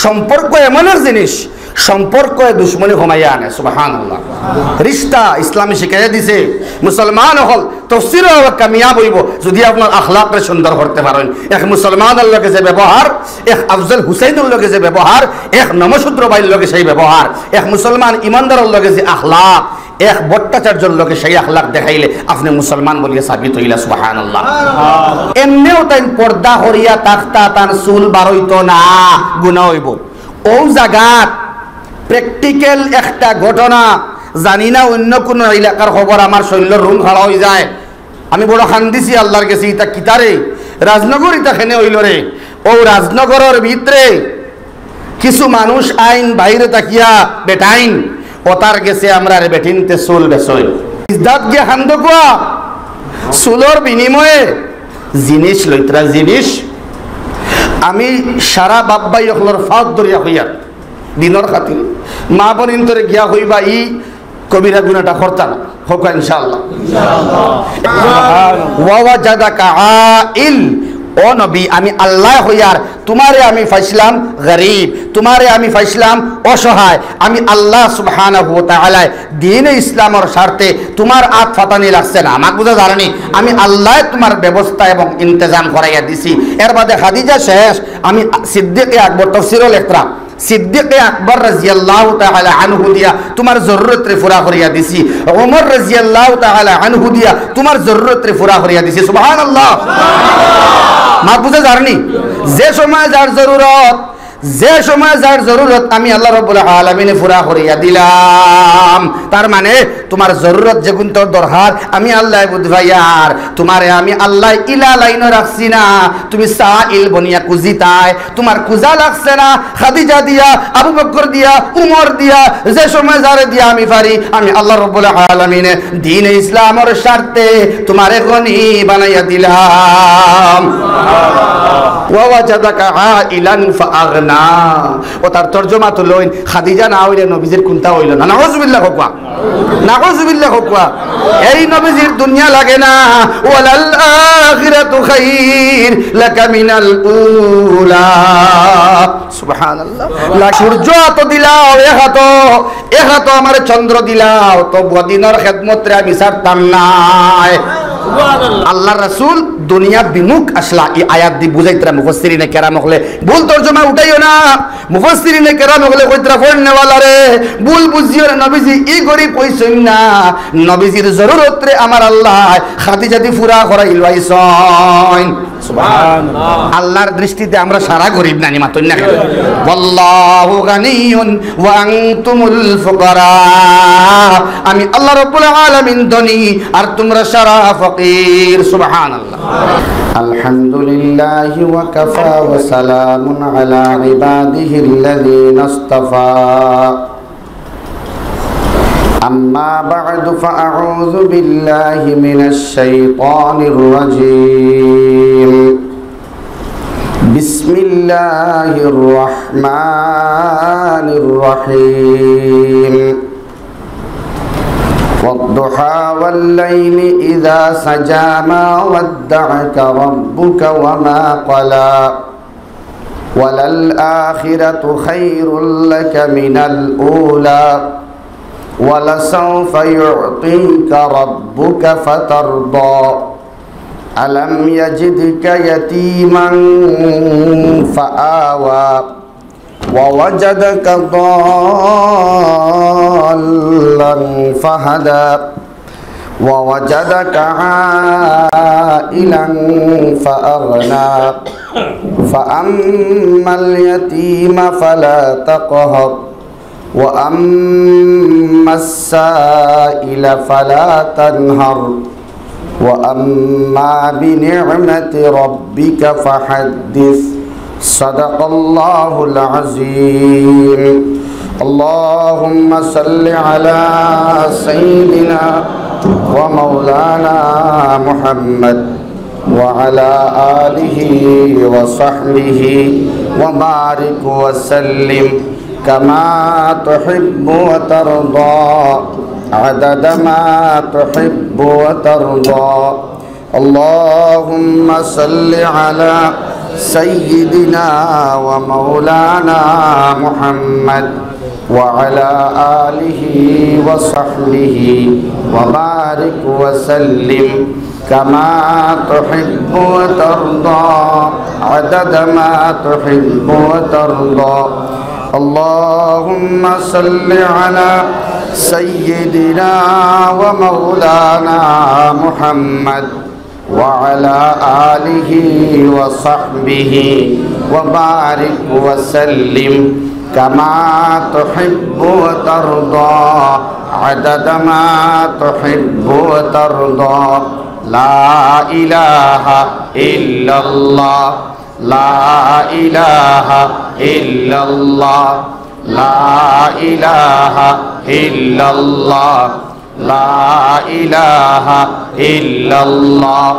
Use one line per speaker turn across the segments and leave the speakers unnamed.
সম্পর্ক এমনের জিনিস, সম্পর্ক দুশ্মনী কমাইয়া আনে। সুবহানাল্লাহ। রিশতা ইসলামে শিখাইয়া দিছে মুসলমান হল তফসির কামিয়াব হইব যদি আপনার আখলাককে সুন্দর করতে পারেন। এক মুসলমানের লগে যে ব্যবহার, এক আফজল হুসাইনের লগে যে ব্যবহার, এক নমশূদ্র ভাইয়ের লগে সেই ব্যবহার, এক মুসলমান ইমানদারের লগে যে আখলাক, এক ভট্টাচার্যের লগে সেই আখলাক দেখাইলে আপনি মুসলমান বলিয়া সাবিত হইলা। সুবহানাল্লাহ। এমনিও তাই পর্দা হরিয়া তাখতা তান চুল বারইতো না, গুনাহ হইব। ও জায়গাত প্র্যাকটিক্যাল একটা ঘটনা, জানি না অন্য কোনো এলাকার খবর, আমার শরীরের রুম খাড়া হয়ে যায়। আমি বড় খান্দিছি আল্লাহর কাছে, ইটা কিতারে রাজনগর ইটা খেনে হইল রে। ও রাজনগরের ভিতরে কিছু মানুষ আইন বাইরে তাকিয়া বেটাইন ওতার গেছে আমরা রে বেটিনতে চুল বেসই ইজ্জত গিয়া খান্দ কোয়া চুলোর বিনিময়ে জিনিস লইতরা জিনিস। আমি সারা বাব্বাই অকলর ফাঁদ দরিয়া হইয়া দিনের খাতির মা বোন তোরে গিয়া হইবা ই কবিরা গুনাটা করতা না হোক ইনশাআল্লাহ। ওয়া ওয়াজাদাকা আইল, ও নবী আমি আল্লাহ হইয়ার তোমারে আমি ফাইসলাম গরিব, তোমারে আমি ফাইসলাম অসহায়। আমি আল্লাহ সুবহানাহু ওয়া তাআলা দ্বীন ইসলামের স্বার্থে তোমার আত ফাতানি লাগছে না, আমাকে বুঝা জানি আমি আল্লাহ তোমার ব্যবস্থা এবং ইন্তজাম করাইয়া দিছি। এর বাদে খাদিজা শেষ, আমি সিদ্দিকে আকবর তফসিরও লেখরা সিদ্দিকে আকবর রাদিয়াল্লাহু তাআলা আনহু দিয়া তোমার জরুরত রে পুরা করিয়া দিছি। ওমর রাদিয়াল্লাহু তাআলা আনহু দিয়া তোমার জরুরত রে পুরা করিয়া দিছি। সুবহানাল্লাহ। মা বুঝে জানি যে সময় যার জরুরত, যে সময় যার জরুরত আমি আল্লাহ রাব্বুল আলামিনে পুরা করিয়া দিলাম। তার মানে তোমার জরুরত যেগুন তোর দরকার আমি আল্লাহ বুঝাইয়ার, তোমারে আমি আল্লাহ ইলা লাইন রাখছি না, তুমি সাইল বনিয়া কুজিতায়, তোমার কুজা লাগছে না। খাদিজা দিয়া, আবু বকর দিয়া, উমর দিয়া, যে সময় যারে দিয়া আমি পারি আমি আল্লাহ রাব্বুল আলামিনে দ্বীন ইসলামের স্বার্থে তোমারে গনি বানাইয়া দিলাম। ওয়া ওয়াজাদাকা আইলান ফাআগনা, ও তার তরজমা তো লইন খাদিজা না হইলে নবীজির কোনটা হইল না। নাউযুবিল্লাহ হুকওয়া, নাউযুবিল্লাহ হুকওয়া। এই নবীজির দুনিয়া লাগে না। ওয়ালাল আখিরাতু খাইর লাকা মিনাল উলা। সুবহানাল্লাহ। লা সূর্য তো দিলাও এক হাত আমার চন্দ্র দিলাও, তো বদিনের খেদমত রে আমি ছাড়তাম না। আল্লাহ রাসূল দুনিয়া বিমুখ আসলা এই আয়াত দি বুঝাইতরা মুফাসসিরিনে কেরাম হলে ভুল তরজমা উঠাইও না। মুফাসসিরিনে কেরাম হলে কইতরা পড়নে ওয়ালা রে ভুল বুঝিও না, নবীজি ই গরিব কইছেন না, নবীজির জরুরত রে আমার আল্লাহ খাদিজা দি পুরা করাইল আইছেন। সুবহানাল্লাহ। আল্লাহর দৃষ্টিতে আমরা সারা গরিব নানি মাতন না। ওয়াল্লাহু গানিয়ুন ওয়া আনতুমুল ফুকারা, আমি আল্লাহ রাব্বুল আলামিন ধনী আর তোমরা সারা ফকির। সুবহানাল্লাহ। আলহামদুলিল্লাহি ওয়া কাফা ওয়া সালামুন আলা ইবাদিহিল্লাযীনা ইসতাফা। أما بعد فأعوذ بالله من الشيطان الرجيم. بسم الله الرحمن الرحيم. والضحى والليل إذا سجى ما ودعك ربك وما قلى وللآخرة خير لك من الأولى ولسوف يعطيك ربك فترضى ألم يجدك يتيما فآوى ووجدك ضالا فهدى ووجدك عائلا فأغنى فأما اليتيم فلا تقهر وأما السائل فلا تنهر وأما بنعمة ربك فحدث. صدق الله العظيم. اللهم صل على سيدنا ومولانا محمد وعلى آله وصحبه وبارك وسلم كما تحب وترضى عدد ما تحب وترضى. اللهم صل على سيدنا ومولانا محمد وعلى آله وصحبه وبارك وسلم كما تحب وترضى عدد ما تحب وترضى اللهم صل على سيدنا ومولانا محمد وعلى آله وصحبه وبارك وسلم كما تحب وترضى عدد ما تحب وترضى لا إله إلا الله لا إله إلا الله لا إله إلا الله لا إله إلا الله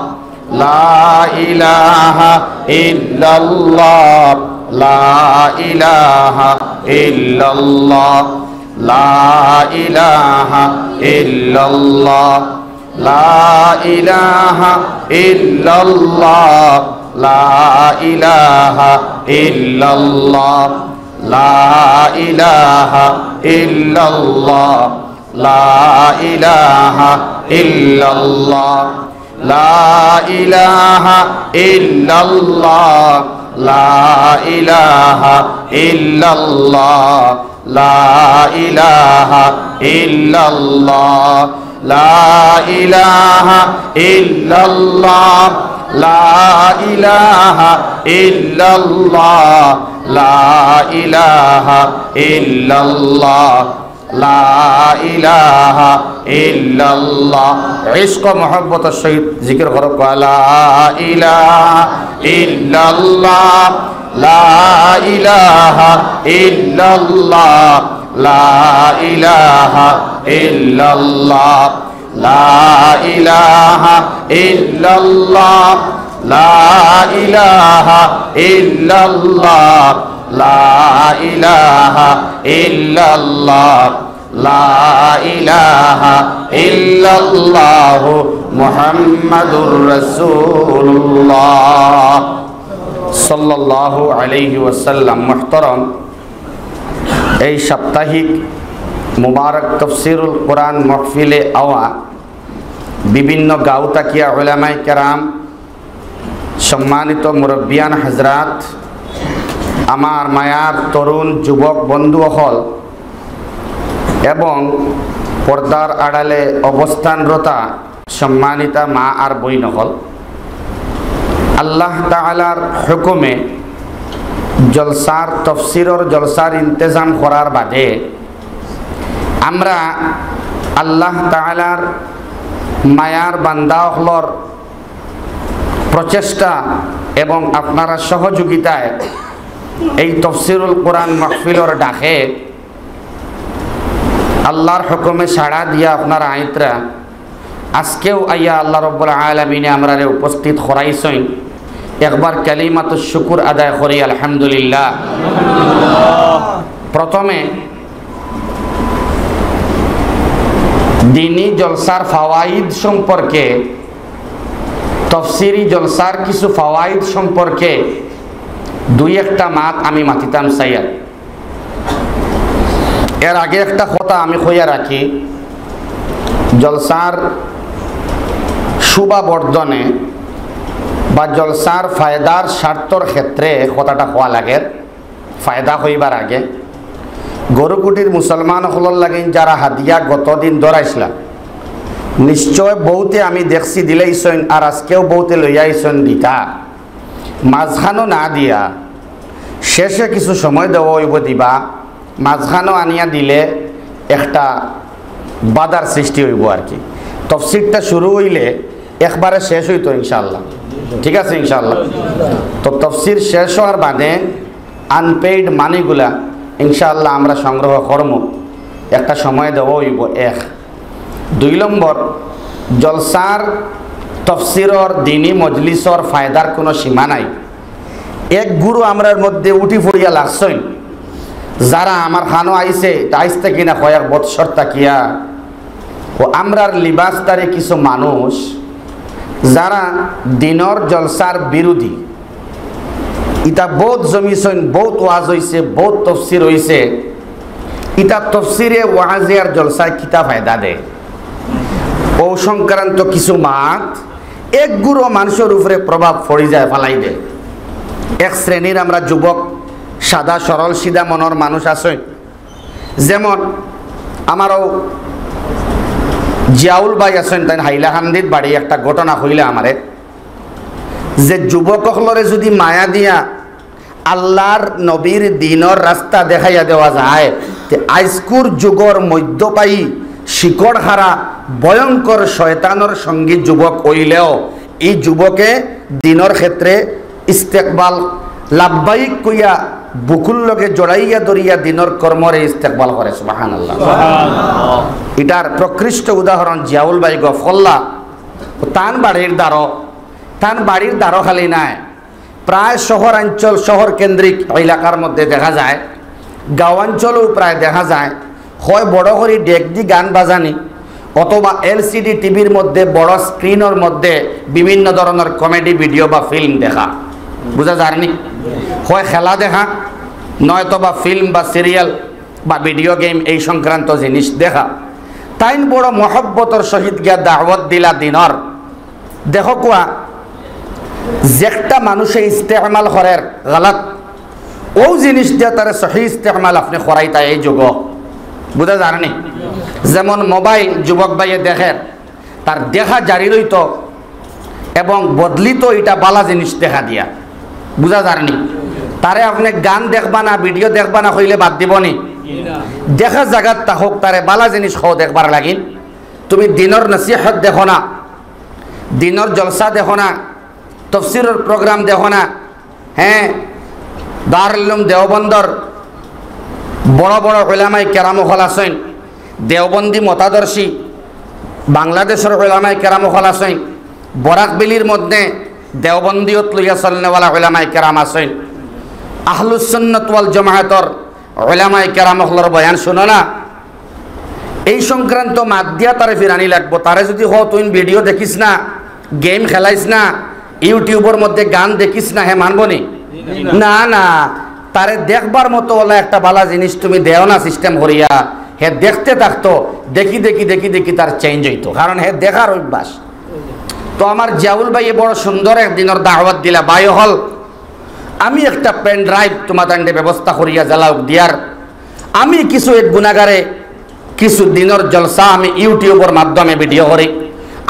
لا إله إلا الله لا إله إلا الله لا إله إلا الله لا إله إلا الله لا إله إلا الله لا إله إلا الله لا إله إلا الله لا إله إلا الله لا إله إلا الله لا إله إلا الله لا إله إلا الله لا إله إلا الله لا إله إلا الله لا إله إلا الله عشق محبت الشهيد ذكر غرق لا إله إلا الله لا إله إلا الله لا إله إلا الله لا إله إلا الله لا إله إلا الله لا إله إلا الله لا إله إلا الله محمد رسول الله صلى الله عليه وسلم محترم এই সাপ্তাহিক মুবারক তফসিরুল কোরআন মাহফিলে আওয়া বিভিন্ন গাউতাকিয়া উলামায়ে কেরাম সম্মানিত মুরব্বিয়ান হযরত আমার মায়ার তরুণ যুবক বন্ধুসকল এবং পর্দার আড়ালে অবস্থানরতা সম্মানিতা মা আর বইনসকল আল্লাহ তাআলার হুকুমে জলসার তফসিরর জলসার ইন্তজাম করার বাদে আমরা আল্লাহ তাআলার মায়ার বান্দাসকলর প্রচেষ্টা এবং আপনারা সহযোগিতায় এই তফসিরুল কোরআন মাহফিলর ডাকে আল্লাহর হুকুমে সাড়া দিয়া আপনারা আইতরা আজকেও আইয়া আল্লাহ রাব্বুল আলামিনে আমরারে উপস্থিত করাইছেন একবার কালিমাতুশ শুকর আদায় করি আলহামদুলিল্লাহ। প্রথমে দিনী জলসার ফাওয়াইদ সম্পর্কে তফসিরি জলসার কিছু ফাওয়াইদ সম্পর্কে দুই একটা মাত আমি মাতিতাম চাইয়া। এর আগে একটা কথা আমি কইয়া রাখি, জলসার শুভা বর্ধনে বা জলসার ফায়দার স্বার্থর ক্ষেত্রে কথাটা হওয়া লাগে। ফায়দা হইবার আগে গরুকুটির মুসলমান হলর লাগিন যারা হাদিয়া গতদিন ধরাইছিলাম নিশ্চয় বহুতে আমি দেখছি দিলেইছেন আর আজকেও বহুতে লইয়াইছেন দিতা মাঝখানো না দিয়া শেষে কিছু সময় দেওয়া হইব দিবা, মাঝখানো আনিয়া দিলে একটা বাধার সৃষ্টি হইব আর কি। তফসিরটা শুরু হইলে একবারে শেষ হইতো ইনশাআল্লাহ, ঠিক আছে ইনশাআল্লাহ। তো তফসির শেষ হওয়ার বাদে আনপেইড মানিগুলা ইনশাআল্লাহ আমরা সংগ্রহ করব, একটা সময় দেওয়া হইব। এক দুই নম্বর, জলসার তফসিরর দিনী মজলিসর ফায়দার কোনো সীমা নাই। এক গুরু আমরার মধ্যে উঠি পড়িয়া লাগছই, যারা আমার খানো আইছে আইসতে কিনা কয়েক বৎসর তাকিয়া ও আমরার লিবাসদারে কিছু মানুষ যারা দিনর জলসার বিরোধী, ইটা বহুত জমিছইন, বহুত ওয়াজ হইছে, বহুত তফসির হইছে। ইটা তফসিরে ওয়াজে আর জলসায় কিতা ফায়দা দেয়? ও সংক্রান্ত কিছু মাত এক গুরো মানুষের উপরে প্রভাব পড়ে যায়, ফালাই দেয়। এক শ্রেণীর আমরা যুবক, সাদা সরল সিধা মনের মানুষ আছে, যেমন আমারও জিয়াউল ভাই আছেন, তাই হাইলাকান্দিত বাড়ি একটা ঘটনা হইলে আমারে, যে যুবক হলরে যদি মায়া দিয়া আল্লাহর নবীর দিনের রাস্তা দেখাইয়া দেওয়া যায়, তে আইস্কুর যুগর মধ্যপায়ী শিকড় হারা ভয়ঙ্কর শয়তানের সঙ্গী যুবক হইলেও এই যুবকে দিনের ক্ষেত্রে ইস্তেকবাল লাভবাহিক কইয়া বুকুল লগে জড়াইয়া ধরিয়া দিনের কর্মরে ইস্তেকবাল করে। সুবহানাল্লাহ। এটার প্রকৃষ্ট উদাহরণ জিয়াউল ভাই গফল্লা। তান বাড়ির দ্বারো খালি নাই, প্রায় শহরাঞ্চল, শহর কেন্দ্রিক এলাকার মধ্যে দেখা যায়, গাঁওয়াঞ্চলেও প্রায় দেখা যায়, হয় বড় করে ডেক দি গান বাজানি, অথবা এলসিডি টিভির মধ্যে বড় স্ক্রিনের মধ্যে বিভিন্ন ধরনের কমেডি ভিডিও বা ফিল্ম দেখা, বুঝা যায়নি? হয় খেলা দেখা, নয়তো বা ফিল্ম বা সিরিয়াল বা ভিডিও গেম এই সংক্রান্ত জিনিস দেখা। তাইন বড় মহব্বতর সহিত গিয়া দাওয়াত দিলা দিনর। দেখো কোয়া যেটা মানুষে ইস্তেমাল করার গলত, ও জিনিস দিয়ে তার সহি ইস্তেমাল আপনি করাইতা এই যুগ, বুঝা জানি? যেমন মোবাইল যুবক ভাইয়ে দেখেন, তার দেখা জারি রইত এবং বদলিত এটা বালা জিনিস দেখা দিয়া, বুঝা জানি? তারে আপনি গান দেখবা না, ভিডিও দেখবা না হইলে বাদ দিবনি, দেখা জায়গাত তা হোক তারে বালা জিনিস খাও দেখবার লাগিন। তুমি দিনের নসিহত দেখো না, দিনের জলসা দেখো না, তফসিরের প্রোগ্রাম দেখো না, হ্যাঁ দারুল উলুম দেওবন্দর বড় বড় উলামায়ে কেরাম হল আছেন, দেওবন্দি মতাদর্শী বাংলাদেশের উলামায়ে কেরাম হল আছেন, বরাকবিলির মধ্যে দেওবন্দিয়ত লইয়া চলনেওয়ালা উলামায়ে কেরাম আছেন, আহলুস সুন্নাত ওয়াল জামায়াতর উলামায়ে কেরাম হলর বয়ান শুনো না। এই সংক্রান্ত মাত দিয়া তারে ফিরানি লাগবো। তারে যদি হো তুই ভিডিও দেখিস না, গেম খেলাইস না, ইউটিউবের মধ্যে গান দেখিস না, হে মানবনি? না না, তারে দেখবার মতো ওলা একটা বালা জিনিস তুমি দেও না সিস্টেম করিয়া, হে দেখতে থাকতো, দেখি দেখি দেখি দেখি তার চেঞ্জ হইতো, কারণ হে দেখার অভ্যাস। তো আমার জিয়াউল ভাই বড় সুন্দর একদিনের দাওয়াত দিলা, ভাই হল আমি একটা পেন ড্রাইভ তোমাদের ব্যবস্থা করিয়া জ্বালাও দিয়ার, আমি কিছু এক গুণাগারে কিছু দিনের জলসা আমি ইউটিউবের মাধ্যমে ভিডিও করি।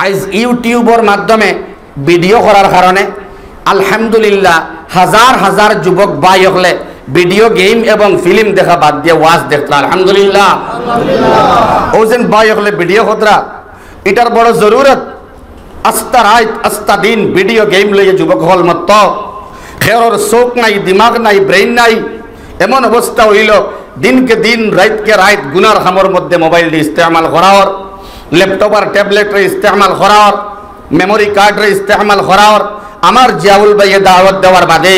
আজ ইউটিউবের মাধ্যমে ভিডিও করার কারণে আলহামদুলিল্লাহ হাজার হাজার যুবক ভাই হলে ভিডিও গেম এবং ফিল্ম দেখা বাদ দিয়ে ওয়াজ দেখলা, আলহামদুলিল্লাহ। ও যেন ভাই হলে ভিডিও খতরা, এটার বড় জরুরত। আস্তা রাত আস্তা দিন ভিডিও গেম লইয়ে যুবক হল মত, খেরর চোখ নাই, দিমাগ নাই, ব্রেইন নাই, এমন অবস্থা হইল দিনকে দিন রাতকে রাত গুনার খামর মধ্যে মোবাইল দিয়ে ইস্তেমাল করার, ল্যাপটপ আর ট্যাবলেটরে ইস্তেমাল করার, মেমোরি কার্ডরে ইস্তেমাল করার। আমার জিয়াউল ভাইয়ে দাওয়াত দেওয়ার বাদে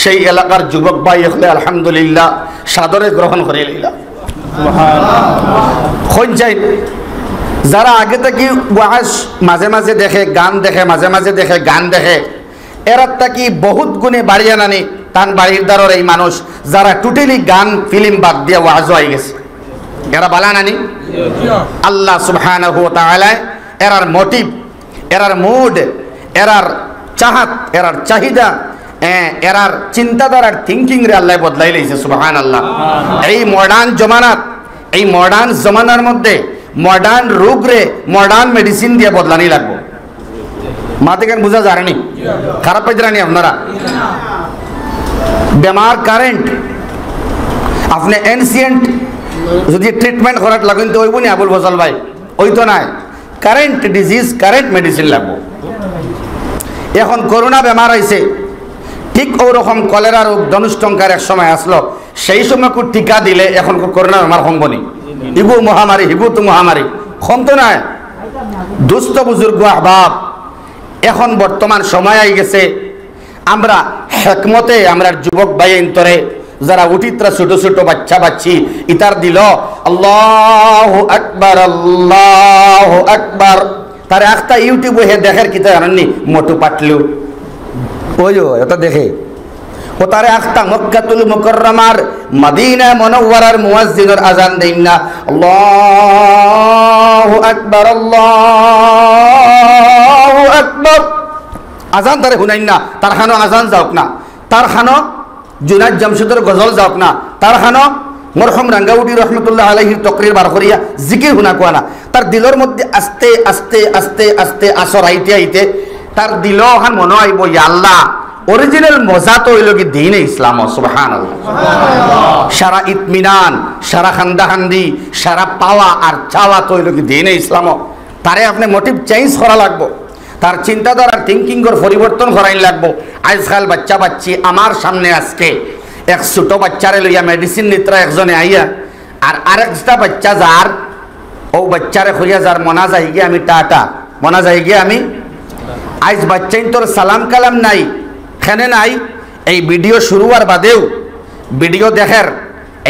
সেই এলাকার যুবক ভাই হলে আলহামদুলিল্লাহ সাদরে গ্রহণ করে লইলাম। যারা আগে থেকে ওয়াজ মাঝে মাঝে দেখে, গান দেখে, মাঝে মাঝে দেখে, গান দেখে, এরা কি বহুত গুণে বাড়িয়ে নানি তান বাড়ির দ্বারের এই মানুষ যারা টোটালি গান ফিল্ম বাদ দিয়ে ওয়াজ হয়ে গেছে, এরা বালা নানি? আল্লাহ সুবহানাহু ওয়া তাআলা এরার মোটিভ, এরার মুড, এরার চাহাত, এরার চাহিদা, এরার চিন্তাধারার থিঙ্কিং রে আল্লাহ বদলাই লাইছে। সুবহানাল্লাহ। এই মডার্ন জমানাত, এই মডার্ন জমানার মধ্যে মডার্ন রোগ রে মডার্ন মেডিসিন দিয়ে বদলানি লাগবো। মাতে কেন বুঝা যায়নি? খারাপ পাইতে রানি আপনারা? বেমার কারেন্ট আপনি এনসিয়েন্ট যদি ট্রিটমেন্ট করার লাগুন তো ওইব নি আবুল ফজল ভাই? ওই তো নাই, কারেন্ট ডিজিজ কারেন্ট মেডিসিন লাগবো। এখন করোনা বেমার হয়েছে, ঠিক ওরকম কলেরা রোগ ধনুষ্টঙ্কার এক সময় আসলো, সেই সময় কো টিকা দিলে এখন করোনা বেমার কমবনি? ইগু মহামারী, হিগু তো মহামারী, কম তো নাই। দুস্থ বুজুর্গ আহবাব, এখন বর্তমান সময় আই গেছে, আমরা হেকমতে আমরা যুবক ভাই ইন্তরে যারা উঠিত্রা ছোট ছোট বাচ্চা বাচ্চি ইতার দিল আল্লাহু আকবার, আল্লাহু আকবার, তার একটা ইউটিউবে হে দেখের কিতা জানেননি? মোটু পাটলু, ওই এটা দেখে ওতারে আখতা মক্কাতুল মুকাররমার মদিনা মুনাওয়ারার মুয়াজ্জিনের আজান দেন না, আল্লাহু আকবার আল্লাহু আকবার, আজান তারে শুনাইন না, তার খানো আজান যাওক না, তার খানো জুনাইদ জামশেদের গজল যাওক না, তার খানো মরহুম রাঙ্গাউটি রহমতুল্লাহ আলাইহির তকরির বার করিয়া জিকির শুনা কোয়া না, তার দিলের মধ্যে আস্তে আস্তে আস্তে আস্তে আসর আইতে আইতে তার দিল ওখান মনে আইব ইয়া আল্লাহ অরিজিনাল মজা তো হইল কি দিনে ইসলাম। সুবহানাল্লাহ। সারা ইতমিনান, সারা খান্দাখান্দি, সারা পাওয়া আর চাওয়া তো হইল কি দিনে ইসলাম। তারে আপনি মোটিভ চেঞ্জ করা লাগবো, তার চিন্তাধারার থিঙ্কিংয়ের পরিবর্তন করাই লাগবো। আজকাল বাচ্চা বাচ্চি আমার সামনে আজকে এক ছোট বাচ্চারে লইয়া মেডিসিন নিত্রা একজনে আইয়া আর আরেকটা বাচ্চা যার ও বাচ্চারে খুঁজিয়া যার মনা যাই গিয়ে আমি টাটা মনা যাই গিয়ে আমি আজ বাচ্চাই তোর সালাম কালাম নাই খেনে নাই। এই ভিডিও শুরু হওয়ার বাদেও ভিডিও দেখের,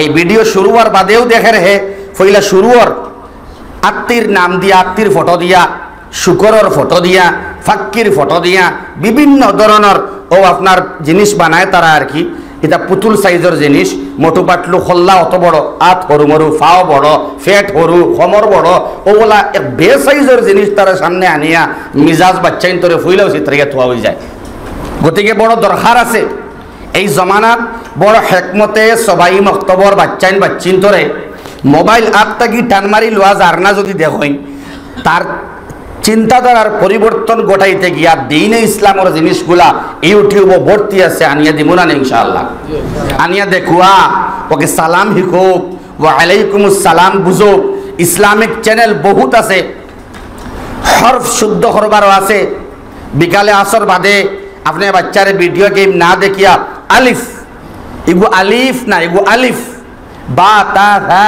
এই ভিডিও শুরু হওয়ার বাদেও দেখের হে ফইলা শুরুর আত্মীর নাম দিয়া, আত্মীর ফটো দিয়া, শুকরের ফটো দিয়া, ফাক্কির ফটো দিয়া বিভিন্ন ধরনের ও আপনার জিনিস বানায় তারা আর কি। এটা পুতুল সাইজের জিনিস, মোটু পাটলু খোল্লা অত বড়, আত হরু মরু, ফাও বড়, ফেট হরু, খমর বড়, ওগুলা এক বে সাইজের জিনিস তারা সামনে আনিয়া মিজাজ বাচ্চাইন তোরে ফুইলেও চিত্রিকে থোয়া হয়ে যায়। গতিকে বড় দরকার আছে এই জমানাত বড় হেকমতে সবাই মক্তবর বাচ্চাইন বাচ্চিন তোরে মোবাইল আপটা কি টান মারি লোয়া যার না যদি দেখইন তার চিন্তাধারার পরিবর্তন ঘটাইতে গিয়া দ্বীনে ইসলামের জিনিসগুলা ইউটিউবে ভর্তি আছে, আনিয়া দিব না ইনশাআল্লাহ। আনিয়া দেখুয়া ওকে সালাম শিখুক, ও আলাইকুমুস সালাম বুঝুক। ইসলামিক চ্যানেল বহুত আছে, হরফ শুদ্ধ করবারও আছে। বিকালে আসর বাদে আপনি বাচ্চারে ভিডিও গেম না দেখিয়া আলিফ, এগু আলিফ না এগু আলিফ বা তা হা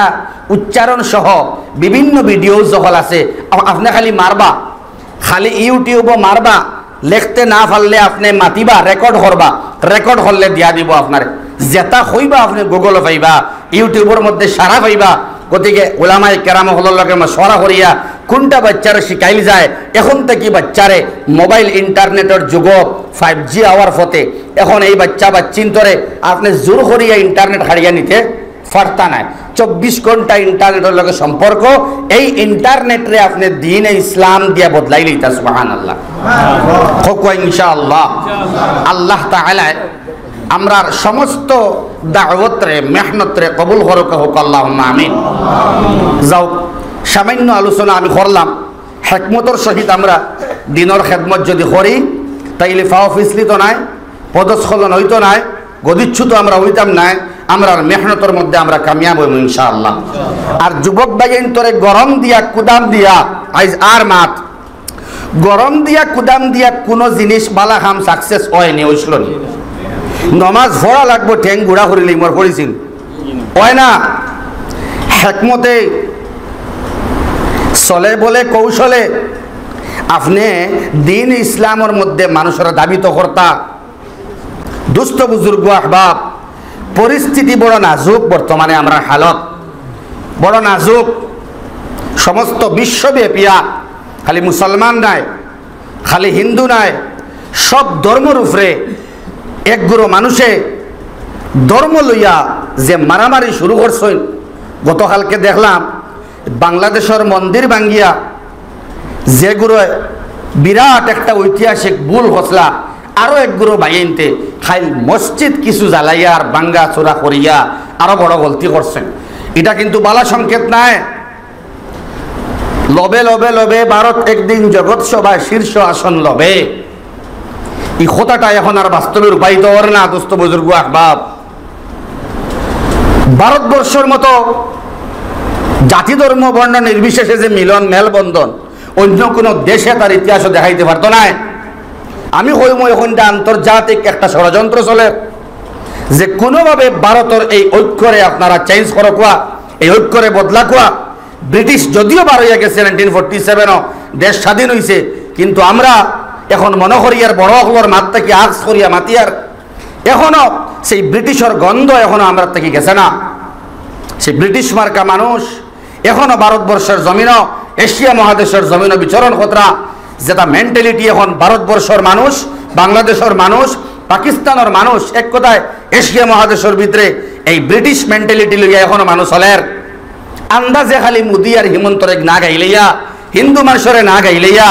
উচ্চারণ সহ বিভিন্ন ভিডিও যখন আছে আপনি খালি মারবা, খালি ইউটিউবও মারবা, লিখতে না পারলে আপনি মাতিবা, রেকর্ড করবা, রেকর্ড করলে দিয়া দিব আপনার যেটা হইবা আপনি গুগলে পাইবা, ইউটিউবের মধ্যে সারা পাইবা। গতিকে ওলামায়ে কেরাম হলের লগে মশওয়ারা করিয়া কোনটা বাচ্চারে শিখাইল যায়। এখন থেকে বাচ্চারে মোবাইল ইন্টারনেটের যুগ 5G আওয়ার ফতে এখন এই বাচ্চা বাচ্চিন্তরে আপনি জোর করিয়া ইন্টারনেট হারিয়ে নিতে পারতা নাই। 24 ঘন্টা ইন্টারনেটের লগে সম্পর্ক, এই ইন্টারনেটরে আপনি দ্বীনে ইসলাম দিয়া বদলাই লইতা। সুবহানাল্লাহ। হোক ইনশাআল্লাহ। আল্লাহ তাআলা আমরার সমস্ত দাওয়াত রে মেহনত রে কবুল করুক, হোক আল্লাহুম্মা আমিন। যাও সামান্য আলোচনা আমি করলাম, হিকমতের সহিত আমরা দিনের খেদমত যদি করি তাইলে ফাও ফিসলি তো নাই, পদস্খলন হইতো নাই, গদিচ্ছুত আমরা হইতাম নাই, আমরার মেহনতের মধ্যে আমরা কামিয়াব হইব ইনশাআল্লাহ। আর যুবক ভাইয়ের তোরে গরম দিয়া কুদাম দিয়া আইজ আর মাত গরম দিয়া কুদাম দিয়া কোনো জিনিস বালা কাম সাকসেস হয়নি, হইছিল নি? নমাজ পড়া লাগবো ঠেং গুড়া করিলি মোর পড়িছিল হয় না। হেকমতে চলে বলে কৌশলে আপনি দিন ইসলামের মধ্যে মানুষের দাবিত কর্তা। দুস্থ বুজুর্গ আহবাব, পরিস্থিতি বড় নাজুক, বর্তমানে আমরা হালত বড় নাজুক। সমস্ত বিশ্বব্যাপিয়া খালি মুসলমান নাই, খালি হিন্দু নাই, সব ধর্মের উপরে একগুলো মানুষে ধর্ম লইয়া যে মারামারি শুরু করছেন। গতকালকে দেখলাম বাংলাদেশের মন্দির ভাঙ্গিয়া যেগুলো বিরাট একটা ঐতিহাসিক ভুল হসলা, আরো একগুলো বাইনতে খাই মসজিদ কিছু জ্বালাইয়া আর বাঙ্গা চোরা করিয়া আরো বড় গলতি করছেন। এটা কিন্তু বালা সংকেত নাই। লবে লবে লবে ভারত একদিন জগৎ সভায় শীর্ষ আসন লবে, এই কথাটা এখন আর বাস্তবে রূপায়িত হওয়ার না। দোস্ত বুজুর্গ আহবাব, ভারতবর্ষের মতো জাতি ধর্ম বর্ণ নির্বিশেষে যে মিলন মেলবন্ধন অন্য কোনো দেশে তার ইতিহাসও দেখাইতে পারতো না। আমি হইম এখনটা আন্তর্জাতিক একটা ষড়যন্ত্র চলে যে কোনোভাবে ভারতের এই ঐক্যরে আপনারা চেঞ্জ করো কোয়া, এই ঐক্যরে বদলা কোয়া। ব্রিটিশ যদিও বার হইয়া গেছে 1947 দেশ স্বাধীন হয়েছে, কিন্তু আমরা এখন মনে করি আর বড় হলোর মাত থেকে আজ করিয়া মাতিয়ার এখনো সেই ব্রিটিশের গন্ধ এখনো আমরা থেকে গেছে না। সেই ব্রিটিশ মার্কা মানুষ এখনো ভারতবর্ষের জমিনও এশিয়া মহাদেশের জমিনও বিচরণ খতরা। যেটা মেন্টালিটি এখন ভারতবর্ষের মানুষ, বাংলাদেশের মানুষ, পাকিস্তানের মানুষ এক কথায় এশিয়া মহাদেশের ভিতরে এই ব্রিটিশ মেন্টালিটি লইয়া এখনো মানুষ হলের আন্দাজে খালি মোদি আর হিমন্তরে না গাইলেইয়া হিন্দু মানুষরে না গাইলেইয়া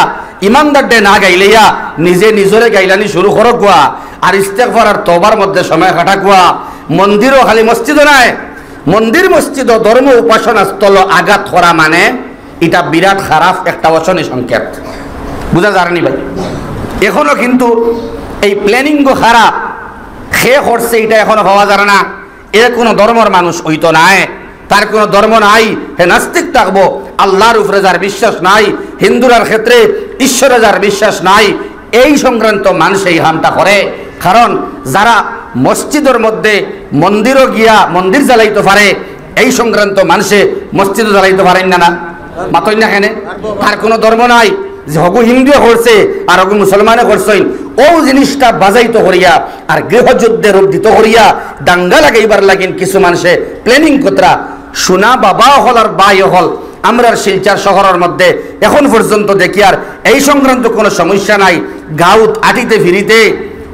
ইমানদার ডে না গাইলেইয়া নিজে নিজরে গাইলানি শুরু করো কোয়া আর ইস্তেগফার আর তওবার মধ্যে সময় কাটা কোয়া মন্দিরও খালি মসজিদও নাই মন্দির মসজিদ ধর্ম উপাসনা স্থল আঘাত করা মানে এটা বিরাট খারাপ একটা অশনি সংকেত বুঝা যায়নি ভাই এখনো কিন্তু এই প্ল্যানিং খারাপ খে করছে এটা এখনো পাওয়া যায় না এর কোনো ধর্মের মানুষ হইতো নাই তার কোনো ধর্ম নাই হে নাস্তিক থাকবো আল্লাহর উপরে যার বিশ্বাস নাই হিন্দুরার ক্ষেত্রে ঈশ্বরে যার বিশ্বাস নাই এই সংক্রান্ত মানুষ এই হামটা করে কারণ যারা মসজিদের মধ্যে মন্দিরও গিয়া মন্দির জ্বালাইতে পারে এই সংক্রান্ত মানুষে মসজিদও জ্বালাইতে পারেন না মাতই না কেন তার কোনো ধর্ম নাই যে হগু হিন্দুও করছে আর হগু মুসলমানে করছেন ও জিনিসটা বাজাইতো করিয়া আর গৃহযুদ্ধে রূপ দিত করিয়া দাঙ্গা লাগাইবার লাগিন কিছু মানুষে প্ল্যানিং কতরা সোনা বাবা হল আর বাই হল আমরা শিলচর শহরের মধ্যে এখন পর্যন্ত দেখি আর এই সংক্রান্ত কোনো সমস্যা নাই গাউত আটিতে ফিরিতে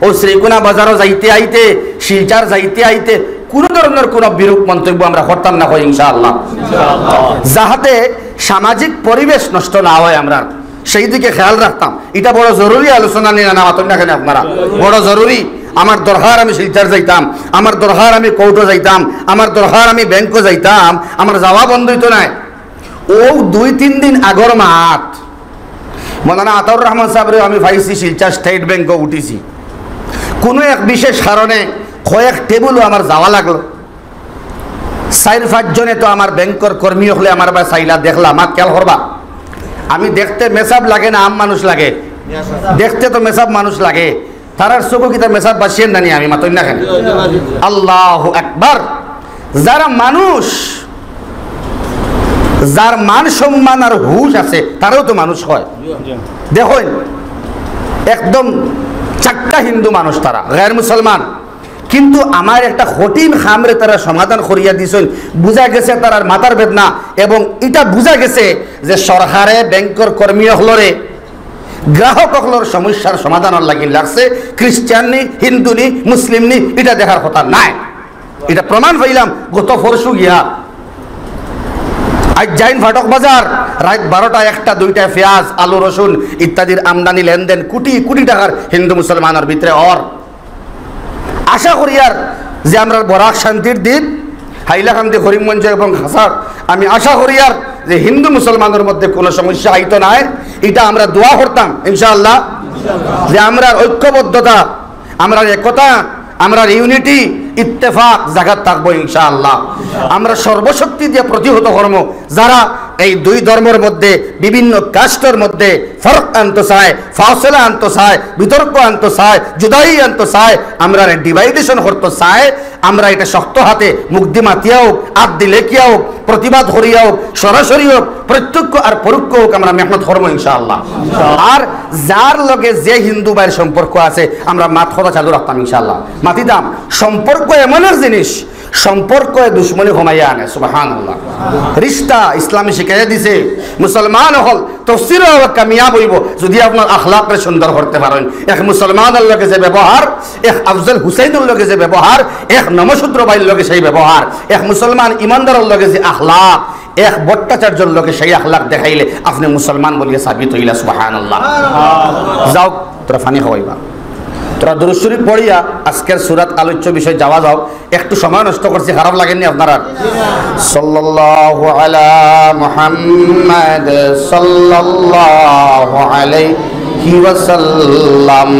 ও শ্রীকোনা বাজারও যাইতে আইতে শিলচর যাইতে আইতে কোনো ধরনের কোনো বিরূপ মন্তব্য আমরা করতাম না হয় ইনশাআল্লাহ যাহাতে সামাজিক পরিবেশ নষ্ট না হয় আমরা সেই দিকে খেয়াল রাখতাম এটা বড় জরুরি আলোচনা নিয়ে না মাতন না কেন আপনারা বড় জরুরি আমার দরকার আমি শিলচর যাইতাম আমার দরকার আমি কোর্টও যাইতাম আমার দরকার আমি ব্যাংকও যাইতাম আমার যাওয়া বন্ধ হইতো নাই ও 2-3 দিন আগর মাত মৌলানা আতাউর রহমান সাহেবরে আমি ভাইছি শিলচর স্টেট ব্যাংকও উঠিছি কোনো এক বিশেষ কারণে কয়েক টেবুলও আমার যাওয়া লাগলো 4-5 জনে তো আমার ব্যাংকর কর্মী হলে আমার বা চাইলা দেখলা আমার খেয়াল করবা আমি দেখতে মেসাব লাগে না আম মানুষ লাগে দেখতে তো মেসাব মানুষ লাগে তারার চোখ কি তার মেসাব বাসিয়েন জানি আমি মাতই না কেন আল্লাহু আকবার যারা মানুষ যার মান সম্মান আর হুশ আছে তারাও তো মানুষ হয় দেখুন একদম চাক্কা হিন্দু মানুষ তারা গায়ের মুসলমান কিন্তু আমার একটা কঠিন খামরে তারা সমাধান করিয়া দিয়েছেন বুঝা গেছে তার মাথার বেদনা এবং এটা বুঝা গেছে যে সরকারে ব্যাংকের কর্মী হলরে গ্রাহক হলর সমস্যার সমাধানের লাগি লাগছে খ্রিস্টান নি হিন্দু নি মুসলিম নি এটা দেখার কথা নাই এটা প্রমাণ পাইলাম গত পরশু গিয়া আজ জাইন ফাটক বাজার রাত 12টা 1টা 2টা পেঁয়াজ আলু রসুন ইত্যাদির আমদানি লেনদেন কোটি কোটি টাকার হিন্দু মুসলমানের ভিতরে অর আশা করি আর যে আমরা বরাক শান্তির দিন হাইলাকান্দি করিমগঞ্জ এবং হাসার আমি আশা করি আর যে হিন্দু মুসলমানের মধ্যে কোনো সমস্যা হইতো নাই এটা আমরা দোয়া করতাম ইনশাআল্লাহ যে আমরা ঐক্যবদ্ধতা আমরা একতা আমরা ইউনিটি ইত্তেফাক জাগাত থাকবো ইনশাআল্লাহ আমরা সর্বশক্তি দিয়ে প্রতিহত কর্ম যারা এই দুই ধর্মের মধ্যে বিভিন্ন কাস্টের মধ্যে ফরক আনতে চায় ফাসলা আনতে চায় বিতর্ক আনতে চায় জুদাই আনতে চায় আমরা ডিভাইডেশন করতে চায় আমরা এটা শক্ত হাতে মুগ্ধি মাতিয়া হোক আদ দিলে কিয়া হোক প্রতিবাদ করিয়া হোক সরাসরি হোক প্রত্যক্ষ আর পরোক্ষ হোক আমরা মেহনত করবো ইনশাআল্লাহ আর যার লগে যে হিন্দু ভাইয়ের সম্পর্ক আছে আমরা মাত কথা চালু রাখতাম ইনশাআল্লাহ মাতিতাম সম্পর্ক এমন এক জিনিস সম্পর্ক দুশ্মনী কমাইয়া আনে সুবহানাল্লাহ রিশতা ইসলামী শিখাইয়া দিছে মুসলমান হল তফসির কামিয়াব হইব যদি আপনার আখলাককে সুন্দর করতে পারেন এক মুসলমানের লগে যে ব্যবহার এক আফজল হুসাইনের লগে যে ব্যবহার এক নমশূদ্র ভাইয়ের লগে সেই ব্যবহার এক মুসলমান ইমানদারের লগে যে আখলাক এক ভট্টাচার্যের লগে সেই আখলাক দেখাইলে আপনি মুসলমান বলিয়া সাবিত হইলা সুবহানাল্লাহ যাও তোরা ফানি খাওয়াইবা তোরা দুরূদ শরীফ পড়িয়া আজকের সূরাত আলোচ্য বিষয় যাওয়া যাও একটু সময় নষ্ট করছি খারাপ লাগেনি আপনারা সাল্লাল্লাহু আলা মুহাম্মাদ সাল্লাল্লাহু আলাইহি ওয়াসাল্লাম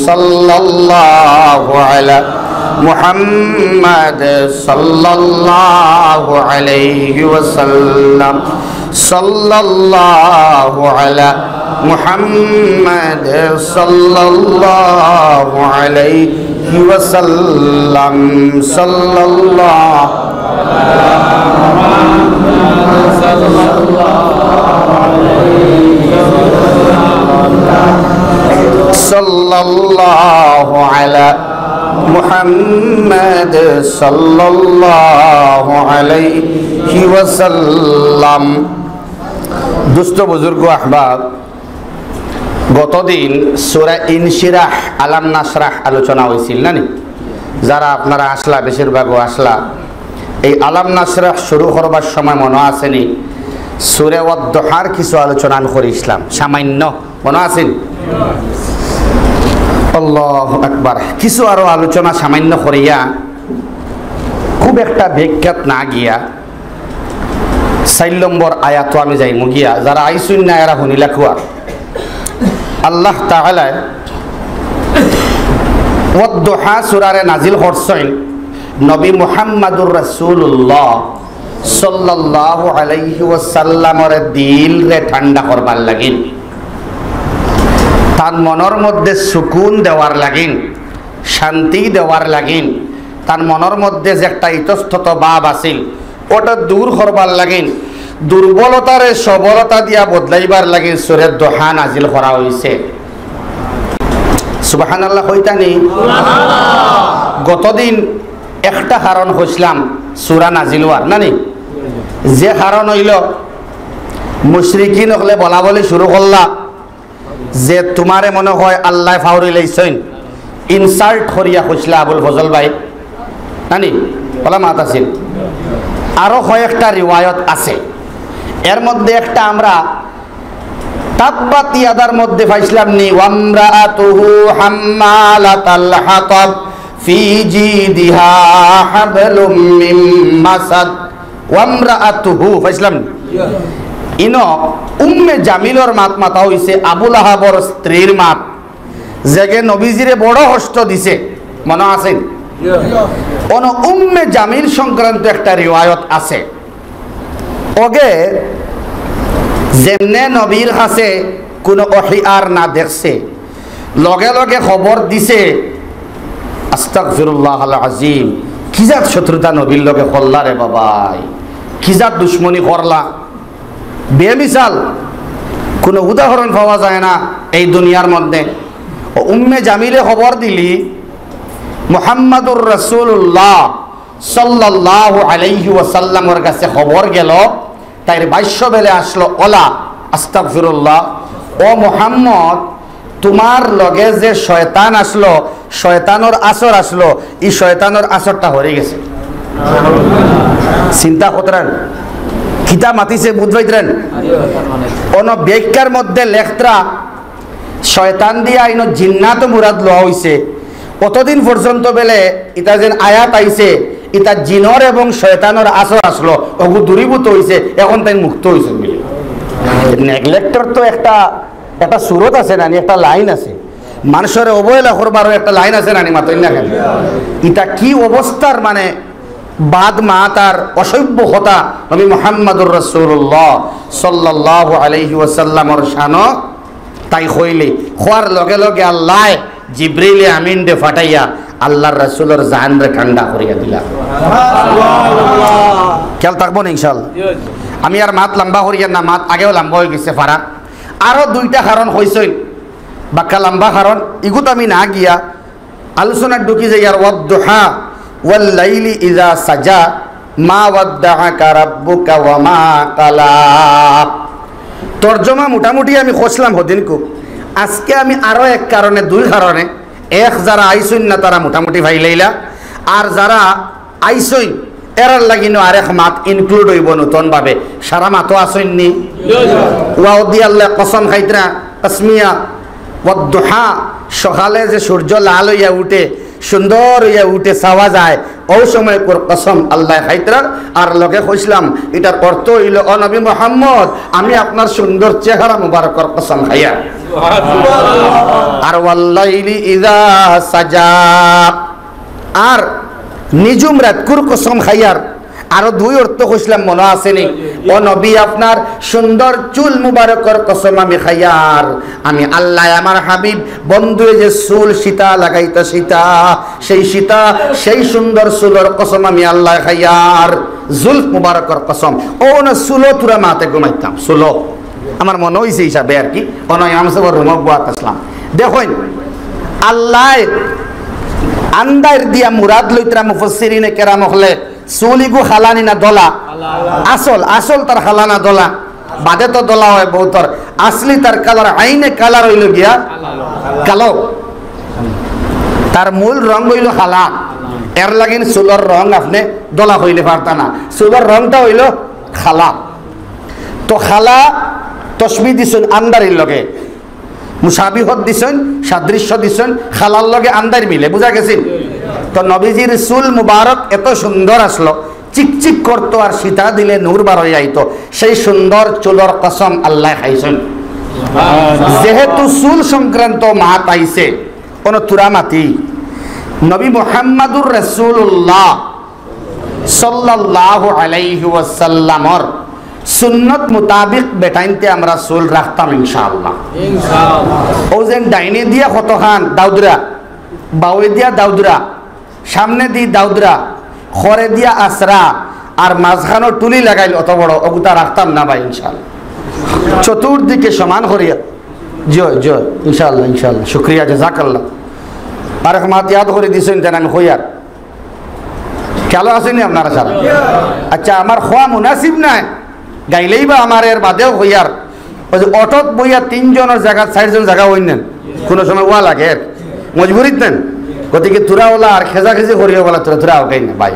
সাল্লাল্লাহু আলা মুহাম্মাদ সাল্লাল্লাহু আলাইহি ওয়াসাল্লাম সাল্লাল্লাহু আলা মুহাম্মাদ সাল্লাল্লাহু আলাইহি ওয়াসাল্লাম সাল্লাল্লাহু আলা মুহাম্মাদ সাল্লাল্লাহু আলাইহি ওয়াসাল্লাম দুস্থ বুজুর্গ আহবাব গতদিন সূরা ইনশিরাহ আলাম নাশরাহ আলোচনা হয়েছিল না নি? যারা আপনারা আসলা, বেশিরভাগও আসলা, এই আলাম নাশরাহ শুরু করবার সময় মনে আসেনি সূরা ওয়াদ-দুহার কিছু আলোচনা করে ইসলাম সামান্য মনে আছেন? আল্লাহু আকবার। কিছু আরো আলোচনা সামান্য করিয়া খুব একটা ব্যাখ্যাত না গিয়া 4 নম্বর আয়াত আমি যাই মুগিয়া যারা আইসুন না এরা শুনিলা খুয়া। আল্লাহ তাআলা ওয়াদ-দুহা সূরারে নাজিল করছেন নবী মুহাম্মদুর রাসূলুল্লাহ সাল্লাল্লাহু আলাইহি ওয়াসাল্লামের দিল রে ঠান্ডা করবার লাগিন, তার মনের মধ্যে সুকুন দেওয়ার লাগিন, শান্তি দেওয়ার লাগিন, তার মনের মধ্যে যে একটা ইতস্তত ভাব আছিল ওটা দূর করবার লাগিন, দুর্বলতারে সবলতা দিয়া বদলাইবার লাগিন সূরা দুহা নাজিল করা হইছে। সুবহানাল্লাহ হইতানি। গতদিন একটা কারণ হইছিলাম সূরা নাজিল হওয়ার নানি, যে কারণ হইল মুশরিকিন হলে বলা বলি শুরু করলা যে তোমারে মনে হয় আল্লাহ ফাউরি লাইছেন, ইনসাল্ট করিয়া হইছিলা আবুল ফজল ভাই নানি বলা মাত আছিল। আরো কয়েকটা রিওয়ায়ত আছে, এর মধ্যে একটা আমরা তাব্বাত ইয়াদার মধ্যে পাইছিলাম নি ওয়ামরাআতুহু হাম্মালাতাল হাতাব ফি জিদিহা হাবলুম মিন মাসাদ। ওয়ামরাআতুহু পাইছিলাম ইনো উম্মে জামিলর মাত মাতা হইছে আবুল আহাবর স্ত্রীর মাত, যেগে নবীজিরে বড় কষ্ট দিছে মনে আছেন? কোন উম্মে জামিল সংক্রান্ত একটা রিওয়ায়ত আছে। ওগে যেমনে নবীর কাছে কোনো ওহী আর না দেখছে, লগে লগে খবর দিছে আস্তাগফিরুল্লাহাল আযীম, কি জাত শত্রুতা নবীর লগে করলা রে বাবাই, কি জাত দুশ্মনী করলা, বেমিসাল কোনো উদাহরণ পাওয়া যায় না এই দুনিয়ার মধ্যে। ও উম্মে জামিলে খবর দিলি মুহাম্মাদুর রাসূলুল্লাহ সাল্লাল্লাহু আলাইহি ওয়াসাল্লামের কাছে খবর গেল, তাইর ভাষ্য বেলে আসলো ওলা আস্তাগফিরুল্লাহ, ও মুহাম্মদ তোমার লগে যে শয়তান আসলো, শয়তানের আসর আসলো, এই শয়তানের আসরটা হরে গেছে। চিন্তা করতেন কিতা মাতিছে বুঝবাইতেন। কোন ব্যাখ্যার মধ্যে লেখতরা শয়তান দিয়া আইন জিন্নাত মুরাদ লওয়া হইছে। কতদিন পর্যন্ত বেলে ইতা যেন আয়াত আইছে ইতা জিনর এবং শয়তানের আসর আসলো, ওগু দূরীভূত হইছে, এখন তাই মুক্ত হইছে। নেগলেক্টর তো একটা সুরত আছে নানি, একটা লাইন আছে, মানুষের অবহেলা করবারও একটা লাইন আছে নানি মাতই না কেন? ইতা কি অবস্থার মানে বাদ মা তার অসভ্য কথা নবী মুহাম্মদুর রাসূলুল্লাহ সাল্লাল্লাহু আলাইহি ওয়াসাল্লামের শানো তাই হইলে খোয়ার লগে লগে আল্লাহ জিবরিল আমিন দে ফাটাইয়া আল্লাহর রাসূলের জান রে ঠান্ডা করিয়া দিলা। খেয়াল থাকবো না ইনশাআল্লাহ। আমি আর মাত লম্বা করিয়া না, মাত আগেও লম্বা হয়ে গেছে ফারা। আরো দুইটা কারণ হইছেন বাক্কা লম্বা কারণ, ইগুত আমি না গিয়া আলোচনার ঢুকি যাই। আর ওয়াদ-দুহা ওয়াল লাইলি ইযা সাজা মা ওয়াদ্দাআকা রাব্বুকা ওয়া মা কালা। তরজমা মোটামুটি আমি খসলাম হদিনকু। আজকে আমি আরো এক কারণে, দুই কারণে, এক যারা আইসইন না তারা মোটামুটি ভাই লাইলা, আর যারা আইসইন এরার লাগিনো আরেক মাত ইনক্লুড হইব নতুন ভাবে। সারা মাতো আসইননি ওয়াউদি আল্লাহ কসম খাইতরা তাসমিয়া ওয়াদ-দুহা, সকালে যে সূর্য লাল হইয়া উঠে, সুন্দর হইয়া উঠে চাওয়া যায়, ও সময় কসম আল্লাহ খাইতরা। আর লগে কইছিলাম এটার অর্থ হইল ও নবী মুহাম্মদ আমি আপনার সুন্দর চেহারা মুবারকর কসম খাইয়া। আর ওয়াল্লাইলি ইযা সাজা, আর নিজুম রাতকুর কসম খাইয়ার আরো দুই অর্থ কইছিলাম মনে আসেনি? ও নবী আপনার সুন্দর চুল মুবারকর কসম আমি খাইয়ার, আমি আল্লাহ আমার হাবিব বন্ধু যে চুল সীতা লাগাইতা সীতা, সেই সীতা সেই সুন্দর চুলের কসম আমি আল্লাহ খাইয়ার, জুলফ মুবারকর কসম। ও না চুলো তুরা মাতে ঘুমাইতাম, চুলো আমার মনে হয়েছে হিসাবে আর কি। অনয় আমসবর রুমক বাত আসলাম দেখুন আল্লাহ আন্দার দিয়া মুরাদ লইতরা মুফাসসিরিনে কেরাম হলে চুলিগু খালানি না দলা, আসল তার খালানা দলা। বাদে তো দলা হয় বহুতর, আসলি তার কালার আইনে কালার হইল গিয়া কালো, তার মূল রং হইল খালা। এর লাগিন চুলর রং আপনি দলা হইলে পারতা না, চুলর রংটা হইল খালা। তো খালা তসবি দিছেন আন্দারির লগে, মুসাবিহত দিছেন, সাদৃশ্য দিছেন, খালার লগে আন্দার মিলে, বুঝা গেছেন? তো নবীজির চুল মুবারক এত সুন্দর আসলো, চিকচিক করতো আর সীতা দিলে নূর বার হয়ে আইতো। সেই সুন্দর চুলর কসম আল্লাহ খাইছেন। যেহেতু চুল সংক্রান্ত মাত আইছে কোন তুরামাতি, নবী মুহাম্মাদুর রাসূলুল্লাহ সাল্লাল্লাহু আলাইহি ওয়াসাল্লামর সুন্নত মোতাবিক বেটাইনতে আমরা চুল রাখতাম ইনশাআল্লাহ। ও যেন ডাইনে দিয়া কতখান দাউদরা, বাউয়ে দিয়া দাউদরা, সামনে দি দাউদরা, খরে দিয়া আসরা, আর মাঝখানো টুলি লাগাইল অত বড়, ওগুতা রাখতাম না ভাই ইনশাআল্লাহ। চতুর্দিকে সমান করিয়া জয় জয় ইনশাআল্লাহ ইনশাআল্লাহ, শুক্রিয়া জাযাকাল্লাহ। আর এক মাত ইয়াদ করে দিছেন যেন আমি হইয়ার খেলো আসেনি আপনারা সারা। আচ্ছা আমার খোয়া মুনাসিব নাই, গাইলেই বা আমার এর বাদেও হইয়ার। ওই যে অটোত বইয়া 3 জনের জায়গা 4 জন জায়গা হইন নেন, কোনো সময় ওয়া লাগে মজবুরিত নেন, গতিকে তুরা ওলা আর খেজাখেজি করিয়া বলা তুরা তুরা ওকাই না ভাই।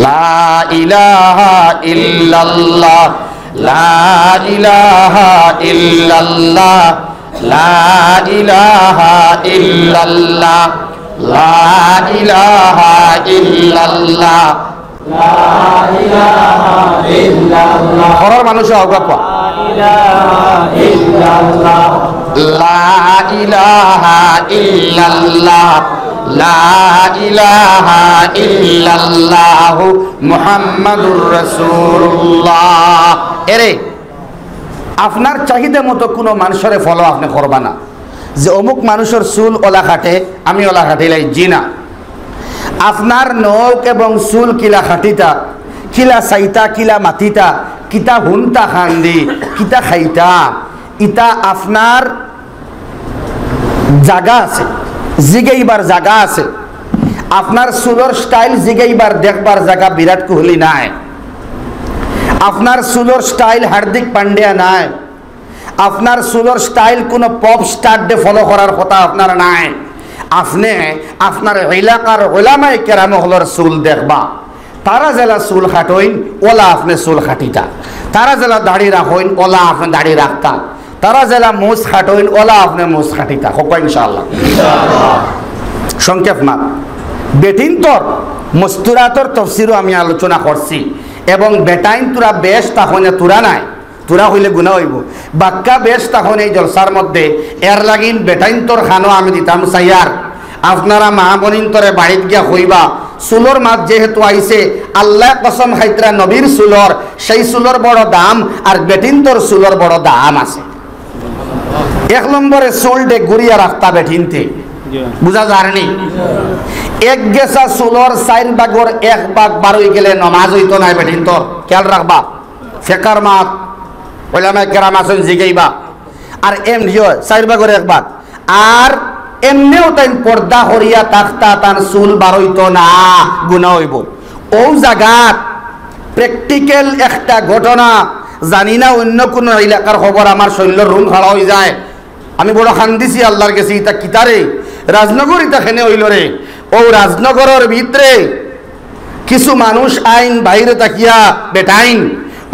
লা ইলাহা ইল্লাল্লাহ, লা ইলাহা ইল্লাল্লাহ, লা ইলাহা ইল্লাল্লাহ, লা ইলাহা ইল্লাল্লাহ, লা ইলাহা ইল্লাল্লাহ। ঘরের মানুষ অজ্ঞাপা লা ইলাহা ইল্লাল্লাহ, লা ইলাহা ইল্লাল্লাহ মুহাম্মাদুর রাসূলুল্লাহ। এরে আপনার চাহিদা মতো কোনো মানুষের ফলো আপনি করবা না, যে অমুক মানুষের চুল ওলা খাটে আমি ওলা খাটিলাই, জি না। আপনার নখ এবং চুল কিলা খাটিতা, কিলা চাইতা, কিলা মাতিতা, কিতা হুনতা খান্দি, কিতা খাইতা, ইটা আপনার জায়গা আছে, জিগাইবার জায়গা আছে। আপনার চুলর স্টাইল জিগাইবার দেখবার জায়গা বিরাট কোহলি নাই, আপনার চুলর স্টাইল হার্দিক পান্ডিয়া নাই, আপনার চুলর স্টাইল কোনো পপ স্টার ডে ফলো করার কথা আপনার নাই। আপনি আপনার এলাকার ওলামায়ে কেরাম হলর চুল দেখবা, তারা জেলা চুল খাটইন ওলা আপনি চুল খাটিতা, তারা জেলা দাড়ি রাখইন ওলা আপনি দাড়ি রাখতা, তারা জেলা মুছ খাটইন ওলা আপনি মুছ খাটিতা। হোক ইনশাআল্লাহ। সংক্ষেপ মাত বেটিন তোর মস্তুরাতর তফসিরও আমি আলোচনা করছি, এবং বেটাইন তোরা বেশ তখন তোরা নাই, তোরা হইলে গুণা হইব। বাক্কা বেশ তখন এই জলসার মধ্যে এর লাগিন বেটাইন তোর খানো আমি দিতাম চাইয়ার। আপনারা মা বোনিন তোরে বাড়িত গিয়া হইবা, চুলর মাছ যেহেতু আইছে, আল্লাহ কসম খাইতরা নবীর চুলর, সেই চুলর বড় দাম আর বেটিন তোর চুলর বড় দাম আছে। 1 নম্বরে চুল ডে গুড়িয়া রাখতা বেটিনতে, বুঝা যায়নি? এক গেছা চুলর 4 ভাগর 1 ভাগ বার হয়ে গেলে নমাজ হইতো না বেটিন তোর, খেয়াল রাখবা। ফেকার মাত ওলামায়ে কেরাম আছেন জিগাইবা। আর এম 4 ভাগর 1 ভাগ। আর এমনিও তাই পর্দা হরিয়া তাখতা তার চুল বার হইতো না, গুনাহ হইব। ও জায়গাত প্র্যাকটিক্যাল একটা ঘটনা, জানি না অন্য কোনো এলাকার খবর, আমার শরীরের রুম খাড়া হয়ে যায়। আমি বড় খান্দিছি আল্লাহর কাছে, ইটা কিতারে রাজনগর ইটা খেনে হইল রে। ও রাজনগরের ভিতরে কিছু মানুষ আইন বাইরে তাকিয়া বেটাইন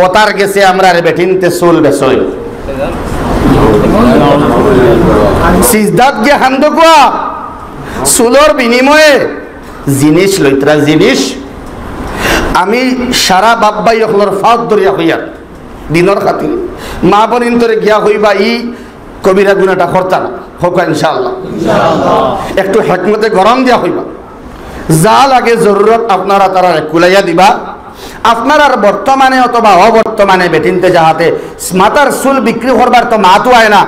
ওতার গেছে আমরা রে বেটিনতে চুল বেসই সিজদাত গিয়া হান্দ কোয়া চুলর বিনিময়ে জিনিস লইতরা জিনিস। আমি সারা বাব্বাই অকলর ফাঁদ ধরিয়া হইয়া দিনর খাতির মা বোনিন তোরে গিয়া হইবা ই কবিরা গুনাটা করতা না, হোক ইনশাআল্লাহ। একটু হেকমতে গরম দিয়া হইবা, যা লাগে জরুরত আপনারা তারা কুলাইয়া দিবা। আপনার আর বর্তমানে অথবা অবর্তমানে বেটিনতে যাহাতে মাথার চুল বিক্রি করবার তো মাতো আয় না,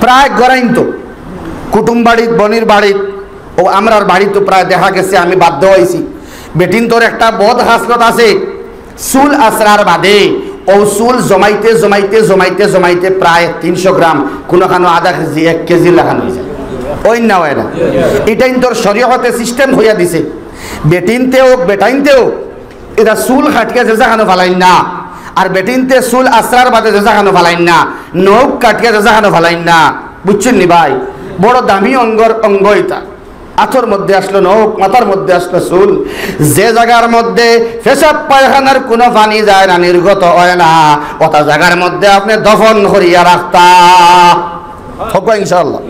প্রায় গড়াইন তো কুটুম বাড়িত বনির বাড়িত ও আমরার বাড়িত তো প্রায় দেখা গেছে। আমি বাধ্য হয়েছি, বেটিন তোর একটা বদ হাসলত আছে, চুল আসরার বাদে ও চুল জমাইতে জমাইতে জমাইতে জমাইতে প্রায় 300 গ্রাম, কোনোখানো আধা কেজি 1 কেজি লাগানো হয়ে যায়। ওই না হয় না, এটাই তোর শরীয়তে সিস্টেম হইয়া দিছে। বেটিনতেও বেটাইনতেও এটা চুল খাটকে যে জাহানো ফালাইন না। আর বেটিনতে চুল আসরার বাদে জেজাখানো ফালাইন না, নখ কাটিয়া জেজাখানো ফালাইন না, বুঝছেন নি ভাই? বড় দামি অঙ্গ এটা। আঁথর মধ্যে আসলো নখ, মাথার মধ্যে আসলো চুল। যে জায়গার মধ্যে পেশাব পায়খানার কোনো পানি যায় না, নির্গত হয় না, ওটা জায়গার মধ্যে আপনি দফন করিয়া রাখতা হবে ইনশাআল্লাহ।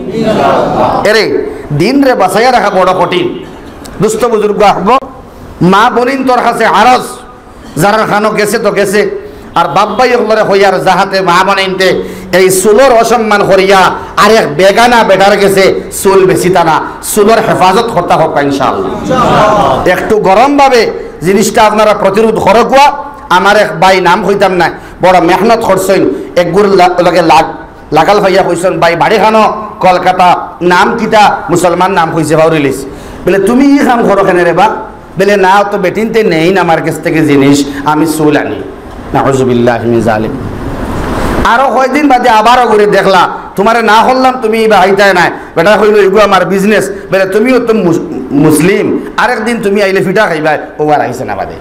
এরে দিন রে বাঁচাইয়া রাখা বড় কঠিন। দুস্থ বুজুর্গ আসবো, মা বলিন তোর কাছে আরজ, যারা খানো গেছে তো গেছে, আর বাব্বাই হলরে হইয়ার যাহাতে মা বানাইতে এই চুলোর অসম্মান করিয়া আর এক বেগানা বেটার গেছে চুল বেশি টানা, চুলোর হেফাজত করতে হোক ইনশাআল্লাহ। একটু গরম ভাবে জিনিসটা আপনারা প্রতিরোধ করকুয়া। আমার এক ভাই নাম হইতাম না, বড় মেহনত করছেন, একগুর লগে লাগাল ভাইয়া কইছেন ভাই বাড়ি খানো কলকাতা, নাম কিতা মুসলমান নাম হয়েছে ভাউরিলিস, বলে তুমি ই কাম করো কেন রে বা? বলে না তো বেটিনতে নেই না আমার কাছ থেকে জিনিস, আমি চুল আনি। নাউজুবিল্লাহি মিন যালিক। আরো কয়দিন বাদে আবারও ঘুরে দেখলা, তোমারে না হল্লাম তুমি বা হাইতায় নাই, বেটা হইল এগুলো আমার বিজনেস, বলে তুমিও তো মুসলিম, আরেকদিন তুমি আইলে ফিটা খাইবা, ও আর আইসে না বাদে।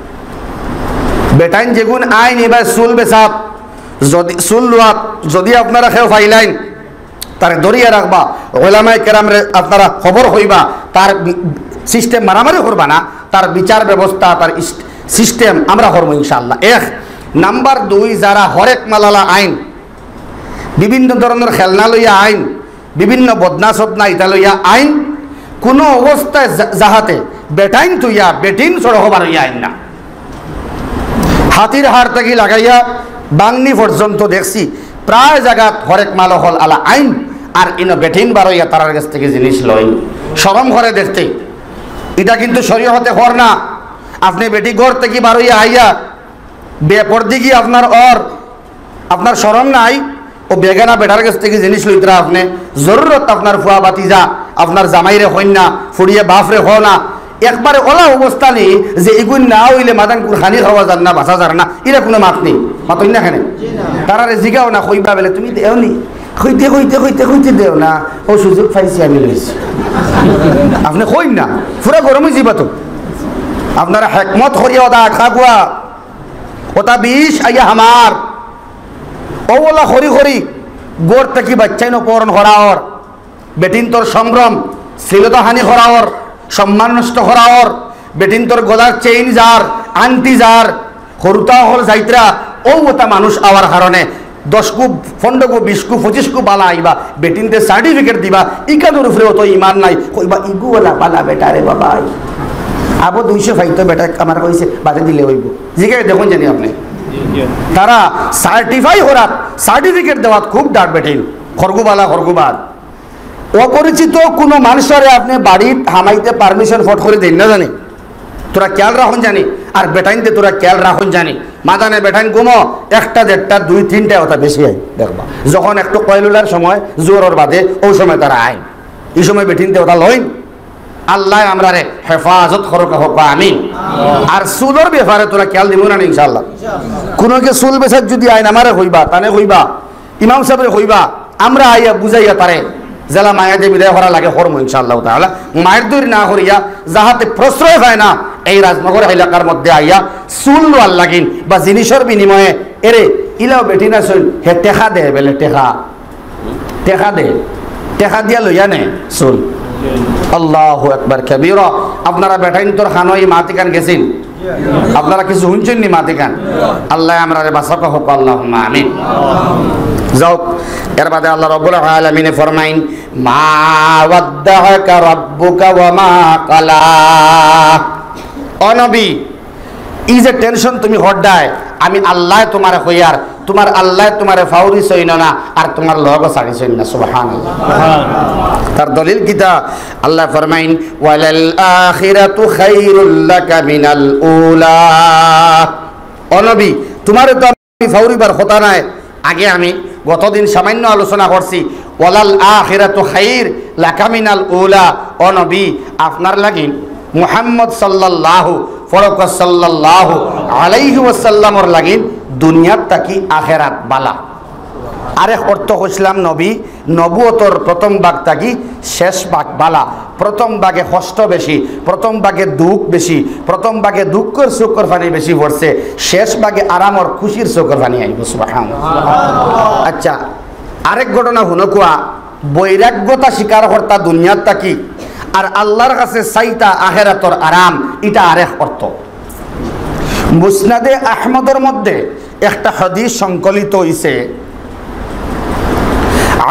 বেটাইন যেগুন আইন এবার চুল বেচাত, যদি চুল লোয়াত যদি আপনারা খেয়ে ফাইলাইন তার দরিয়া রাখবা, ওলামায়ে কেরামরে আপনারা খবর হইবা, তার সিস্টেম মারামারি করবা না, তার বিচার ব্যবস্থা তার সিস্টেম আমরা করবো ইনশাআল্লাহ। এক নাম্বার 2, যারা হরেক মালালা আইন, বিভিন্ন ধরনের খেলনা লইয়া আইন, বিভিন্ন বদনা সদনা ইটা লইয়া আইন, কোনো অবস্থায় যাহাতে বেটাইন তুইয়া বেটিন সড়ক হবার হইয়া আইন না। হাতির হাড় থেকে লাগাইয়া বাংনি পর্যন্ত দেখছি প্রায় জায়গাত হরেক মাল হল আলা আইন, আর ইনো বেটিন বারইয়া তারার কাছ থেকে জিনিস লই, শরম করে দেখতে। এটা কিন্তু শরীয়তে হর না। আপনি বেটি ঘর থেকে বারইয়া আইয়া বেপরদি কি আপনার শরম নাই, ও বেগানা বেটার কাছ থেকে জিনিস লইতরা আপনি জরুরত আপনার ফুয়া বাতিজা, আপনার জামাইরে হইন না, ফুড়িয়ে বাপরে হও না, একবারে ওলা অবস্থা নেই যে এগুন না হইলে মাদান খানি খাওয়া যান না, বাঁচা যান না, এরা কোনো মাত নেই, মাতই না খানে তারারে জিগাও না, কইবা বলে তুমি দেও নি, হইতে হইতে হইতে হইতে দেও না, ও সুযোগ পাইছি আমি লইছি, আপনি কইন না, পুরা গরমই যাবা তো। আপনারা হেকমত করিয়া ওটা খাগুয়া, ওটা বিষ আইয়া আমার ওলা খরি খরি গোর থেকে বাচ্চাই নপরণ হরাওর, বেটিন তোর সম্ভ্রম শ্লীলতা হানি হরাওর, সম্মান নষ্ট হরাওর, বেটিন তোর গলার চেইন যার, আন্টি যার, হরুতা হল যাইত্রা, ও ওটা মানুষ আওয়ার কারণে 10 কু 15 কু 20 কু 25 কু বালা আইবা, বেটিনতে সার্টিফিকেট দিবা, ইকানোর উপরে অত ইমান নাই, কইবা ইগুলা বালা বেটা রে বাবা, আবো 200 ফাইতো বেটা আমার কইছে বাদে দিলে হইব, জিগাই দেখুন জানি আপনি। তারা সার্টিফাই হরাত সার্টিফিকেট দেওয়াত খুব ডাক বেঠিল, খরগুবালা খরগুবাদ। অপরিচিত কোনো মানুষের আপনি বাড়ির হামাইতে পারমিশন ফট করে দেন না জানি, তোরা খেয়াল রাখুন জানি, আর বেটাইনতে তোরা খেয়াল রাখুন জানি। মাদানে বেটাইন ঘুমো 1টা 1.5টা 2 3টা ওটা বেশি হয় দেখবা, যখন একটু কয়লুলার সময় জোরের বাদে ওই সময় তারা আইন, এই সময় বেটিনতে ওটা লইন। আল্লাহ আমরা রে হেফাজত করুক হোক আমিন। আর সুদর ব্যাপারে তোরা খেয়াল দিব না ইনশাআল্লাহ। কোনোকে চুল বেচার যদি আইন আমারে হইবা, তানে হইবা, ইমাম সাহেবের হইবা, আমরা আইয়া বুঝাইয়া তারে জেলা মায়া যে বিদায় করা লাগে হরম ইনশাআল্লাহ তাআলা। মায়ের দূর না করিয়া যাহাতে প্রশ্রয় পায় না এই রাজনগর এলাকার মধ্যে আইয়া চুল লোয়ার লাগিন বা জিনিসের বিনিময়ে এরে ইলাও বেটি না চুল হে টেকা দে, বেলে টেকা দে, টেকা দিয়া লইয়া নে চুল। আল্লাহু আকবার কাবীরা। আপনারা বেটাইন তোর খানোই মাতিকান গেছেন, আপনারা কিছু শুনছেন নি মাতিকান? আল্লাহ আমরা বাঁচাক হোক, আল্লাহুম্মা আমিন। যাও এর বাদে আল্লাহ রাব্বুল আলামিন ফরমাইন, মা ওয়াদ্দাআকা রাব্বুকা ওয়া মা ক্বালা। ও নবী, এই যে টেনশন তুমি হড্ডায়, আমি আল্লাহ তোমার হইয়ার, তোমার আল্লাহ তোমার ফাউরি সইন না, আর তোমার লগ সারি সইন না। সুবহানাল্লাহ। তার দলিল কিতা? আল্লাহ ফরমাইন, ওয়ালাল আখিরাতু খায়রুল লাকা মিনাল উলা। ও নবী, তোমারে তো আমি ফাউরিবার কথা নাই, আগে আমি গতদিন সামান্য আলোচনা করছি, ওয়ালাল আখিরাতু খায়র লাকা মিনাল উলা। ও নবী, আপনার লাগি মুহাম্মদ সাল্লাল্লাহু ফরক সাল্লাল্লাহু আলাইহি ওয়াসাল্লামর লাগিন দুনিয়াত তাকি আখেরাত বালা। আরেক অর্থ হইছিলাম নবী, নবুয়তর প্রথম ভাগ থাকি শেষ ভাগ বালা। প্রথম ভাগে কষ্ট বেশি, প্রথম ভাগে দুঃখ বেশি, প্রথম ভাগে দুঃখের চোখের পানি বেশি পড়ছে, শেষ ভাগে আরামর খুশির চোখের পানি আইব। সুবহানাল্লাহ। আচ্ছা, আরেক ঘটনা শুনো কোয়া, বৈরাগ্যতা স্বীকার কর্তা দুনিয়ার থাকি আর আল্লাহর কাছে চাইতা আখেরাতর আরাম, এটা আরেক অর্থ। মুসনাদে আহমদের মধ্যে একটা হাদিস সংকলিত হইছে,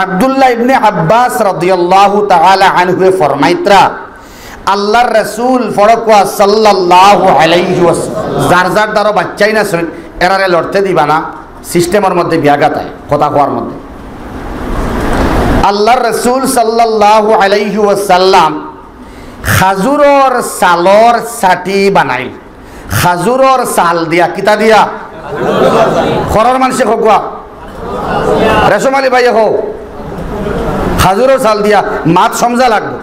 আব্দুল্লাহ ইবনে আব্বাস রাদিয়াল্লাহু তাআলা আনহু ফরমাইত্রা, আল্লাহর রাসূল ফরকওয়া সাল্লাল্লাহু আলাইহি ওয়াসাল্লাম যার যার দ্বারা বাচ্চাই না শুন এরারে লড়তে দিবা না, সিস্টেমের মধ্যে বিয়াগাতায় কথা কোয়ার মধ্যে। আল্লাহর রাসূল সাল্লাল্লাহু আলাইহি ওয়াসাল্লাম খাজুরর সালর ছাটি বানাইল। খাজুরর সাল দিয়া, কিতা দিয়া? খরর মানুষে খোয়া রেশম আলী ভাই হো, খাজুরর সাল দিয়া মাত সমঝা লাগবে।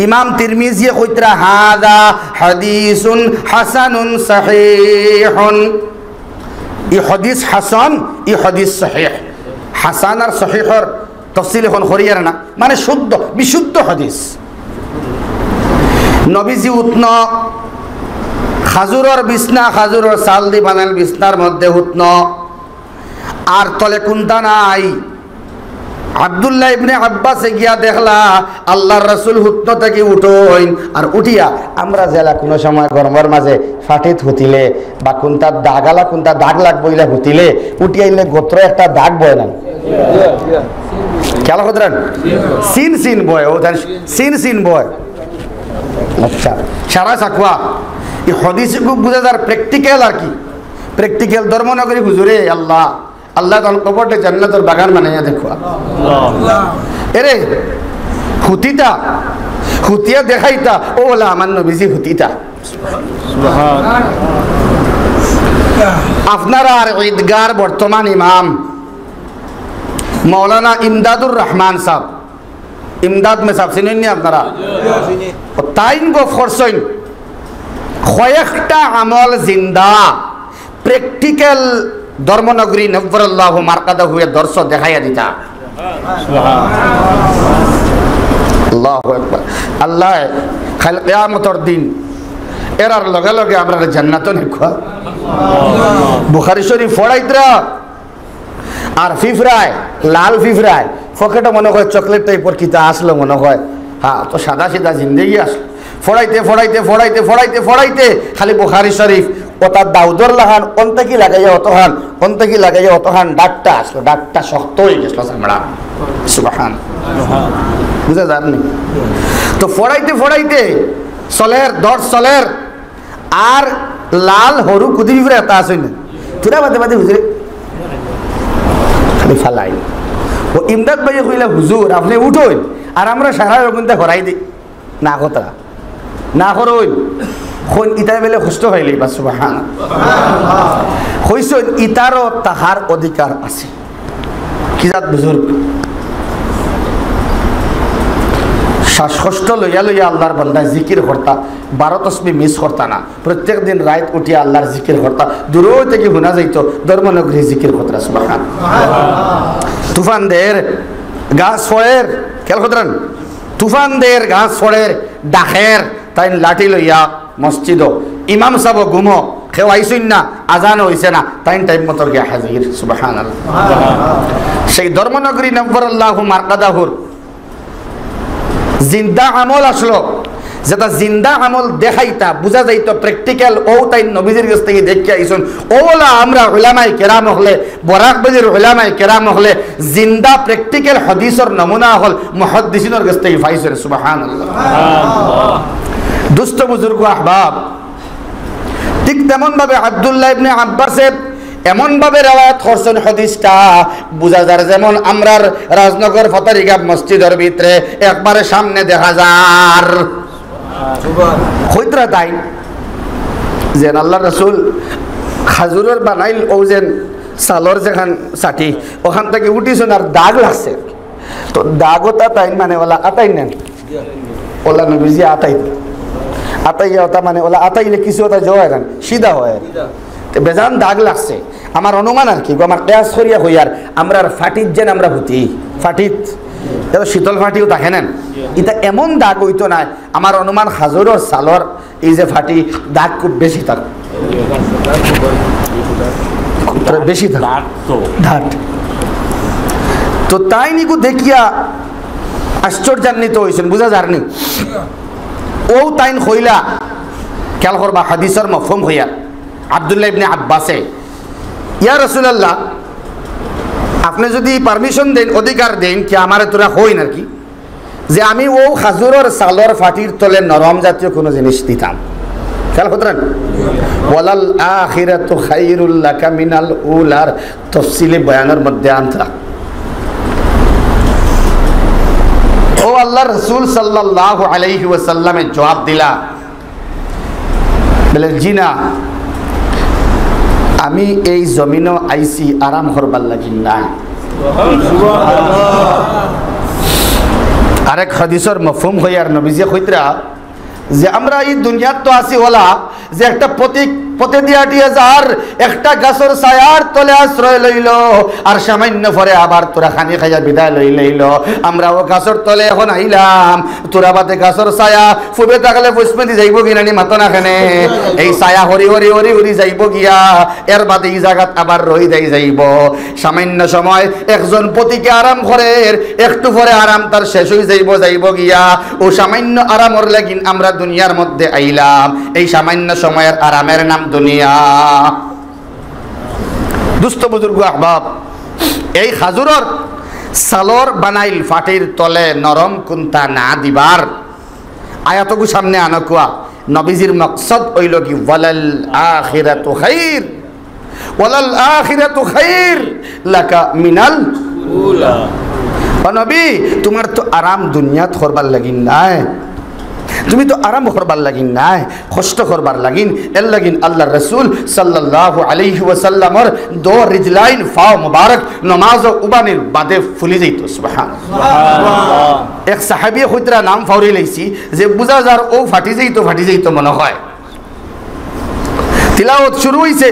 ইমাম তিরমিজি কইতরা হাদা হাদিসুন হাসানুন সহিহুন, ই হাদিস হাসান, ই হাদিস সহিহ। হাসান আর সহিহর তফসিল এখন করিয়ার না, মানে শুদ্ধ বিশুদ্ধ হাদিস। নবীজি উৎন খাজুরর বিছনা, খাজুরর চাল দি বানাল বিছনার মধ্যে উৎন, আর তলে কুন্তা নাই। আব্দুল্লাহ ইবনে আব্বাস গিয়া দেখলা আল্লাহর রাসূল হুত্ন থেকে উঠোইন, আর উঠিয়া আমরা জেলা কোনো সময় গরমের মাঝে ফাটিত হুতিলে বা কোনটা দাগালা কোনটা দাগ লাগবইলা হুতিলে উঠিয়াইলে গোত্র একটা দাগ বয় না, খেলা কতরান সিন সিন বয়, ও সিন সিন বয়। আচ্ছা, সারা সাকুয়া এই হদিস খুব বুঝে যার প্র্যাকটিক্যাল আর কি, প্র্যাকটিক্যাল ধর্মনগরী হুজুরে আল্লাহ আল্লাহ তাআলা কবরতে জান্নাতের বাগান বানাইয়া দেখো। এরে হুতিটা হুতিয়া দেখাইতা, ও বলা আমার নবীজি হুতিটা। আপনারা আর ঈদগার বর্তমান ইমাম মৌলানা ইমদাদুর রহমান সাহেব, ইমদাদ মে সাহেব চিনেন নি আপনারা? তাইন গো ফরসইন কয়েকটা আমল জিন্দা প্র্যাকটিক্যাল ধর্মনগরী নব্বরাল্লাহু মারকাদাহু এর দর্শক দেখাইয়া দিতা। আল্লাহু আকবার। আল্লাহ কাল কিয়ামতের দিন এরার লগে লগে আমরা জান্নাতে নেখা। বুখারী শরীফ পড়াইতরা আর ফিফরায় লাল ফিফরায় পকেটে মনে হয় চকলেট টাইপের কিতা আসলো মনে হয়, হ্যাঁ তো সাদা সিধা জিন্দেগি আসলো। ফড়াইতে ফড়াইতে ফড়াইতে ফড়াইতে ফড়াইতে খালি বুখারী শরীফ ও তার দাউদর লাহান অন্তকি লাগাইয়া অতহান, অন্তকি লাগাইয়া অতহান ডাকটা আসলো, ডাকটা শক্ত হয়ে গেছিল চামড়া। সুবহান, বুঝা যাননি? তো ফড়াইতে ফড়াইতে চলের দর চলের আর লাল হরু কুদি ফিরে এটা আছে না, তুরা বাদে বাদে হুজুরে খালি ফালাই। ও ইমদাদ ভাই কইলা হুজুর আপনি উঠোই আর আমরা সারা রকমটা ঘরাই দিই না, কথা না করইন কোন ইতার বেলে কষ্ট হইলেই বা। সুবহান, হইছেন ইতারও তাহার অধিকার আছে। কি জাত বুজুর্গ শ্বাসকষ্ট লইয়া লইয়া আল্লাহর বান্দা জিকির করতা, 12 তসবিহ মিস করতা না, প্রত্যেক দিন রাত উঠিয়া আল্লাহর জিকির করতা, দূর থেকে শোনা যাইত ধর্মনগরী জিকির করতা। সুবহান, তুফানদের গাছ ফড়ের খেয়াল করতেন, তুফানদের গাছ ফড়ের ডাকের তাই লাঠি লইয়া মসজিদ ইমাম সাহেব ঘুমো কেউ আইসুন না, আজান হইছে না, তাই টাইম মতো গিয়া হাজির। সুবহানাল্লাহ। সেই ধর্মনগরী নব্বরাল্লাহু মারকাদাহুর জিন্দা আমল আসলো, যেটা জিন্দা আমল দেখাইতা বুঝা যাইতো প্র্যাকটিক্যাল, ও তাই নবীজির কাছ থেকে দেখে আইসুন। ওলা আমরা উলামায়ে কেরাম হলে বরাকবাজির উলামায়ে কেরাম হলে জিন্দা প্র্যাকটিক্যাল হাদিসের নমুনা হল মুহাদ্দিসিনের কাছ থেকে পাইছেন। সুবহানাল্লাহ। দুস্থ বুজুর্গ আহবাব, ঠিক তেমন ভাবে আব্দুল্লাহ ইবনে আব্বাসের এমন ভাবে রিওয়ায়াত করছেন হাদিসটা বুঝা যায়, যেমন আমরার রাজনগর ফতারিগাব মসজিদের ভিতরে একবারে সামনে দেখা যার হইতরা তাই যে আল্লাহর রাসূল খাজুরের বানাইল, ও যেন সালর যেখান ছাটি ওখান থেকে উঠিছেন আর দাগ লাগছে, তো দাগটা তাই মানে ওলা আতাই নেন, ওলা নবীজি আতাই আতাইয়া ওটা মানে ওলা আতাইলে কিছু ওটা জয় সিধা হয়, বেজান দাগ লাগছে আমার অনুমান আর কি আমার কেয়াস করিয়া হইয়ার আমরা ফাটিত যেন আমরা হুতি ফাটিত এত শীতল ফাটিও থাকে নেন এটা এমন দাগ হইতো না আমার অনুমান খাজুরের সালর এই যে ফাটি দাগ খুব বেশি থাক বেশি থাক তো তাই নিকু দেখিয়া আশ্চর্যান্বিত হয়েছেন বুঝা যারনি ও তাইন হইলা খেয়াল করবা হাদিসের মফহুম হইয়া আব্দুল্লাহ ইবনে আব্বাসে ইয়া রাসূলুল্লাহ আপনি যদি পারমিশন দেন অধিকার দেন কি আমারে তোরা হই নাকি যে আমি ও খাজুরের সালর ফাটির তলে নরম জাতীয় কোনো জিনিস দিতাম খেয়াল করতেন ওয়ালাল আখিরাতু খায়রুল লাকা মিনাল উলার তাফসীলে বয়ানের মধ্যে আনতা ও আল্লাহ রাসূল সাল্লাল্লাহু আলাইহি ওয়াসাল্লামে জবাব দিলা বলে জি না আমি এই জমিনও আইসি আরাম করবার লাগি না আরেক হাদিসের মফহুম হইয়ার নবীজি কইতরা যে আমরা এই দুনিয়াত তো আছি ওলা যে একটা পথে দিয়া যার একটা গাছের ছায়ার তলে আশ্রয় লইল আর সামান্য পরে আবার তোরা খানি খাইয়া বিদায় লইল আমরা ও গাছের তলে এখন আইলাম তোরা বাদে গাছের ছায়া ফুবে থাকলে পুষ্পতি যাইব কিনানি মাতো না খানে এই ছায়া হরি হরি হরি হরি যাইব গিয়া এর বাদে এই জায়গাত আবার রই দেই যাইব সামান্য সময় একজন পতিকে আরাম করে একটু পরে আরাম তার শেষ হয়ে যাইব গিয়া ও সামান্য আরামর লাগিন আমরা দুনিয়ার মধ্যে আইলাম এই সামান্য সময়ের আরামের নাম দুনিয়া দুস্থ বুজুর্গ আহবাব এই খাজুরর সালর বানাইল ফাটির তলে নরম কুন্তা না দিবার আয়াতগু সামনে আনকুয়া নবীজির মকসদ হইল কি ওয়ালাল আখিরাতু খাইর ওয়ালাল আখিরাতু খাইর লাকা মিনাল উলা ও নবী তোমার তো আরাম দুনিয়াত করবার লাগিন নাই তুমি তো আরাম করবার লাগিন নাই কষ্ট করবার লাগিন এর লাগিন আল্লাহ রাসূল সাল্লাল্লাহু আলাইহি ওয়াসাল্লামর দো রিজলাইন ফাও মুবারক নামাজ ও উবানির বাদে ফুলি যাইতো সুবহানাল্লাহ এক সাহাবী কইতরা নাম ফাউরি লাইছি যে বুঝা যার ও ফাটি যাইতো মনে হয় তিলাওয়াত শুরু হইছে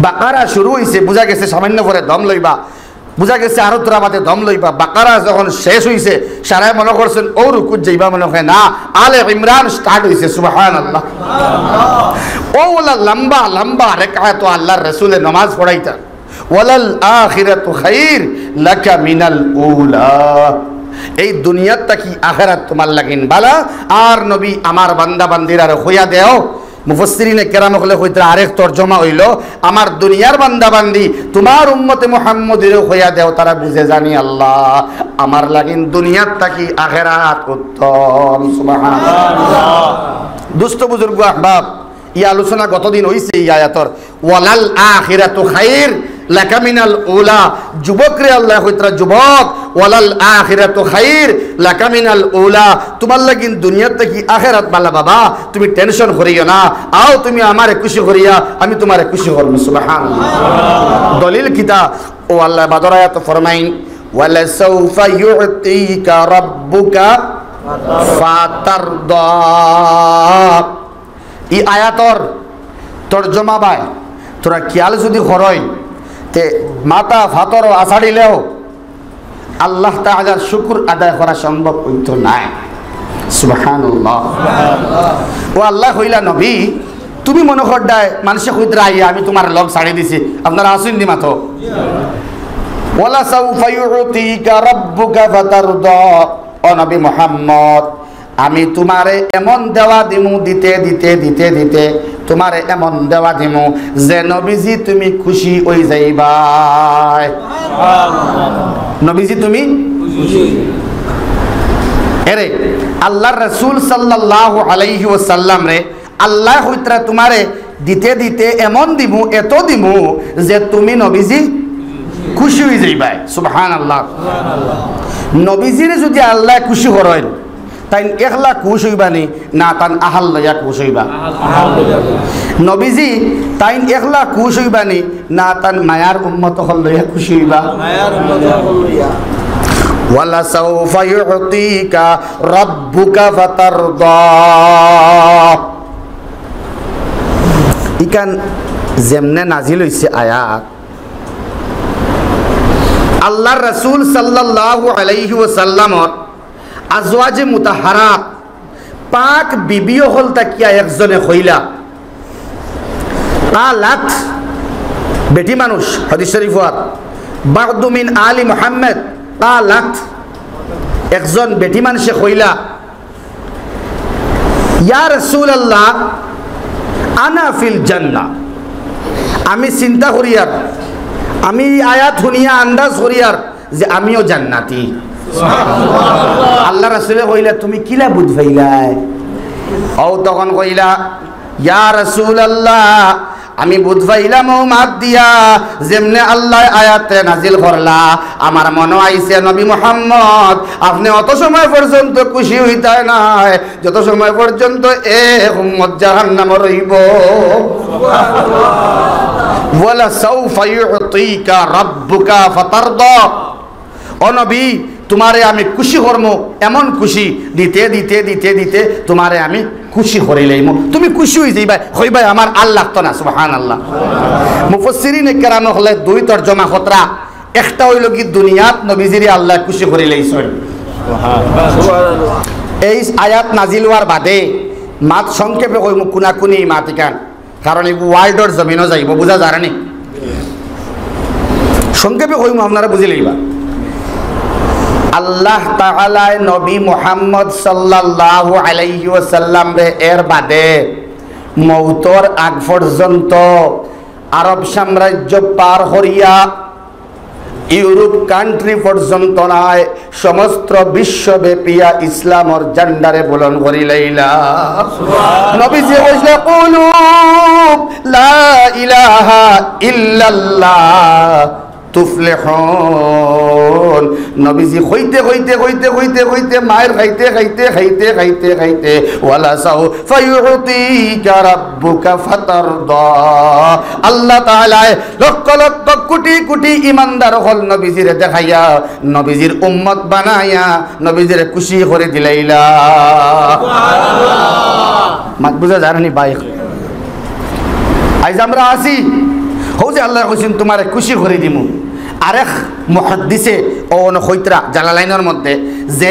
বাকারা শুরু হইছে বুঝা গেছে সামান্য পরে দম লইবা বুঝা গেছে আরো তোরা বাদে দম লইবা বাকারা যখন শেষ হইছে সারাই মনে করছেন ও রুকুত যাইবা মনে হয় না আলে ইমরান স্টার্ট হইছে সুবহানাল্লাহ ও ওলা লম্বা লম্বা রাকাত আল্লাহর রাসূলের নামাজ পড়াইতা ওয়ালাল আখিরাতু খাইর লাকা মিনাল উলা এই দুনিয়াটা কি আখিরাত তোমার লাগিন বালা আর নবী আমার বান্দা বান্দিরা হইয়া দেও মুফাসসিরিনে কেরাম হলে কইতরা আরেক তরজমা হইল আমার দুনিয়ার বান্দা বান্দি তোমার উম্মতে মুহাম্মদের হইয়া দেও তারা বুঝে জানি আল্লাহ আমার লাগিন দুনিয়াটা কি আখিরাত উত্তম সুবহানাল্লাহ দুস্থ বুজুর্গ আহবাব এই আলোচনা গতদিন হইছে এই আয়াতর ওয়ালাল আখিরাতু খাইর লাকা মিনাল উলা যুবক রে আল্লাহ কইতরা যুবক ওয়ালাল আখিরাতু খাইর লাকা মিনাল উলা তোমার লাগিন দুনিয়াতে কি আখিরাত বালা বাবা তুমি টেনশন করিও না আও তুমি আমারে খুশি করিয়া আমি তোমারে খুশি করব সুবহানাল্লাহ দলিল কিতা ও আল্লাহ বাদর আয়াত ফরমাইন ওয়ালা সাউফা ইউতিকা রাব্বুকা ফাতারদা এই আয়াতর তরজমা বাই তোরা খেয়াল যদি করই তে মাথা ফাতর আছাড়িলেও আল্লাহ তাআলার শুকর আদায় করা সম্ভব হইতো না সুবহানাল্লাহ ও আল্লাহ কইলা নবী তুমি মনে করডায় মানুষে কইতরা আইয়া আমি তোমার লগ ছাড়ি দিছি আপনারা আসুন দি মাথো ওয়ালা সাউফা ইউতিকা রাব্বুকা ফাতারদা ও নবী মুহাম্মদ আমি তোমারে এমন দেওয়া দিমু দিতে তোমারে এমন দেওয়া দিমু যে নবীজি তুমি খুশি হই যাইবা নবীজি তুমি খুশি এরে আল্লাহর রাসূল সাল্লাল্লাহু আলাইহি ওয়াসাল্লাম রে আল্লাহ হইতরা তোমারে দিতে এমন দিমু এত দিমু যে তুমি নবীজি খুশি হই যাইবা সুবহানাল্লাহ নবীজিরে যদি আল্লাহ খুশি করেন তাই একলা খুশ হইবানি না তান আহাল লইয়া খুশ হইবা নবীজি তাই একলা খুশ হইবানি না তান মায়ার উম্মত হল লইয়া খুশি হইবা ওয়ালা সাউফা ইউতিকা রাব্বুকা ফাতারদা ইকান যেমনে নাজিল হইছে আয়াত, আল্লাহর রাসূল সাল্লাল্লাহু আলাইহি ওয়াসাল্লামর আজওয়াজে মুতাহারাত পাক বিবিও হল তাকিয়া একজনে কইলা, কালাত বেটি মানুষ, হাদিস শরীফত বাদু মিন আলি মুহাম্মদ, কালাত একজন বেটি মানুষে কইলা, ইয়া রাসূলুল্লাহ আনা ফিল জান্নাহ, আমি চিন্তা করিয়ার, আমি আয়াত শুনিয়া আন্দাজ করিয়ার যে আমিও জান্নাতি। আল্লাহ রাসূলে কইলা তুমি কিলা বুঝ পাইলাই? ও তখন কইলা, ইয়া রাসূলুল্লাহ আমি বুঝ পাইলাম ও মাত দিয়া যেমনে আল্লাহ আয়াতে নাজিল করলা, আমার মনে আইছে নবী মুহাম্মদ আপনি অত সময় পর্যন্ত খুশি হইতা নাই যত সময় পর্যন্ত উম্মত জাহান্নামে রইব। ওয়ালা সাউফা ইউতিকা রাব্বুকা ফাতারদা, ও নবী তোমারে আমি খুশি করব, এমন খুশি দিতে দিতে দিতে দিতে তোমারে আমি খুশি করে লইম, তুমি খুশি হয়ে যাইবা, হইবা আমার আল্লাহ তো না। সুবহানাল্লাহ। মুফাসসিরিনে কেরাম হলে দুই তরজমা খতরা, একটা হইল কি দুনিয়াত নবীজিরে আল্লাহ খুশি করে লইছেন। এই আয়াত নাজিল হওয়ার বাদে মাত সংক্ষেপে কইম কোনাকুনি মাতিকান, কারণ এই ওয়ার্ল্ডর জমিনও যাইব, বুঝা যায় না, সংক্ষেপে কইম আপনারা বুঝে লইবা। আল্লাহ তাআলা নবী মুহাম্মদ সাল্লাল্লাহু আলাইহি ওয়াসাল্লাম রে এর বাদে মৌতর আগ পর্যন্ত আরব সাম্রাজ্য পার করিয়া ইউরোপ কান্ট্রি পর্যন্ত নয় সমস্ত বিশ্বব্যাপিয়া ইসলামর জান্ডারে বুলন করি লাইলা। নবীজি বলেন কুলু লা ইলাহা ইল্লাল্লাহ তুফলিহুন। নবীজি কইতে কইতে কইতে কইতে কইতে মায়ের খাইতে খাইতে খাইতে খাইতে খাইতে ওয়ালা সাউফা ইউতিকা রাব্বুকা ফাতারদা, আল্লাহ তাআলা লক্ষ লক্ষ কোটি কোটি ঈমানদার হল নবীজিরে দেখাইয়া নবীজির উম্মত বানায়া নবীজির খুশি করে দিলাইলা। সুবহানাল্লাহ। মাত বুঝা জানি ভাই, আজ আমরা আসি হও যে আল্লাহ কইছেন তোমারে খুশি করে দিমু। আরেক মুহাদ্দিসে ও নখৈত্রা জালালাইনের মধ্যে যে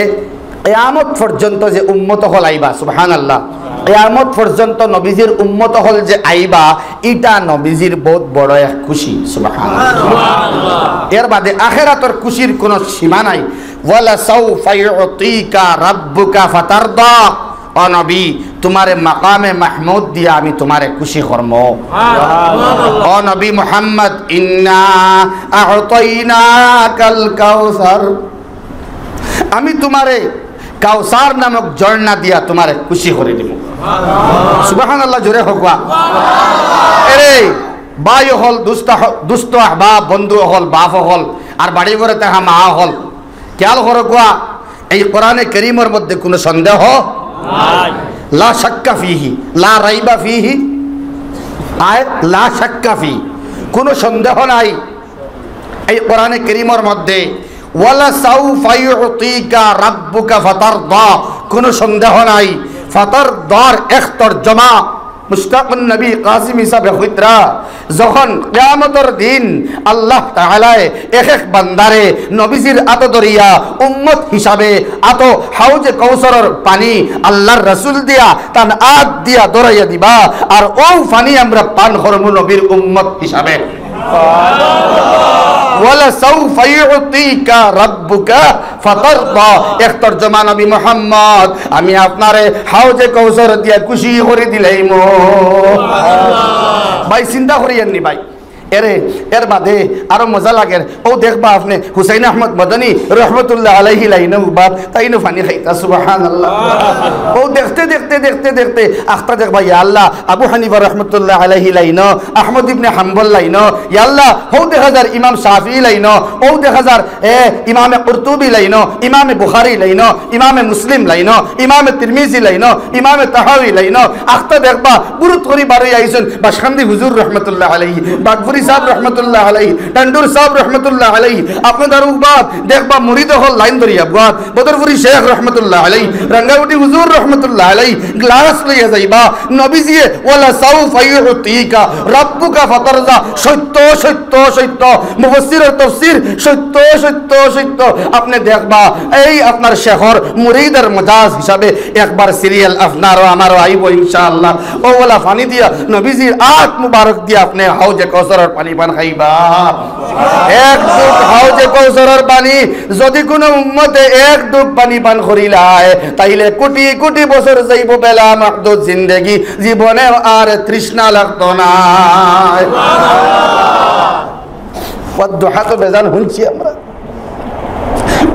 কিয়ামত পর্যন্ত যে উম্মত হল আইবা, সুবহানাল্লাহ, কিয়ামত পর্যন্ত নবীজির উম্মত হল যে আইবা এটা নবীজির বহুত বড় এক খুশি। সুবহানাল্লাহ। এর বাদে আখিরাতের খুশির কোনো সীমা নাই। ওয়ালা সাউফা ইউতিকা রাব্বুকা ফাতারদা, ও নবী তোমারে মাকামে মাহমুদ দিয়া আমি তোমারে খুশি করব। ও নবী মুহাম্মদ ইন্না আ'তাইনাকাল কাউসার, আমি তোমারে কাউসার নামক ঝর্ণা দিয়া তোমারে খুশি করে দেব। সুবহানাল্লাহ, জোরে হোক। এরে ভাই হল দুস্থ আহবাব, বন্ধু হল, বাপ হল, আর বাড়ি ঘরে তাহা মা হল, খেয়াল করো গোয়া এই কোরআনে কারীমের মধ্যে কোনো সন্দেহ লা শাক্কা ফিহি, লা রাইবা ফিহি, আয় লা শাক্কা ফি, কোনো সন্দেহ নাই এই কোরআনে কারীমের মধ্যে। ওয়ালা সাউফা ইউতিকা রাব্বুকা ফাতারদা, কোনো সন্দেহ নাই। ফাতারদার এক তরজমা মুশতাকুন নবী কাসিম হিসাবে হুইতরা, যখন কিয়ামতের দিন আল্লাহ তাআলা এক এক বান্দারে নবীজির আত দরিয়া উম্মত হিসাবে আত হাউজে কাউসারের পানি আল্লাহর রাসূল দিয়া তান আদ দিয়া দরাইয়া দিবা, আর ও পানি আমরা পান করব নবীর উম্মত হিসাবে। ওয়ালা সাউফা ইউতিকা রাব্বুকা ফাতারদা, এক তরজমা নবী মুহাম্মদ আমি আপনারে হাউজে কাউসার দিয়া খুশি করে দিলাইম। ভাই চিন্তা করিয়েন নি ভাই, এরে এর বাদে আরো মজা লাগে। ও দেখবা আপনি হুসাইন আহমদ মদনী রহমতুল্লাহ আলাইহি লাইন বাদ তাইনো পানি খাইতা। সুবহানাল্লাহ। ও দেখতে দেখতে দেখতে দেখতে আখতা দেখবা ইয়া আল্লাহ আবু হানিফা রহমতুল্লাহ আলাইহি লাইন, আহমদ ইবনে হাম্বল লাইন, ইয়া আল্লাহ ও দেখা যার ইমাম শাফি লাইন, ও দেখা যার ইমামে কুরতুবি লাইন, ইমামে বুখারী লাইন, ইমামে মুসলিম লাইন, ইমামে তিরমিজি লাইন, ইমামে তাহাওয়ি লাইন। আখতা দেখবা গুরুত করি বারই আইছেন বাসখান্দি হুজুর রহমতুল্লাহ আলাইহি, বাগফুরি মৌলভী সাহেব রহমতুল্লাহ আলাইহি, টান্ডুর সাহেব রহমতুল্লাহ আলাইহি, আপনাদের উবাদ দেখবা মুরিদ হল লাইন ধরিয়া বাদ, বদরপুরি শেখ রহমতুল্লাহ আলাইহি, রাঙ্গাউটি হুজুর রহমতুল্লাহ আলাইহি গ্লাস লইয়া যাইবা, নবীজিয়ে ওয়ালা সাউফা ইউতিকা রাব্বুকা ফাতারজা, সত্য সত্য সত্য, মুফাসসিরের তাফসীর সত্য সত্য সত্য। আপনি দেখবা এই আপনার শেখর মুরিদের মজাজ হিসাবে একবার সিরিয়াল আপনারও আমারও আইব ইনশাআল্লাহ। ও ওলা পানি দিয়া নবীজির আত মুবারক দিয়া আপনি হাউজে কাউসারের পানি পান খাইবা। এক ডুব হাউজে কাউসারের পানি যদি কোনো উম্মতে এক ডুব পানি পান করিলায় তাইলে কোটি কোটি বছর যাইব বেলা মাহদুদ জিন্দেগি, জীবনে আর তৃষ্ণা লাগতো না। দুহা তো বেজান শুনছি আমরা।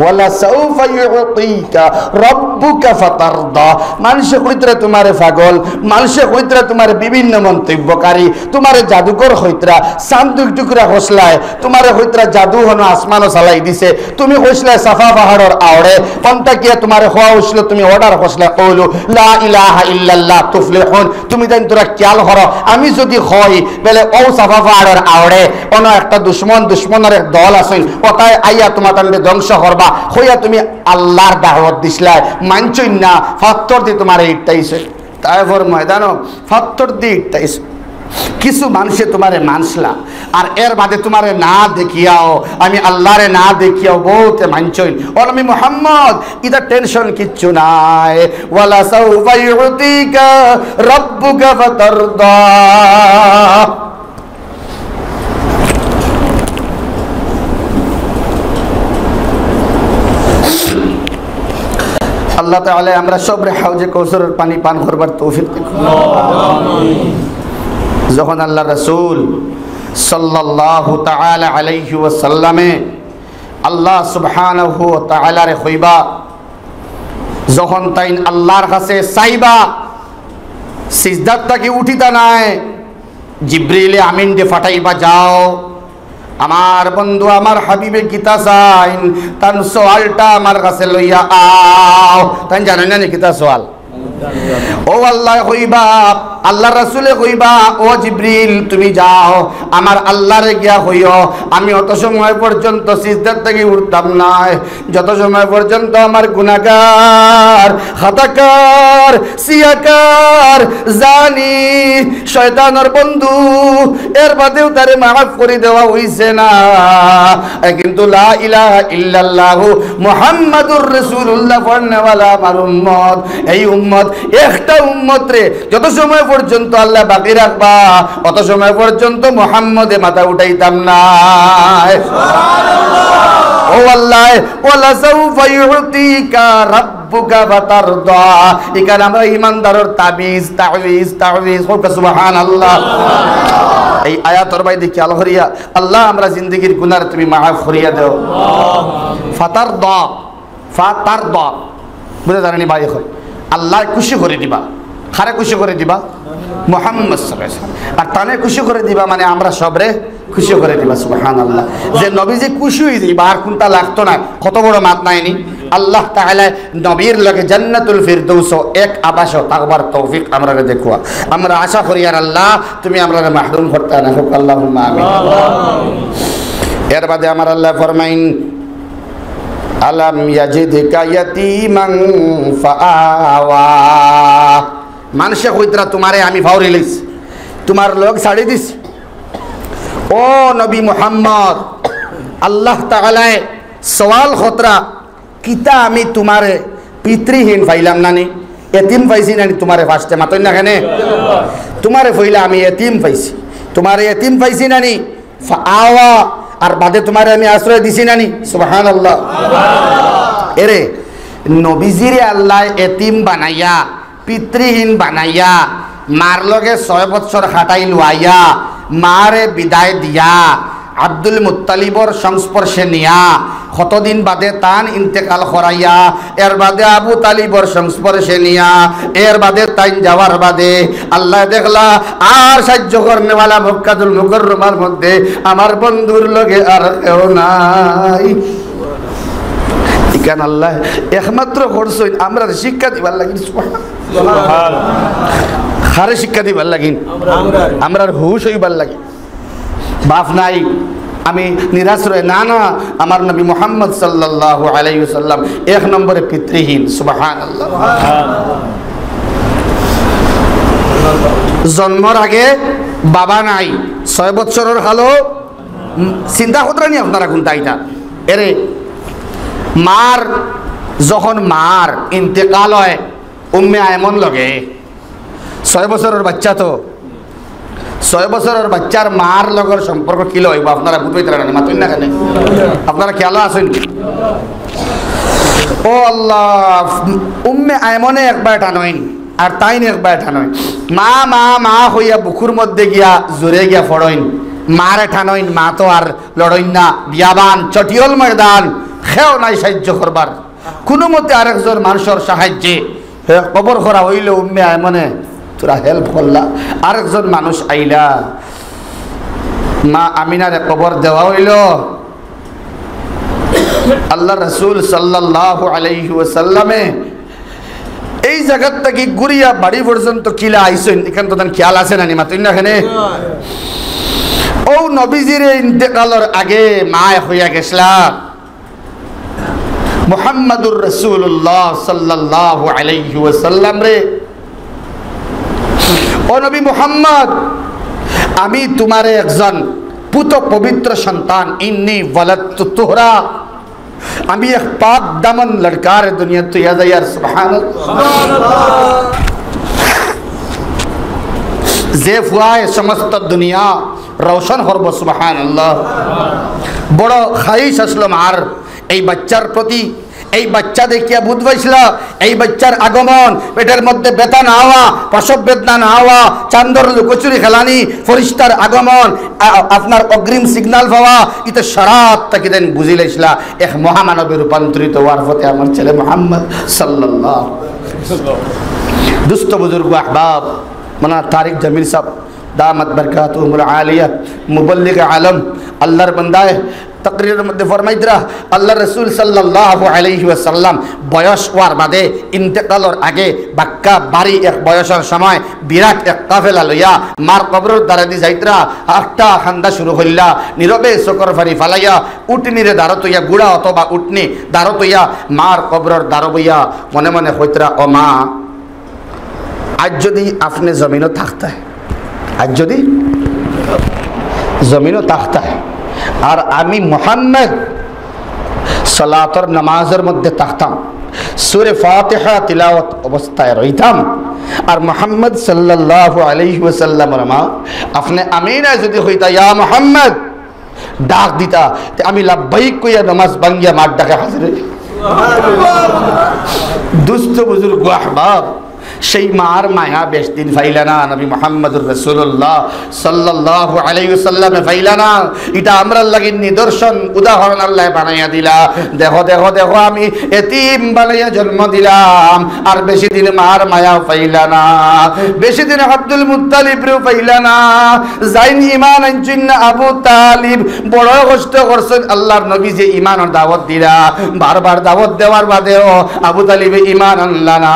ওয়ালা সাউফা ইউতিকা রাব্বুকা ফাতারদা, মানুষে কইতরা তোমারে পাগল, মানুষে কইতরা তোমারে বিভিন্ন মন্তব্যকারী, তোমারে জাদুকর হইতরা, চান্দুক টুকরা হসলায় তোমারে হইতরা জাদু হনো আসমানও চালাই দিছে, তুমি হইসলায় সাফা পাহাড়ের আওড়ে পন্থা কিয়া তোমারে হওয়া হইছিল, তুমি অর্ডার হসলা কইলো লা ইলাহা ইল্লাল্লাহ তুফলিহুন, তুমি জান তোরা খেয়াল করো আমি যদি হই বলে ও সাফা পাহাড়ের আওড়ে অন্য একটা দুশ্মনের এক দল আছেন ওটাই আইয়া তোমাদের ধ্বংস করবা হইয়া তুমি আল্লাহর দাওয়াত দিছলাই মানছই না, ফাত্তর দিয়ে তোমার ইটটাইছে, তারপর ময়দানও ফাত্তর দিয়ে ইটটাইছে। কিছু মানুষে তোমারে মানসলা আর এর বাদে তোমারে না দেখিয়াও, আমি আল্লাহরে না দেখিয়াও বহুত মানছই। আর আমি মুহাম্মদ ইদা টেনশন কিচ্ছু নাই। ওয়ালা সাউফা ইউতিকা রাব্বুকা ফাতারদা। আল্লাহ তাআলা আমরা সবরে হাউজে কাউসারের পানি পান করবার তৌফিক দিন। যখন আল্লাহ রাসূল সাল্লাল্লাহু তাআলা আলাইহি ওয়াসাল্লামে আল্লাহ সুবহানাহু ওয়া তাআলারে কইবা, যখন তাই আল্লাহর কাছে চাইবা সিজদাত থেকে উঠিতা নাই, জিবরিলে আমিন দে ফাটাইবা যাও আমার বন্ধু আমার হাবিবে কিতা চাইন তান সোয়ালটা আমার কাছে লইয়া আও। তাই জানেন না কিতা সোয়াল? ও আল্লাহ কইবা, আল্লাহ রাসূলে কইবা ও জিবরিল তুমি যাও আমার আল্লাহরে গিয়া হইও আমি অত সময় পর্যন্ত সিজদার থেকে উঠতাম না যত সময় পর্যন্ত আমার গুনাহগার খাতাকার সিয়াকার জানি শয়তানের বন্ধু এর বাদেও তারে মাফ করে দেওয়া হইছে না। কিন্তু লা ইলাহা ইল্লাল্লাহ মুহাম্মাদুর রাসূলুল্লাহ পড়নেওয়ালা আমার উম্মত, এই উম্মত একটা উম্মত রে যত সময় পর্যন্ত আল্লাহ বাকি রাখবা অত সময় পর্যন্ত মুহাম্মদে মাথা উঠাইতাম না। ও আল্লাহ ওয়ালা সাউফা ইউতিকা রাব্বুকা ফাতারদা, এখানে আমরা ঈমানদারের তাবিজ হোক সুবহানাল্লাহ। এই আয়াতের বাইরে খেয়াল করিয়া আল্লাহ আমরা জিন্দেগির গুনাহ তুমি মাফ করিয়া দাও। ফাতারদা বুঝে জানেনি ভাই, এখন আল্লাহ খুশি করে দিবা, খারে খুশি করে দিবা মুহাম্মদ সাল্লাল্লাহু আলাইহি ওয়াসাল্লাম, আর তানে খুশি করে দিবা মানে আমরা সবরে খুশি করে দিবা সুবহানাল্লাহ। যে নবীজি খুশি হয়ে দিবা আর কোনটা লাগতো না, কত বড় মাত নাইনি। আল্লাহ তাআলা নবীর লগে জান্নাতুল ফিরদৌস এক আবাস তাকবার তৌফিক আমরা দেখুয়া আমরা আশা করি আর আল্লাহ তুমি আমরা মাহরুম করতে না হোক, আল্লাহুম্মা আমিন। এর বাদে আমার আল্লাহ ফরমাইন আলাম ইয়াজিদকা ইয়াতীমান ফাআওয়া, মানুষে কইতরা তোমারে আমি ভাউরি লইছি তোমার লোক ছাড়ি দিস। ও নবী মুহাম্মদ আল্লাহ তাআলা সওয়াল খতরা কিতা আমি তোমারে পিতৃহীন পাইলাম নানি, এতিম পাইছি নানি তোমারে ফার্স্টে মাতই না কেন তোমারে ফইলা আমি এতিম পাইছি, তোমারে এতিম পাইছি নানি ফাআওয়া আর বাদে তোমারে আমি আশ্রয় দিছি নানি সুবহানাল্লাহ। এরে নবীজিরে আল্লাহ এতিম বানাইয়া পিতৃহীন বানাইয়া মার লগে 6 বছর খাটাই লুয়াইয়া মারে বিদায় দিয়া আব্দুল মুত্তালিবর সংস্পর্শে নিয়া কতদিন বাদে তান ইন্তেকাল করাইয়া এর বাদে আবু তালিবর সংস্পর্শে নিয়া এর বাদে তাইন যাওয়ার বাদে আল্লাহ দেখলা আর সাহায্য করনেওয়ালা মক্কাতুল মুকাররমার মধ্যে আমার বন্ধুর লগে আর কেউ নাই। ইকান আল্লাহ একমাত্র করছই আমরা শিক্ষা দিবার লাগিন সুবহানাল্লাহ, খারে শিক্ষা দিবার লাগিন আমরা হুশ হইবার লাগি। বাপ নাই, আমি নিরাশ্রয়, না না, আমার নবী মুহাম্মদ সাল্লাল্লাহু আলাইহি ওয়াসাল্লাম এক নম্বরে পিতৃহীন। সুবহানাল্লাহ। জন্মর আগে বাবা নাই, 6 বছরের হলো চিন্তা করতে নি আপনারা কোনটা এটা এরে মার যখন মার ইন্তেকাল হয় উম্মে আয়মন লগে 6 বছরের বাচ্চা, তো 6 বছরের বাচ্চার মার লগর সম্পর্ক কি লইব আপনারা বুঝতে পারেন না, মাতুন না কেন আপনারা খেয়াল আছেন? ও আল্লাহ, উম্মে আয়মনে একবার টানইন আর তাইন একবার টানইন, মা মা মা হইয়া বুকুর মধ্যে গিয়া জোরে গিয়া ফড়ইন, মারে ঠানইন, মা তো আর লড়ইন না, বিয়াবান চটিয়ল ময়দান, খেও নাই সাহায্য করবার, কোনো মতে আরেকজন মানুষের সাহায্যে কবর করা হইল, উম্মে আয়মনে তোরা হেল্প করলা, আরেকজন মানুষ আইলা, মা আমিনারে কবর দেওয়া হইল। আল্লাহ রাসূল সাল্লাল্লাহু আলাইহি ওয়াসাল্লামে এই জায়গা থেকে ঘুরিয়া বাড়ি পর্যন্ত কিলা আইসেন, এখানে তো খেয়াল আছে না নি মাতুন না এখানে? ও নবীজির ইন্তেকালের আগে মা হইয়া গেছলা মুহাম্মাদুর রাসূলুল্লাহ সাল্লাল্লাহু আলাইহি ওয়াসাল্লাম রে, ও নবী মুহাম্মদ, আমি তোমারে একজন পুত পবিত্র সন্তান, ইন্নী ওয়ালাদতু তুহরা, আমি এক পাক দামন লড়কার দুনিয়া তো ইয়াদ ইয়ার সুবহানাল্লাহ, যে ফুয়ায় সমস্ত দুনিয়া রওশন করব সুবহানাল্লাহ। বড় খাইশ আসলো মার এই বাচ্চার প্রতি, এই বাচ্চা দেখিয়া বুধ পাইছিল এই বাচ্চার আগমন, পেটের মধ্যে ব্যথা না হওয়া, প্রসব বেদনা না হওয়া, চান্দর লুকোচুরি খেলানি, ফরিস্তার আগমন, আপনার অগ্রিম সিগন্যাল পাওয়া, ইতে শরাত তাকে দেন বুঝিলাইছিলা এক মহামানবে রূপান্তরিত হওয়ার পথে আমার ছেলে মুহাম্মদ সাল্লাল্লাহু আলাইহি ওয়াসাল্লাম। দুস্থ বুজুর্গ আহবাব মানা তারিক জামিল সাহেব দামাত বরকাতুহুল আলিয়া, মুবল্লিগ আলম, আল্লাহর বান্দায় তকরিরের মধ্যে ফরমাইতরা আল্লাহ রাসূল সাল্লাল্লাহু আলাইহি ওয়াসাল্লাম বয়স হওয়ার বাদে ইন্তেকালের আগে বাক্কা বাড়ি এক বয়সের সময় বিরাট এক কাফেলা লইয়া মার কবরের দ্বারা দি যাইতরা, আটটা খান্দা শুরু হইলা, নীরবে চকর ফারি ফালাইয়া উটনিরে দাঁড়ত হইয়া, গুড়া অথবা উটনি দাঁড়ত হইয়া মার কবরের দ্বারা বইয়া মনে মনে হইতরা, ও মা, আজ যদি আপনি জমিনও থাকতে, আজ যদি জমিনও থাকতে আর আমি মুহাম্মদ সালাতর নামাজের মধ্যে থাকতাম, সূরা ফাতিহা তিলাওয়াত অবস্থায় রইতাম, আর মুহাম্মদ সাল্লাল্লাহু আলাইহি ওয়াসাল্লামের মা আপনি আমিনা যদি হইতা, ইয়া মুহাম্মদ ডাক দিতা, তে আমি লাব্বাইক কইয়া নামাজ ভাঙ্গিয়া মার ডাকে হাজির হই। দুস্থ বুজুর্গ আহবাব, সেই মার মায়া বেশ দিন ফাইলা না, নবী মুহাম্মদুর রাসূলুল্লাহ সাল্লাল্লাহু আলাইহি ওয়াসাল্লামে ফাইলা না, এটা আমরা লাগি নিদর্শন উদাহরণ আল্লাহ বানাইয়া দিলা। দেখো দেখো দেখো, আমি এতিম বানাইয়া জন্ম দিলাম, আর বেশি দিন মার মায়া ফাইলা না, বেশি দিন আব্দুল মুত্তালিব রে ফাইলা না, যাইন ঈমান আনছেন না আবু তালিব, বড় কষ্ট করছেন আল্লাহর নবী যে ঈমানের দাওয়াত দিলা, বারবার দাওয়াত দেওয়ার বাদেও আবু তালিবে ঈমান আনলা না।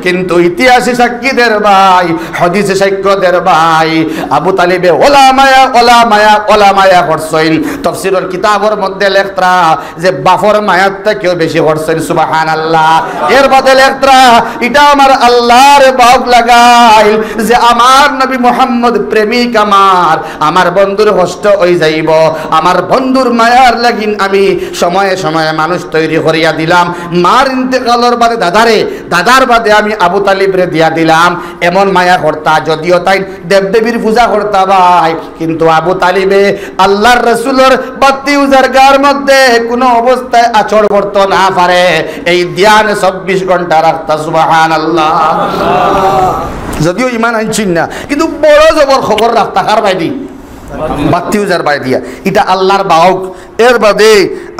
কিন্তু ইতিহাসে সাক্ষীদের ভাই, হাদিসে সাক্ষ্যদের ভাই, আবু তালিবে ওলামায়া ওলামায়া ওলামায়া করছেন, তাফসীরের কিতাবের মধ্যে লেখরা যে বাফর মায়াত থেকেও বেশি করছেন সুবহানাল্লাহ। এর বাদে লেখরা এটা আমার আল্লাহর ভাগ লাগাইল যে আমার নবী মুহাম্মদ প্রেমিক, আমার বন্ধুর কষ্ট হই যাইব, আমার বন্ধুর মায়ার লাগিন আমি সময়ে সময়ে মানুষ তৈরি করিয়া দিলাম, মার ইন্তেকালের বাদে দাদার বাদে আমি আবু তালিবরে দিয়া দিলাম, এমন মায়া করতা। যদিও তাই দেবদেবীর পূজা করতা ভাই, কিন্তু আবু তালিবে আল্লাহর রাসূলের বাতি উজারগার মধ্যে কোনো অবস্থায় আচর করতে না পারে, এই ধ্যান 24 ঘন্টা রাখতা সুবহানাল্লাহ। যদিও ঈমান আনছিন না, কিন্তু বড় জবর খবর রাখতা কার বাইদি, বাতি উজার বাই দিয়া, এটা আল্লাহর বাহক। এর বাদে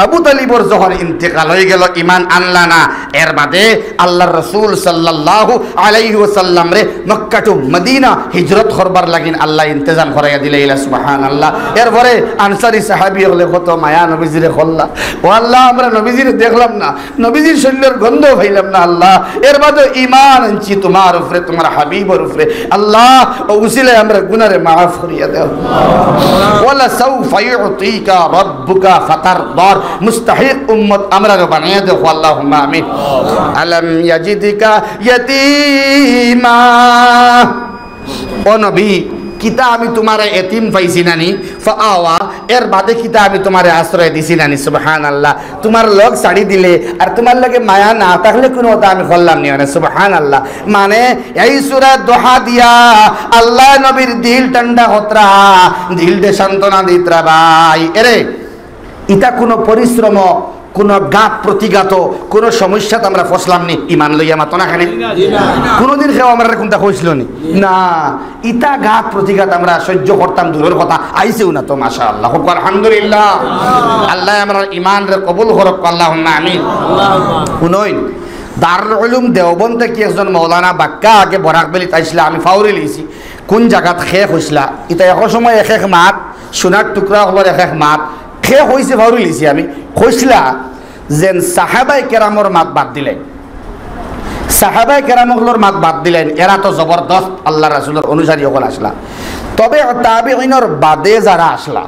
আবু তালিবর যখন ইন্তেকাল হয়ে গেল, ঈমান আনলা না, এর বাদে আল্লাহর রাসূল সাল্লাল্লাহু আলাইহি ওয়াসাল্লাম রে মক্কা টু মদিনা হিজরত করবার লাগিন আল্লাহ ইন্তজাম করাইয়া দিলে সুবহানাল্লাহ। এরপরে আনসারী সাহাবী হলে কত মায়া নবীজিরে করলা, ও আল্লাহ আমরা নবীজিরে দেখলাম না, নবীজির শরীরের গন্ধ পাইলাম না আল্লাহ, এর বাদে ঈমান আনছি তোমার উপরে, তোমার হাবিবের উপরে, আল্লাহ ও উসিলায় আমরা গুনাহরে মাফ করিয়া দাও। ওয়ালা সাউফা ইউতিকা রাব্বুকা ফাতারদার মুস্তাহিক উম্মত আমরা বানিয়ে দেও আল্লাহুম্মা আমিন আলাম ইয়াজিদিকা ইয়াতীমা ও নবী কিতা আমি তোমারে এতিম পাইছি নানি ফাআওয়া এর বাদে কিতা আমি তোমারে আশ্রয় দিছি নানি সুবহানাল্লাহ তোমার লোক ছাড়ি দিলে আর তোমার লগে মায়া না থাকলে কোনো কথা আমি করলাম নি মানে সুবহানাল্লাহ মানে এই সূরা দোহা দিয়া আল্লাহ নবীর দিল ঠান্ডা হতরা দিল দে সান্ত্বনা দিতরা ভাই এরে ইটা কোনো পরিশ্রম কোনো গাত প্রতিঘাত কোনো সমস্যাতে আমরা ফসলাম নি ইমান লইয়া মাতো না খালি কোনোদিন কেউ আমরা কোনটা কইছিল নি না ইটা গাত প্রতিঘাত আমরা সহ্য করতাম দূরের কথা আইছেও না তো মাশাআল্লাহ আলহামদুলিল্লাহ আল্লাহ আমরা ইমান রে কবুল করক আল্লাহুম্মা আমিন শুনুন দারুল উলুম দেওবন্দ থেকে একজন মাওলানা বাক্কা আগে বরাকবেলি তাইছিলা আমি ফাউরি লইছি কোন জায়গাত শেষ হইছিলা ইটা এক সময় এক এক মাত সোনার টুকরা হবার এক এক মাত শেষ হয়েছে ভাউরি লিছি আমি কইছিলা যেন সাহাবাই কেরামর মাত বাদ দিলেন সাহাবাই কেরামগুলোর মাত বাদ দিলেন এরা তো জবরদস্ত আল্লাহ রাসূলের অনুসারী হল আসলা তবে তাবিঈনের বাদে যারা আসলা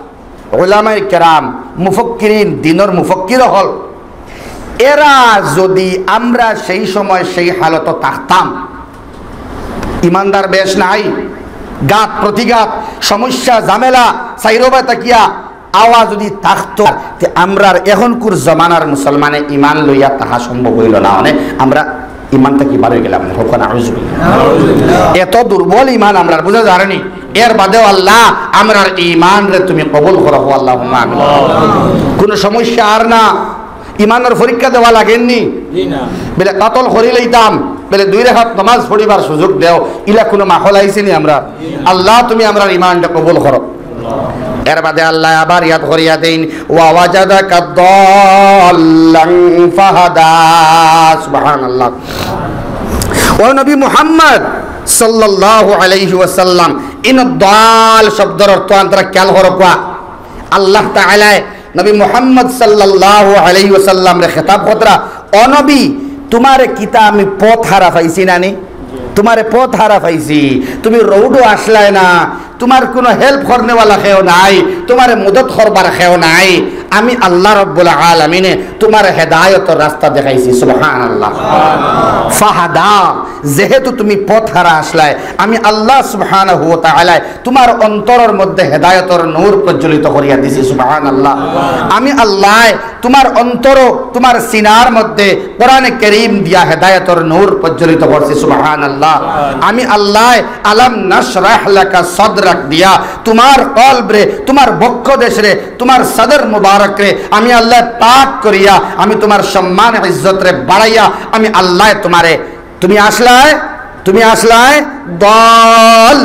উলামায়ে কেরাম মুফাক্কিরিন দিনের মুফাক্কির হল এরা যদি আমরা সেই সময় সেই হালত থাকতাম ইমানদার বেশ নাই গাত প্রতিঘাত সমস্যা ঝামেলা সাইরবা তাকিয়া আওয়াজ যদি থাকতো আমরা এখনকার জমানার মুসলমানে ইমান লইয়া তাহা সম্ভব হইল না মানে আমরা ইমানটা কি বাড়ে গেলাম এত দুর্বল ইমান আমরা বুঝা জানি এর বাদেও আল্লাহ আমরার ইমান রে তুমি কবুল করো আল্লাহুম্মা আমিন কোনো সমস্যা আর না ইমানের পরীক্ষা দেওয়া লাগেননি বলে কাতল করি লইতাম বলে 2 রাকাত নামাজ পড়িবার সুযোগ দেও ইলা কোনো মাহল আইছেনি আমরা আল্লাহ তুমি আমরার ইমানটা কবুল করো এর বাদে আল্লাহ আবার ইয়াদ করিয়া দেন ওয়া ওয়াজাদাকা দাল্লান ফাহাদা সুবহানাল্লাহ ও নবী মুহাম্মদ সাল্লাল্লাহু আলাইহি ওয়াসাল্লাম ইন দাল শব্দের অর্থ আন্তরা খেয়াল করবা আল্লাহ তাআলা নবী মুহাম্মদ সাল্লাল্লাহু আলাইহি ওয়াসাল্লাম রে খেতাব কতরা ও নবী তোমারে কিতা আমি পথ হারা পাইছি নানি তোমারে পথ হারা পাইছি তুমি রৌডো আসলাই না তোমার কোনো হেল্প করনেওয়ালা কেউ নাই তোমার মদত করবার কেউ নাই আমি আল্লাহ রাব্বুল আলামিনে তোমার হেদায়েতের রাস্তা দেখাইছি সুবহানাল্লাহ ফাহাদা যেহেতু তুমি পথ হারা আসলাই আমি আল্লাহ সুবহানাহু ওয়া তাআলা তোমার অন্তরের মধ্যে হেদায়েতের নূর প্রজ্বলিত করিয়া দিছি সুবহানাল্লাহ আমি আল্লাহ তোমার অন্তর তোমার সিনার মধ্যে কোরআনে কারীম দিয়া হেদায়েতের নূর প্রজ্বলিত করছি সুবহানাল্লাহ আমি আল্লাহ আলাম নাশরাহ লাকা সাদরাক দিয়া তোমার কলবরে তোমার বক্ষ দেশরে তোমার সদর মুবারক রে আমি আল্লাহ পাক করিয়া আমি তোমার সম্মান ইজ্জত রে বাড়াইয়া আমি আল্লাহ তোমারে তুমি আসলাই দল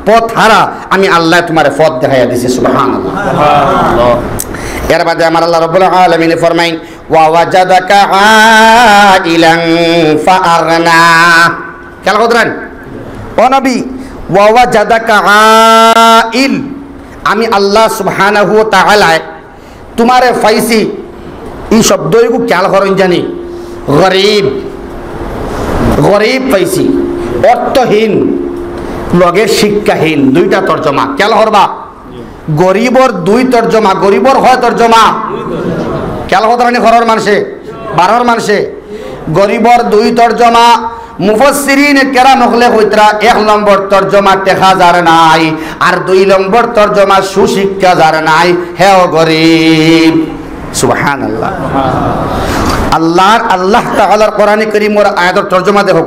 পথ হারা আমি আল্লাহ তোমারে পথ দেখাইয়া দিছি সুবহানাল্লাহ এর বাদে আমার আল্লাহ রাব্বুল আলামিন ফরমাইন ওয়া ওয়াজাদাকা আইলান ফাআগনা খেয়াল করেন ও নবী ওয়া ওয়াজাদাকা আইল আমি আল্লাহ সুবহানাহু ওয়া তাআলা তোমারে পাইছি এই শব্দইগু খেয়াল করেন জানি গরিব পাইছি অর্থহীন লগে শিক্ষাহীন দুইটা তর্জমা খেয়াল করবা গরিবর দুই তর্জমা গরিবর হয় তর্জমা খেয়াল করেন ঘরের মানুষে বারোর মানুষে গরিবর দুই তর্জমা মুফাসসিরিন কেরাম হলে কইতরা 1 নম্বর তর্জমা টেকা যার নাই আর 2 নম্বর তর্জমা সুশিক্ষা যার নাই হেও গরিব সুবহানাল্লাহ আল্লাহ তাআলার কোরআনে কারীমের আয়াতের তর্জমা দেখো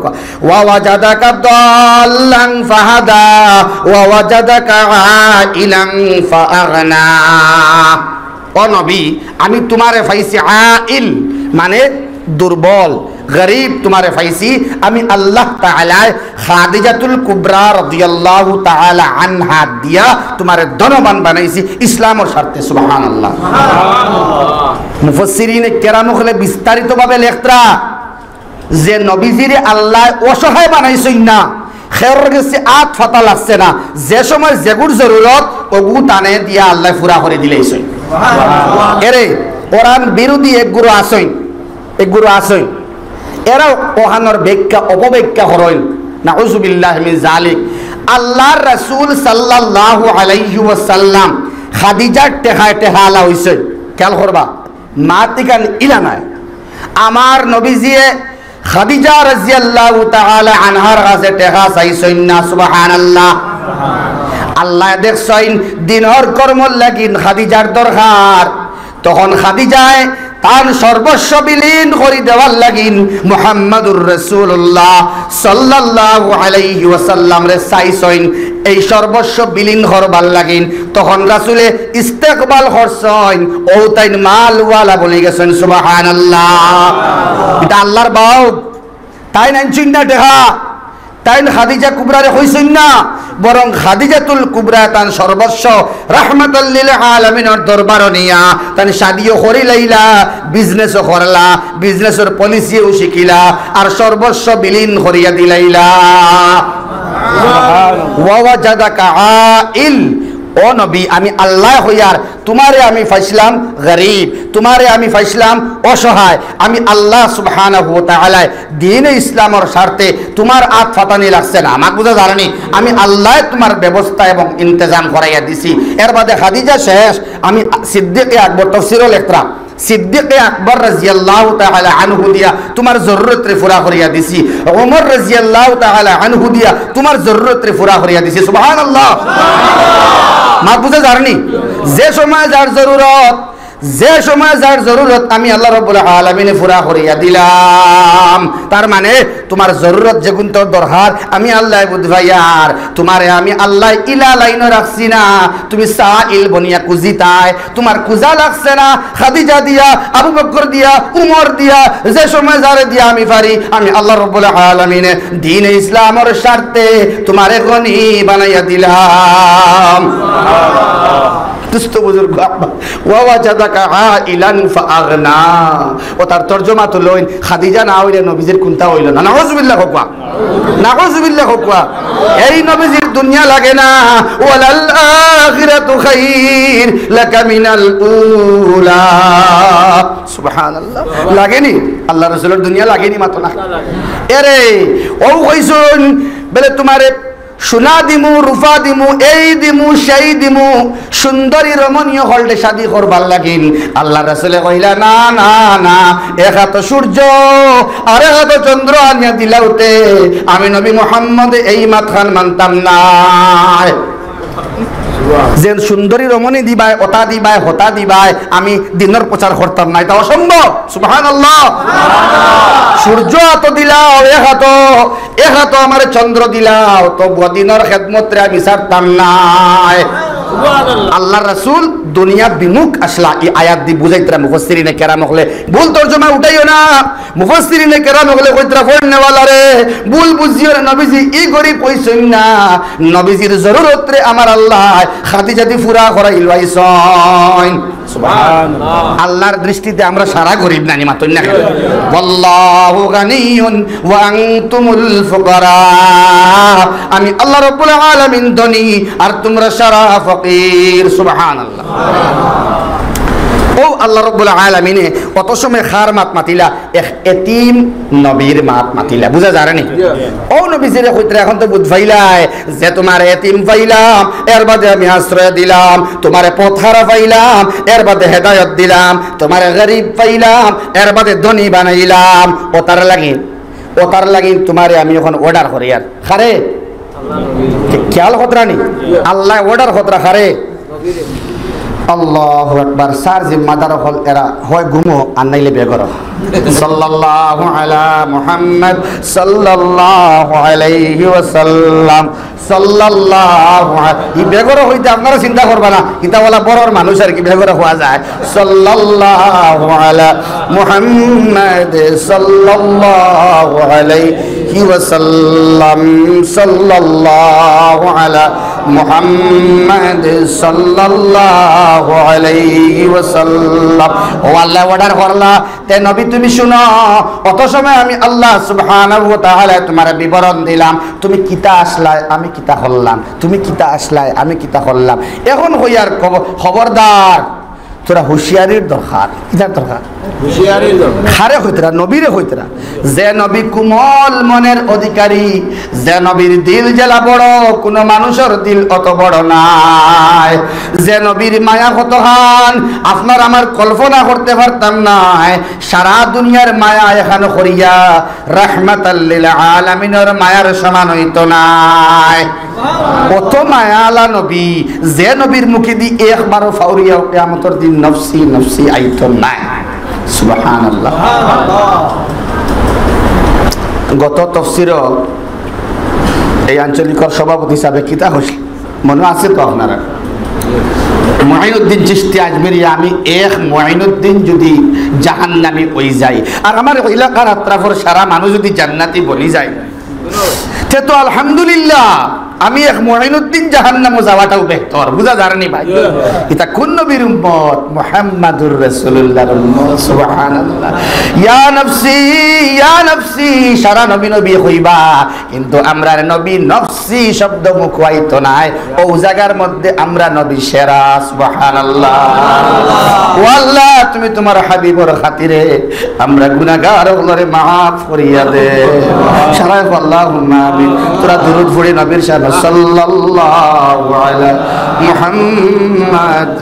ওয়া ওয়াজাদাকা দাল্লান ফাহাদা ওয়া ওয়াজাদাকা আইলান ফাআগনা ও নবী আমি তোমারে পাইছি আইল মানে দুর্বল গরিব তোমারে পাইছি আমি আল্লাহ তাআলা খাদিজাতুল কুবরা রাদিয়াল্লাহু তাআলা আনহা দিয়া তোমারে ধনবান বানাইছি ইসলামের স্বার্থে সুবহানাল্লাহ মুফাসসিরিনে কেরাম হলে বিস্তারিতভাবে লেখতরা যে নবীজিরে আল্লাহ অসহায় বানাইছেন না খের গেছে আত ফাতা লাগছে না যে সময় যেগুর জরুরত ওগু টানে দিয়া আল্লাহ পুরা করে দিলেইছেন সুবহানাল্লাহ এরে কোরআন বিরোধী এক গুরু আসই এরা ওহানোর ব্যাখ্যা অপব্যাখ্যা করেন নাউযুবিল্লাহি মিন যালিক আল্লাহর রাসূল সাল্লাল্লাহু আলাইহি ওয়াসাল্লাম খাদিজার টেহায় টেহালা হইছে খেয়াল করবা মা তিকান ইলা নাই আমার নবীজিয়ে খাদিজা রাদিয়াল্লাহু তাআলা আনহার কাছে টেহা চাইছেন না সুবহানাল্লাহ আল্লাহ দেখছেন দিনর কর্মর লাগিন খাদিজার দরকার তখন খাদিজায় তার সর্বস্ব বিলীন করে দেওয়ার লাগিন মুহাম্মাদুর রাসূলুল্লাহ সাল্লাল্লাহু আলাইহি ওয়াসাল্লাম রে চাইছেন এই সর্বস্ব বিলীন করবার লাগিন তখন রাসূলে ইস্তেকবাল করছেন ও তাই মালওয়ালা বলে গেছেন সুবহানাল্লাহ এটা আল্লাহর বাউ তাই না চিন্তা দেখা তাই খাদিজা কুবরারে হইছেন না বরং খাদিজাতুল কুবরা তান সর্বস্ব রাহমাতুল লিল আলামিনের দরবার নিয়া তান শাদিও করি লাইলা বিজনেসও করলা বিজনেসের পলিসিও শিখিলা আর সর্বস্ব বিলীন করিয়া দিলাইলা ওয়া ওয়াজাদাকা আইল ও নবী আমি আল্লাহ হইয়ার তোমারে আমি ফাইসলাম গরিব তোমারে আমি ফাইসলাম অসহায় আমি আল্লাহ সুবহানাহু ওয়া তাআলা দ্বীনে ইসলামের স্বার্থে তোমার আত ফাতানি লাগছে না আমাকে বুঝা জানি আমি আল্লাহ তোমার ব্যবস্থা এবং ইন্তজাম করাইয়া দিছি এর বাদে খাদিজা শেষ আমি সিদ্দিকে আকবর তাফসীরও লেখরা সিদ্দিকে আকবর রাদিয়াল্লাহু তাআলা আনহু দিয়া তোমার জরুরত রে পুরা করিয়া দিছি ওমর রাদিয়াল্লাহু তাআলা আনহু দিয়া তোমার জরুরত রে পুরা করিয়া দিছি সুবহানাল্লাহ মা বুঝে জানি যে সময় যার জরুরত আমি আল্লাহ রাব্বুল আলামিনে পুরা করিয়া দিলাম তার মানে তোমার জরুরত যেগুন তোর দরকার আমি আল্লাহ বুঝাইয়ার তোমারে আমি আল্লাহ ইলা লাইন রাখছি না তুমি সাইল বনিয়া কুজিতায় তোমার কুজা লাগছে না খাদিজা দিয়া আবু বকর দিয়া উমর দিয়া যে সময় যারে দিয়া আমি পারি আমি আল্লাহ রাব্বুল আলামিনে দ্বীন ইসলামের স্বার্থে তোমারে গনি বানাইয়া দিলাম দুস্থ বুজুর্গ ওয়া ওয়াজাদাকা আইলান ফাআগনা ও তার তরজমা তো লইন খাদিজা না হইলে নবীজির কোনটা হইল না নাউযুবিল্লাহ হুকওয়া এই নবীজির দুনিয়া লাগে না ওয়ালাল আখিরাতু খাইর লাকা মিনাল উলা সুবহানাল্লাহ লাগেনি আল্লাহ রাসূলের দুনিয়া লাগেনি মাত্র না এরে ও কইছুন বলে তোমারে সোনা দিমু রূপা দিমু এই দিমু সেই দিমু সুন্দরী রমণীয় হলডে শাদি করবার লাগিন আল্লাহ রাসূলে কইলা না না না এক হাত সূর্য আর এক হাত চন্দ্র আনিয়া দিলাউতে আমি নবী মুহাম্মদ এই মাথান মানতাম না যে সুন্দরী রমণী দিবাই ওটা দিবাই হতা দিবাই আমি দিনের প্রচার করতাম না এটা অসম্ভব সুবহানাল্লাহ সূর্য এত দিলাও এক হাত আমার চন্দ্র দিলাও তো দিনের খেদমতরে আমি ছাড়তাম না আল্লাহ রাসূল দুনিয়া বিমুখ আসলা এই আয়াত দি বুঝাইতরা মুফাসসিরিনে কেরাম হলে ভুল তরজমা উঠাইও না মুফাসসিরিনে কেরাম হলে কইতরা পড়নে ওয়ালা রে ভুল বুঝিও না নবীজি ই গরিব কইছেন না নবীজির জরুরত রে আমার আল্লাহ খাদিজা দি পুরা করাইল আইছেন সুবহানাল্লাহ আল্লাহর দৃষ্টিতে আমরা সারা গরিব নানি মাতন না ওয়াল্লাহু গানিয়ুন ওয়া আনতুমুল ফুকারা আমি আল্লাহ রাব্বুল আলামিন ধনী আর তোমরা সারা ফকির সুবহানাল্লাহ ও আল্লাহ রাব্বুল আলামিনে কত সময় খার মাত মাতিলা এক এতিম নবীর মাত মাতিলা বুঝা যায় না ও নবীজিরে কইতরা এখন তো বুঝ পাইলাই যে তোমার এতিম পাইলাম এর বাদে আমি আশ্রয় দিলাম তোমারে পথহারা পাইলাম এর বাদে হেদায়েত দিলাম তোমারে গরিব পাইলাম এর বাদে ধনী বানাইলাম ও তার লাগি তোমারে আমি এখন অর্ডার করি আর খারে খেয়াল খতরানি আল্লাহ অর্ডার খতরা খারে আল্লাহু আকবার সার জিম্মাদার হল এরা হয় গুমো আর নাইলে বেগর সাল্লাল্লাহু আলা মুহাম্মদ সাল্লাল্লাহু আলাইহি ওয়াসাল্লাম সাল্লাল্লাহু ই বেগর হইতে আপনারা চিন্তা করবা না কিতাবওয়ালা বড়র মানুষ আর কি বেগর হওয়া যায় সাল্লাল্লাহু আলা মুহাম্মদ সাল্লাল্লাহু আলাইহি ওয়াসাল্লাম সাল্লাল্লাহু আলা মুহাম্মদ সাল্লাল্লাহু আলাইহি ওয়াসাল্লাম ও আল্লাহ অর্ডার করলা তে নবী তুমি শুনো কত সময় আমি আল্লাহ সুবহানাহু ওয়া তাআলা তোমার বিবরণ দিলাম তুমি কিতা আসলাই আমি কিতা করলাম তুমি কিতা আসলাই আমি কিতা করলাম এখন হইয়ার খবরদার তোরা হুঁশিয়ারির দরকার কিতার দরকার হুঁশিয়ারির দরকার খারে হইতরা নবীরে হইতরা যে নবী কোমল মনের অধিকারী যে নবীর দিল জেলা বড় কোন মানুষের দিল অত বড় নাই যে নবীর মায়া কতখান আপনার আমার কল্পনা করতে পারতাম না সারা দুনিয়ার মায়া এখানে করিয়া রাহমাতাল লিল আলামিনের মায়ার সমান হইতো নাই কত মায়ালা নবী যে নবীর মুখে দি একবারও ফাউরিয়া কিয়ামতের দিন নফসি নফসি আইতো নাই সুবহানাল্লাহ গত তফসির এই আঞ্চলিকর সভাপতি হিসাবে কিতা হইছিল মনে আছে তো আপনারা মুঈনুদ্দিন চিশতি আজমেরি আমি এক মুঈনুদ্দিন যদি জাহান্নামী হই যাই আর আমার এলাকার আত্রাফর সারা মানুষ যদি জান্নাতি বলি যায় তে তো আলহামদুলিল্লাহ আমি এক মুঈনুদ্দিন জাহান্নামে যাওয়াটাও বেহতর বুঝা জানি ভাই এটা কোন নবীর উম্মত মুহাম্মাদুর রাসূলুল্লাহর উম্মত সুবহানাল্লাহ ইয়া নফসি সারা নবী নবী হইবা কিন্তু আমরা নবী নফসি শব্দ মুখ হইতো নাই ও জায়গার মধ্যে আমরা নবী সেরা সুবহানাল্লাহ ও আল্লাহ তুমি তোমার হাবিবের খাতিরে আমরা গুনাহগার ওগুলোরে maaf করিয়া দে সারা আল্লাহুম্মা আমিন তোরা দুরূদ পড়ে নবীর শান সাল্লাল্লাহু আলা মুহাম্মদ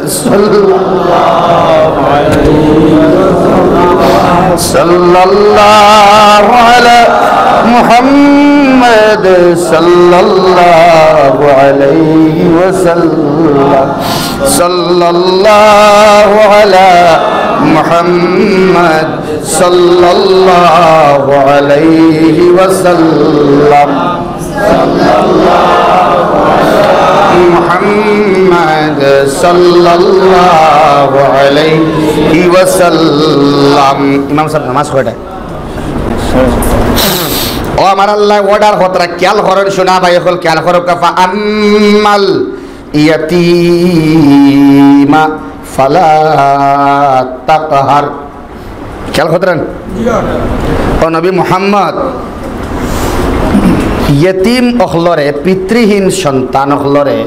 সাল্লাল্লাহু আলা মুহাম্মদ সাল্লাল্লাহু আলাইহি ওয়াসাল্লাম সাল্লাল্লাহু আলা মুহাম্মদ সাল্লাল্লাহু আলাইহি ওয়াসাল্লাম মুহাম্মদ সাল্লাল্লাহু আলাইহি ওয়াসাল্লাম ইমাম সাহেব নামাজ পড়ে ও আমার আল্লাহ অর্ডার হতরা খেয়াল করেন শোনা ভাই হল খেয়াল করো কাফা আম্মাল ইয়াতীমা ফালা তাকহার খেয়াল করেন ও নবী মুহাম্মদ ইয়তিম অখলরে পিতৃহীন সন্তান অখলরে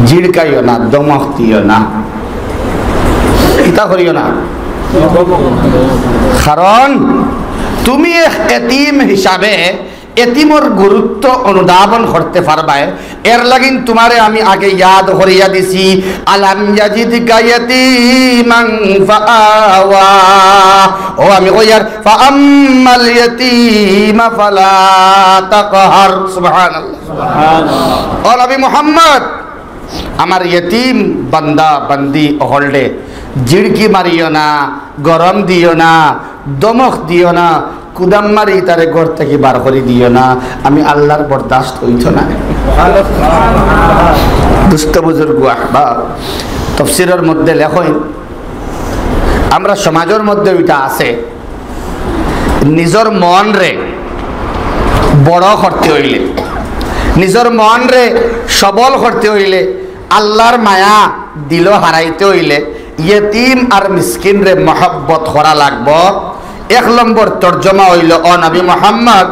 জিড়কাইও না দমক দিও না কিতা করিও না কারণ তুমি এক এতিম হিসাবে এতিমর গুরুত্ব অনুধাবন করতে পারবাই এর লাগিন তোমারে আমি আগে ইয়াদ করিয়া দিছি আলাম ইয়াজিদকা ইয়াতীমান ফাআওয়া ও আমি কইয়ার ফাআম্মাল ইয়াতীমা ফালা তাকহার সুবহানাল্লাহ সুবহানাল্লাহ ও নবী মুহাম্মদ আমার ইয়তিম বান্দা বান্দি হলডে জিড়কি মারিও না গরম দিও না দমক দিও না কুদাম মারি তারে ঘর থেকে বার করে দিও না আমি আল্লাহর বরদাস্ত হইতো না দুস্থ বুজুর্গ আহবাব তাফসীরের মধ্যে লেখেন আমরা সমাজের মধ্যে ওইটা আছে নিজের মন রে বড় করতে হইলে নিজের মন রে সবল করতে হইলে আল্লাহর মায়া দিল হারাইতে হইলে ইয়তিম আর মিসকিন রে মহব্বত করা লাগবো এক নম্বর তর্জমা হইল ও নবী মুহাম্মদ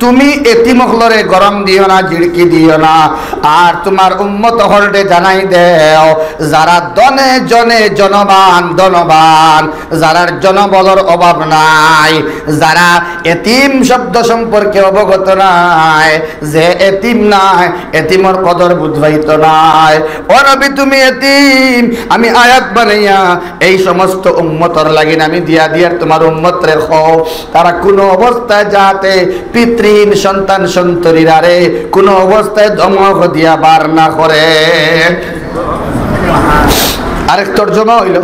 তুমি এতিমখলরে গরম দিও না জিড়কি দিও না আর তোমার উম্মত হলডে জানাই দেও যারা দনে জনে জনবান ধনবান যারার জনবলর অভাব নাই যারা এতিম শব্দ সম্পর্কে অবগত নাই যে এতিম নাই এতিমর কদর বুঝবাইত নাই ও নবী তুমি এতিম আমি আয়াত বানাইয়া এই সমস্ত উম্মতর লাগিন আমি দিয়া দিয়ার তোমার উম্মত রেখো তারা কোনো অবস্থায় যাতে পিতৃ সন্তান সন্তরীরা রে কোন অবস্থায় ধমক দিয়া বার না করে আরেক তর্জমা হইল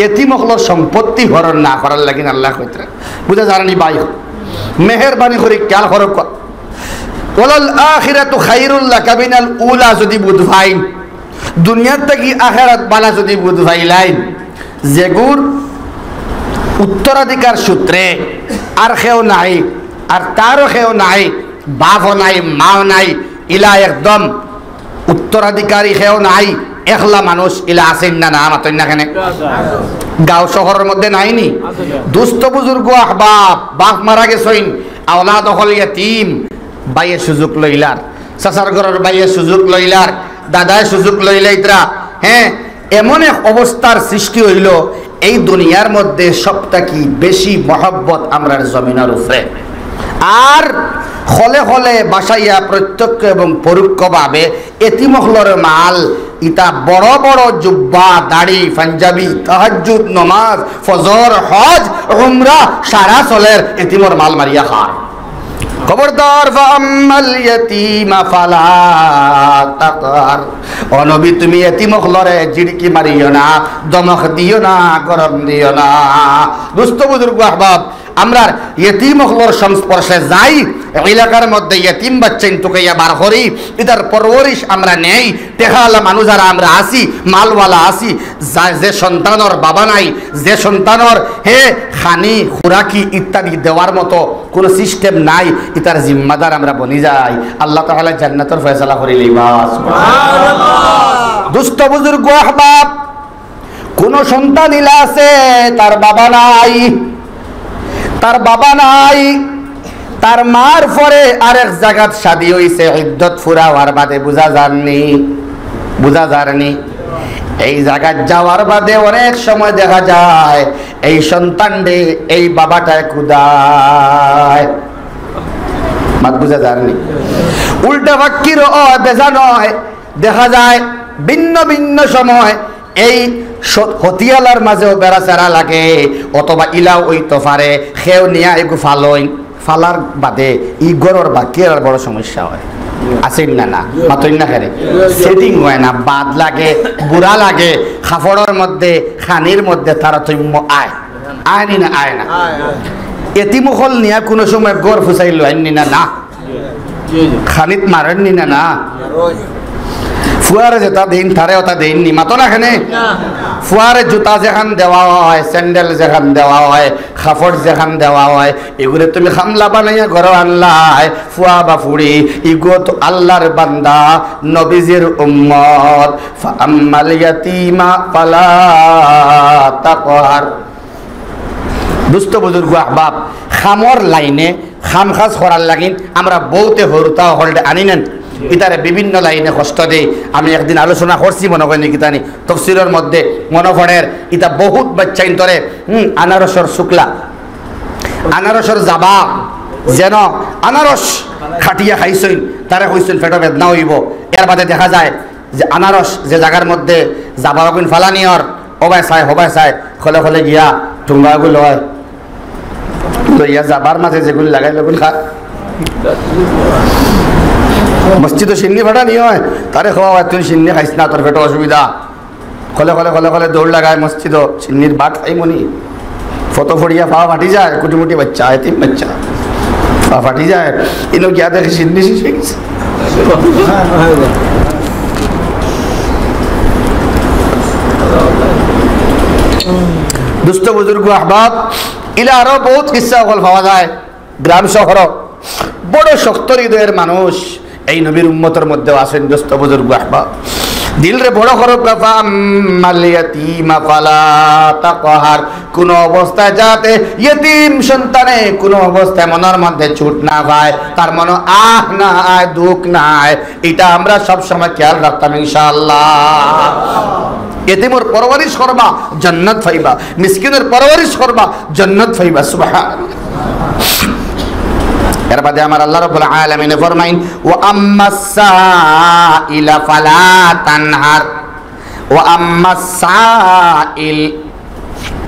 এতিমখলর সম্পত্তি হরণ না করার লাগিন আল্লাহ কইতরা বুঝা জানি ভাই মেহেরবানি করে খেয়াল করো ওয়ালাল আখিরাতু খায়রুল লাকা মিনাল উলা যদি বুঝাইন দুনিয়ার থেকে আখিরাত বালা যদি বুঝাইলাইন যেগুর উত্তরাধিকার সূত্রে আর কেউ নাই আর তারও কেউ নাই বাপও নাই মাও নাই ইলা একদম উত্তরাধিকারী কেউ নাই একলা মানুষ ইলা আছেন না নাম আতেন না কেন গাঁও শহরের মধ্যে নাইনি দুস্থ বুজুর্গ আহবাব বাপ মারা গেছইন আওলাদ হল ইয়াতীম বাইয়ে সুযোগ লইলার চাচার ঘরের বাইয়ে সুযোগ লইলার দাদায় সুযোগ লইলাইতরা হ্যাঁ এমন এক অবস্থার সৃষ্টি হইল, এই দুনিয়ার মধ্যে সবটাকি বেশি মহব্বত আমরার জমিনের উপরে। আর হলে হলে বাসাইয়া প্রত্যক্ষ এবং পরোক্ষভাবে এতিমহলর মাল ইতা বড় বড় জুব্বা, দাড়ি, পাঞ্জাবি, তাহাজ্জুদ, নামাজ, ফজর, হজ, উমরা সারা চলের এতিমর মাল মারিয়া খায়। খবরদার, ফাআম্মাল ইয়াতীমা ফালা তাকহার, ও নবী তুমি এতিমহলরে জিড়কি মারিও না, দমক দিও না, গরম দিও না। দোস্ত বুজুর্গ আহবাব, আমরা ইয়তিমহলর সংস্পর্শে যাই, এলাকার মধ্যে ইয়তিম বাচ্চা টুকাইয়া বার করি, ইতার পরবরিশ আমরা নেই। টেকাওয়ালা মানুষ যারা আমরা আসি, মালওয়ালা আসি, যে সন্তানর বাবা নাই, যে সন্তানর খানি খুরাকি ইত্যাদি দেওয়ার মতো কোনো সিস্টেম নাই, ইতার জিম্মাদার আমরা বনি যাই। আল্লাহ তাআলা জান্নাতের ফয়সালা করে লইবা। সুবহানাল্লাহ। দুস্থ বুজুর্গ আহবাব, কোন সন্তান ইলা আছে তার বাবা নাই, তার বাবা নাই, তার মার পরে আরেক জায়গাত শাদী হইছে, ইদ্দত ফুরা হওয়ার বাদে বুঝা যায়নি। এই জায়গায় যাওয়ার বাদে অনেক সময় দেখা যায় এই সন্তানরে এই বাবাটায় কুদায়, মাত বুঝা যায়নি। উল্টা বাক্যির বেজা নয়, দেখা যায় ভিন্ন ভিন্ন সময় এই হতিয়ালার মাঝেও বেড়াচেরা লাগে, অথবা ইলাও ওইতো পারে, খেও নিয়া এগু ফালার বাদে ই গরর বা কেরার বড় সমস্যা হয়। আসেন না না মাতই না খেরে, সেটিং হয় না, বাদ লাগে, বুড়া লাগে, খাফড়ের মধ্যে খানির মধ্যে তারতম্য আয়নি না আয় না। এতিমুখল নিয়া কোনো সময় গড় ফুসাইল আইনি না না, খানিত মারেননি না না, ফুয়ারে যেটা দিন তারে ওটা দিননি, মাতো না খানে। ফুয়ারে জুতা যেখান দেওয়া হয়, স্যান্ডেল যেখান দেওয়া হয়, খাফড় যেখান দেওয়া হয়, এগুলো তুমি খামলা বানাইয়া ঘর আনলাই, ফুয়া বা ফুড়ি ইগো তো আল্লাহর বান্দা, নবীজির উম্মত। ফাআম্মাল ইয়াতীমা ফালা তাকহার। দুস্থ বুজুর্গ আহবাব, খামর লাইনে খাম খাস করার লাগিন আমরা বহুতে হরুতা হলডে আনি নেন, ইতারে বিভিন্ন লাইনে কষ্ট দেই। আমি একদিন আলোচনা করছি মনে করেনি কিতানি তফসিরের মধ্যে মনে পড়ের, ইতা বহুত বাচ্চা ইন্তরে আনারসর শুক্লা, আনারসর জাবা, যেন আনারস খাটিয়া খাইছইন তারে কইছেন পেট বেদনা হইব। এর বাদে দেখা যায় যে আনারস যে জায়গার মধ্যে জাবা গুণ ফালানিয়র হবাই চায় খলে খলে গিয়া ঠুঙ্গাগুলো হয়, ইয়া যাবার মাঝে যেগুলি লাগাই লগুন খা। মসজিদে সিন্নি ফাটা নিয়ে হয়, তারে খাওয়া হয়, তুই সিন্নি খাইস না, তোর পেটে অসুবিধা। খলে খলে খলে খলে দৌড় লাগায় মসজিদ, সিন্নির বাট খাই মনি, ফটো ফড়িয়া পা ফাটি যায়, কুটি বাচ্চা, এতিম বাচ্চা পা ফাটি যায়, ইনো গিয়া দেখে সিন্নি শিখে গেছে। দুস্থ বুজুর্গ আহবাব, ইলা আরো বহুত কিচ্ছা সকল পাওয়া যায় গ্রাম শহর। বড় শক্ত হৃদয়ের মানুষ এই নবীর উম্মতের মধ্যেও আছেন। দুস্থ বুজুর্গ আহবাব, দিল রে বড় করো, ফাআম্মাল ইয়াতীমা ফালা তাকহার, কোন অবস্থায় যাতে ইয়তিম সন্তানে কোন অবস্থায় মনের মধ্যে ছুট না পায়, তার মনে আহ না আয়, দুঃখ না আয়, এটা আমরা সব সময় খেয়াল রাখতাম ইনশাআল্লাহ। এতিমর পরওয়ারিশ করবা জান্নাত পাইবা, মিসকিনের পরওয়ারিশ করবা জান্নাত পাইবা। সুবহানাল্লাহ। এর বাদে আমার আল্লাহ রাব্বুল আলামিন ফরমাইন, ওয়া আম্মাস সাইলা ফালা তানহার, ওয়া আম্মাস সাইল,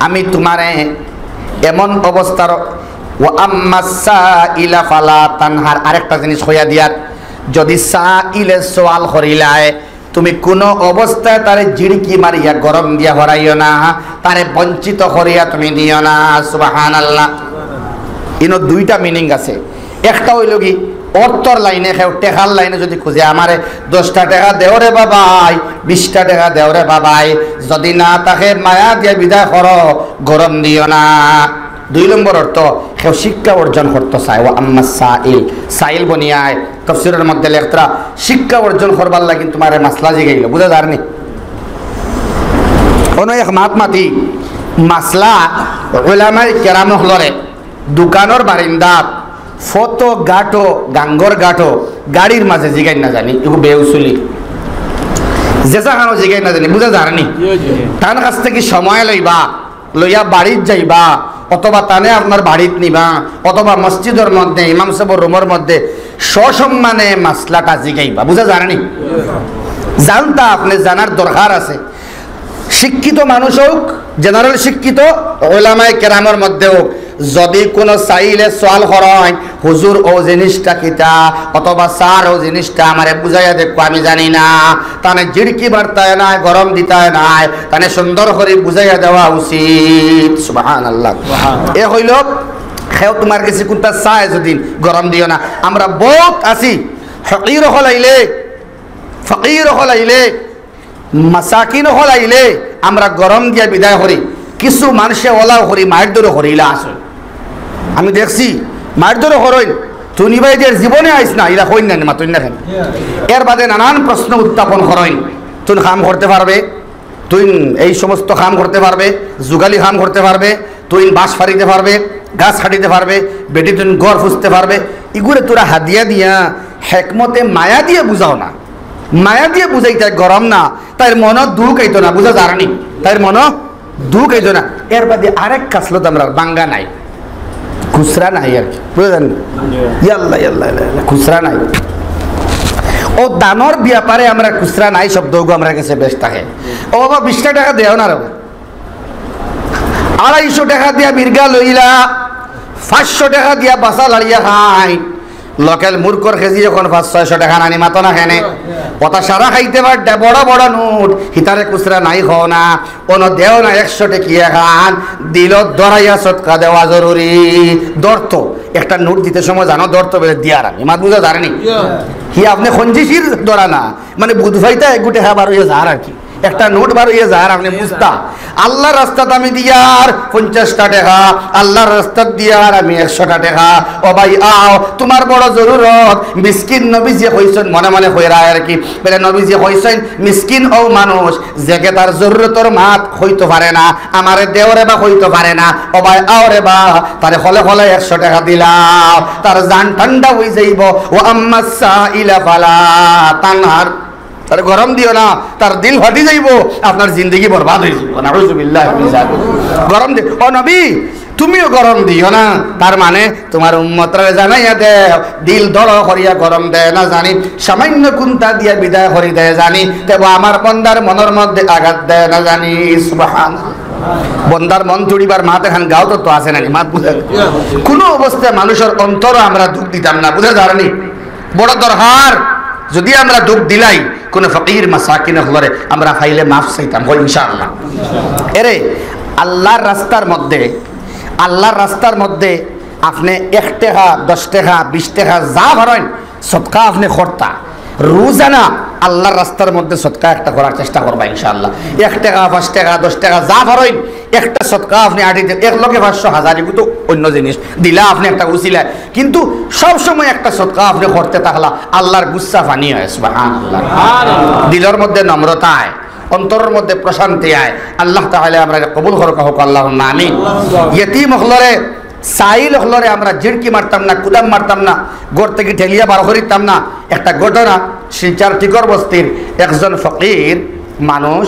আমি তোমারে এমন অবস্থার, ওয়া আম্মাস সাইলা ফালা তানহার, আরেকটা জিনিস হইয়া দিয়ার, যদি সাইলে সওয়াল করিলায় তুমি কোন অবস্থায় তারে জিড়কি মারিয়া গরম দিয়া হরাইও না, তারে বঞ্চিত করিয়া তুমি দিও না। সুবহানাল্লাহ। ইনো দুইটা মিনিং আছে। একটা হইল কি অর্থর লাইনে, টেকার লাইনে যদি খুঁজে আমারে 10টা টাকা দেও রে বাবাই, 20টা টাকা দেও রে বাবাই, যদি না তাকে মায়া দিয়ে বিদায় করো, গরম দিও না। 2 নম্বর অর্থ, কেউ শিক্ষা অর্জন করতে চায়, ও আম্মা সাইল, সাইল বনিয়ায় তফসিরের মধ্যে লেখতরা শিক্ষা অর্জন করবার লাগি তোমার মাসলা জিগাইল, বুঝা যারনি কোনো এক মাতমাতি মাসলা উলামায়ে কেরাম হলরে দোকানের বারিন্দাত ফটো গাটো গাঙ্গর গাটো গাড়ির মাঝে জিগাই না জানি এগু বেউসুলি জেসা খানো জিগাই না জানি বুঝা জানি তার কাছ থেকে সময় লইবা লইয়া বাড়িত যাইবা অথবা তানে আপনার বাড়িত নিবা অথবা মসজিদের মধ্যে ইমাম সাহেবের রুমের মধ্যে সসম্মানে মাসলাটা জিগাইবা বুঝা জানি জানতা আপনি জানার দরকার আছে শিক্ষিত মানুষ হোক জেনারেল শিক্ষিত ওলামায়ে কেরামের মধ্যে হোক যদি কোনো চাইলে সওয়াল করেন হুজুর ও জিনিসটা কিতা অথবা স্যার ও জিনিসটা আমারে বুঝাইয়া দেখো আমি জানি না তানে জিড়কি বার্তায় নাই গরম দিতায় নাই তানে সুন্দর করে বুঝাইয়া দেওয়া উচিত সুবহানাল্লাহ এ হইল খেও তোমার কাছে কোনটা চায় যদি গরম দিও না আমরা বহুত আছি ফকির হলাইলে মাসাকিন হলাইলে আমরা গরম দিয়া বিদায় করি কিছু মানুষে ওলাও করি মায়ের দরে করিলা আসে আমি দেখছি মায়ের দরে করইন তুই ভাইদের জীবনে আইস না ইলা কইন না মা তুই না এর বাদে নানান প্রশ্ন উত্থাপন করইন তুই কাম করতে পারবে তুই এই সমস্ত কাম করতে পারবে যুগালি কাম করতে পারবে তুই বাঁশ ফাড়িতে পারবে গাছ কাটিতে পারবে বেটি তুই ঘর ফুসতে পারবে এগুলো তোরা হাদিয়া দিয়া হেকমতে মায়া দিয়ে বুঝাও না মায়া দিয়ে বুঝাইতে গরম না তাই মন দুঃখ আইতো না বুঝা জানি তাই মন দুঃখ আইতো না এর বাদে আরেক কাসলত আমরা বাঙ্গা নাই খুচরা নাই আর কি বুঝলেন ইয়াল্লা ইয়াল্লা খুচরা নাই ও দামর ব্যাপারে আমরা খুচরা নাই শব্দগু আমরা কাছে বেশ থাকে ও বাবা 20 টাকা দেও না রে 250 টাকা দিয়া মির্গা লইলা 500 টাকা দিয়া বাসা লাড়িয়া খাই লোকাল মূর্খর খেজি যখন 500-600 টাকা নানি মাতো না খেনে কথা সারা খাইতে পারতে বড় বড় নোট হিতারে খুচরা নাই খাও না কোনো দেও না 100 টাকিয়া খান দিল দরাইয়া সৎকা দেওয়া জরুরি দর্ত একটা নোট দিতে সময় জানো দর্ত বেলে দিয়ার আমি মাত বুঝা জানেনি কি আপনি খঞ্জিসির দরা না মানে বুধ ভাইতা এক গুটে খাবার হয়ে যার আর কি একটা নোট বার হয়ে যায় আপনি বুঝতা আল্লাহর রাস্তাতে আমি দিয়ার 50 টাকা আল্লাহর রাস্তা দিয়ার আমি 100 টাকা ও ভাই আও তোমার বড় জরুরত মিসকিন নবী যে কইছেন মনে মনে কইরা আর কি বলে নবী যে কইছেন মিসকিন ও মানুষ যেকে তার জরুরতর মাত হইতে পারে না আমারে দেওরে বা হইতে পারে না ও ভাই আও রে বা তারে হলে হলে 100 টাকা দিলাম তার জান ঠান্ডা হই যাইব ও আম্মা সাইলা ফালা তানহার তার গরম দিও না তার দিল ফাটি যাইব আপনার জিন্দগি বরবাদ হয়ে যাবে নাউজুবিল্লাহ গরম দি ও নবী তুমিও গরম দিও না তার মানে তোমার উম্মতরা জানাইয়া দে দিল দড় করিয়া গরম দেয় না জানি সামান্য কুন্তা দিয়া বিদায় করি দেয় জানি তবে আমার বন্দার মনের মধ্যে আঘাত দেয় না জানি সুবহানাল্লাহ বন্দার মন জুড়িবার মাত এখন গাও তো আছে নাকি মাত বুঝা কোনো অবস্থায় মানুষের অন্তর আমরা দুঃখ দিতাম না বুঝা জানি বড় দরকার যদি আমরা দুঃখ দিলাই কোন ফকির মাসাকিন হলরে আমরা ফাইলে মাফ চাইতাম ইনশাআল্লাহ এরে আল্লাহর রাস্তার মধ্যে আপনি 1 টাকা 10 টাকা 20 টাকা যা ভরেন সদকা আপনি করতা রোজানা আল্লাহর রাস্তার মধ্যে সদকা একটা করার চেষ্টা করবা ইনশাআল্লাহ 1 টাকা 5 টাকা 10 টাকা যা ভরেন একটা সদকা আপনি আটিতে 1 লক্ষে 500,000 এগুলো তো অন্য জিনিস দিলা আপনি একটা উসিলা কিন্তু সব সময় একটা সদকা আপনি করতে থাকলা আল্লাহর গুচ্ছা পানি হয় সুবহানাল্লাহ দিলের মধ্যে নম্রতা আয় অন্তরের মধ্যে প্রশান্তি আয় আল্লাহ তাআলা আমরা কবুল করুক আল্লাহুম্মা আমিন ইতিম হলরে সাইল হলরে আমরা জিড়কি মারতাম না কুদাম মারতাম না গোর থেকে ঠেলিয়া বার করিতাম না একটা ঘটনা শিলচার টিকর বস্তির একজন ফকির মানুষ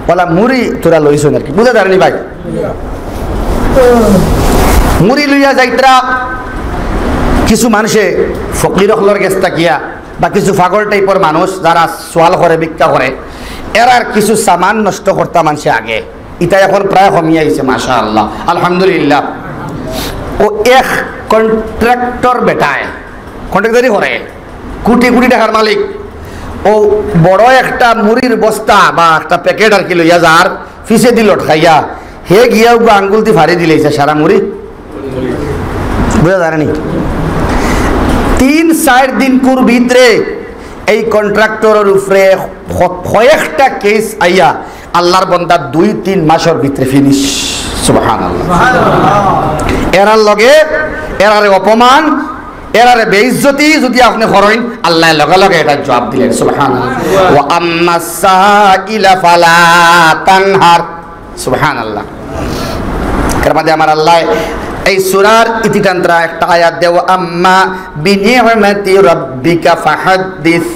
বলা মুড়ি তোরা লইছেন আর কি বুঝা জানি ভাই মুড়ি লইয়া যাইতরা কিছু মানুষে ফকির হলর গেস্তা কিয়া বা কিছু পাগল টাইপের মানুষ যারা সোয়াল করে ভিক্ষা করে এরার কিছু সামান নষ্ট করতা মানুষে আগে এটা এখন প্রায় কমিয়ে আইছে মাশাআল্লাহ আলহামদুলিল্লাহ ও এক কন্ট্রাক্টর বেটায় কন্ট্রাক্টরি করে কোটি কোটি টাকার মালিক ও বড় একটা মুড়ির বস্তা বা একটা প্যাকেট আর কি লইয়া যার ফিসে দিল খাইয়া হে গিয়া আঙ্গুল দিয়ে ফাড়ি দিলেছে সারা মুড়ি বুঝা জানি 3-4 দিন পুর ভিতরে এই কন্ট্রাক্টরের উপরে কয়েকটা কেস আইয়া আল্লাহর বান্দা 2-3 মাসের ভিতরে ফিনিশ সুবহানাল্লাহ এরার লগে এরারে অপমান এরারে বেইজ্জতি যদি আপনি করেন আল্লাহ লগে লগে এটা জবাব দিলেন সুবহানাল্লাহ ওয়া আম্মাস সাইলা ফালা তানহার সুবহানাল্লাহ এর মধ্যে আমার আল্লাহ এই সূরার ইতিকান্তরা একটা আয়াত দেও আম্মা বিনিআমাতি রাব্বিকা ফাহাদ্দিস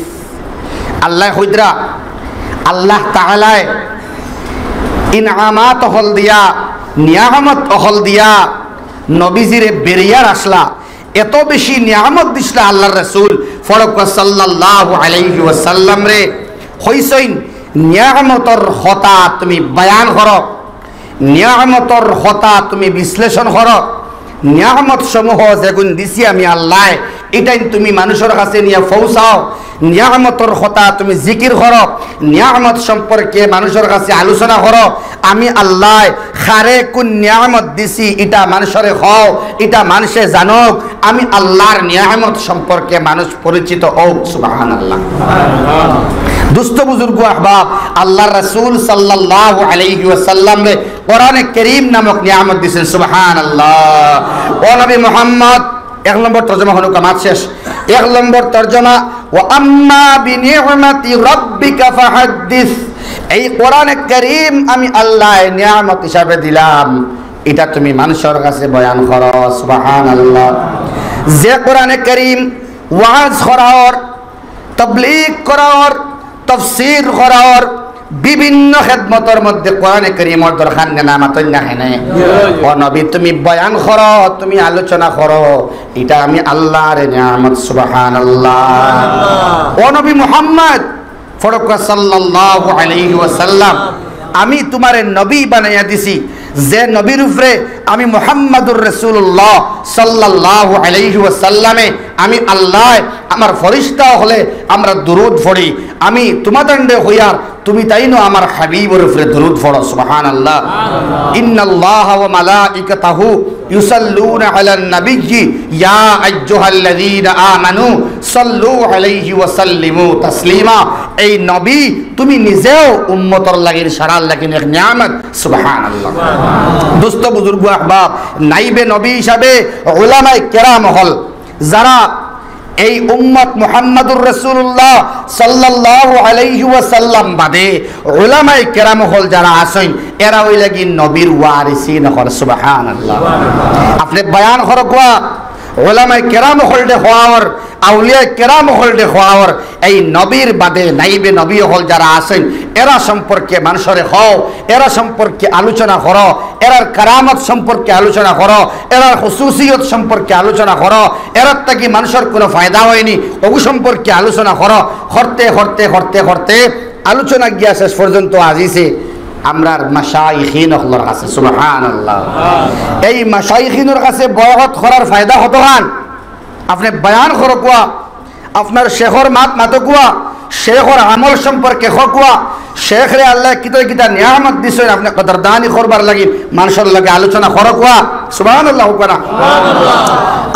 আল্লাহ হইদরা আল্লাহ তাআলা ইনআমাত হল দিয়া নিয়ামত হল দিয়া নবীজিরে বেরিয়ার আসলা এত বেশি নিয়ামত দিছলা আল্লাহর রাসূল ফরক সাল্লাল্লাহু আলাইহি ওয়াসাল্লাম রে হইছইন নিয়ামতর হতা তুমি বয়ান করো নিয়ামতর হতা তুমি বিশ্লেষণ করো নিয়ামত সমূহ যেগুন দিছি আমি আল্লাহ এটাই তুমি মানুষের কাছে নিয়ে পৌঁছাও নিয়ামতর কথা তুমি জিকির করো নিয়ামত সম্পর্কে মানুষের কাছে আলোচনা করো আমি আল্লাহ খারে কোন নিয়ামত দিছি এটা মানুষের হও এটা মানুষে জানুক আমি আল্লাহর নিয়ামত সম্পর্কে মানুষ পরিচিত হোক সুবহানাল্লাহ দুস্থ বুজুর্গ আহবাব আল্লাহর রাসূল সাল্লাল্লাহু আলাইহি ওয়াসাল্লাম রে কোরআনে কারীম নামক নিয়ামত দিয়েছেন সুবহানাল্লাহ ও নবী মুহাম্মদ এক নম্বর তরজমা হলো কামাত শেষ এক নম্বর তরজমা ওয়া আম্মা বিনি'মাতি রাব্বিকা ফাহাদ্দিস এই কোরআনে কারীম আমি আল্লাহ নিয়ামত হিসাবে দিলাম এটা তুমি মানুষের কাছে বয়ান করো সুবহানাল্লাহ যে কোরআনে কারীম ওয়াজ করার তাবলীগ করার তাফসীর করার বিভিন্ন খেদমতের মধ্যে কোরআনে কারীমের দরকার নিয়ামত না হেনে ও নবী তুমি বয়ান করো তুমি আলোচনা করো এটা আমি আল্লাহর নিয়ামত সুবহানাল্লাহ ও নবী মুহাম্মদ ফরক সাল্লাল্লাহু আলাইহি ওয়াসাল্লাম আমি তোমারে নবী বানাইয়া দিছি যে নবীর উপরে আমি মুহাম্মাদুর রাসূলুল্লাহ সাল্লাল্লাহু আলাইহি ওয়াসাল্লামে আমি আল্লাহ আমার ফেরেশতা হলে আমরা দুরূদ পড়ি আমি তোমাদের হইয়ার তুমি তাইনো আমার হাবিবের উপরে দুরূদ পড়ো সুবহানাল্লাহ ইন্নাল্লাহা ওয়া মালাইকাতাহু ইউসাল্লুনা আলান নাবিয়্যি ইয়া আইয়ুহাল্লাযীনা আমানু সাল্লু আলাইহি ওয়া সাল্লিমু তাসলিমা এই নবী তুমি নিজেও উম্মতের লাগি সারার লাগি এক নিয়ামত সুবহানাল্লাহ দোস্ত বুজুর্গ আহবাব নাইবে নবী হিসাবে উলামায়ে কেরাম হল যারা এই উম্মত মুহাম্মাদুর রাসূলুল্লাহ সাল্লাল্লাহু আলাইহি ওয়াসাল্লাম বাদে উলামায়ে কেরাম হল যারা আছেন এরা ওই লাগি নবীর ওয়ারিসিন হল সুবহানাল্লাহ আপনি বয়ান করবা উলামায়ে কেরাম হলডে হওয়ার আউলিয়া কেরাম হলডে হওয়ার এই নবীর বাদে নাইবে নবী হল যারা আছেন এরা সম্পর্কে মানুষরে হও এরা সম্পর্কে আলোচনা করো এরার কারামত সম্পর্কে আলোচনা করো এরার খুসুসিয়ত সম্পর্কে আলোচনা করো এরার থেকে মানুষের কোনো ফায়দা হয়নি ওগু সম্পর্কে আলোচনা করো করতে করতে করতে করতে আলোচনা গিয়া শেষ পর্যন্ত আজিছে আমরার মাশাইখিনর কাছে সুবহানাল্লাহ এই মাশাইখিনর কাছে বয়কত করার ফায়দা হতো কান আপনি বয়ান করো কুয়া আপনার শেখর মাত কুয়া শেখর আমল সম্পর্কে কুয়া শেখ রে আল্লাহ কিতা নিয়ামত দিছেন আপনি কদরদানি করবার লাগি মানুষের লাগে আলোচনা করো কুয়া সুবহানাল্লাহ কুয়া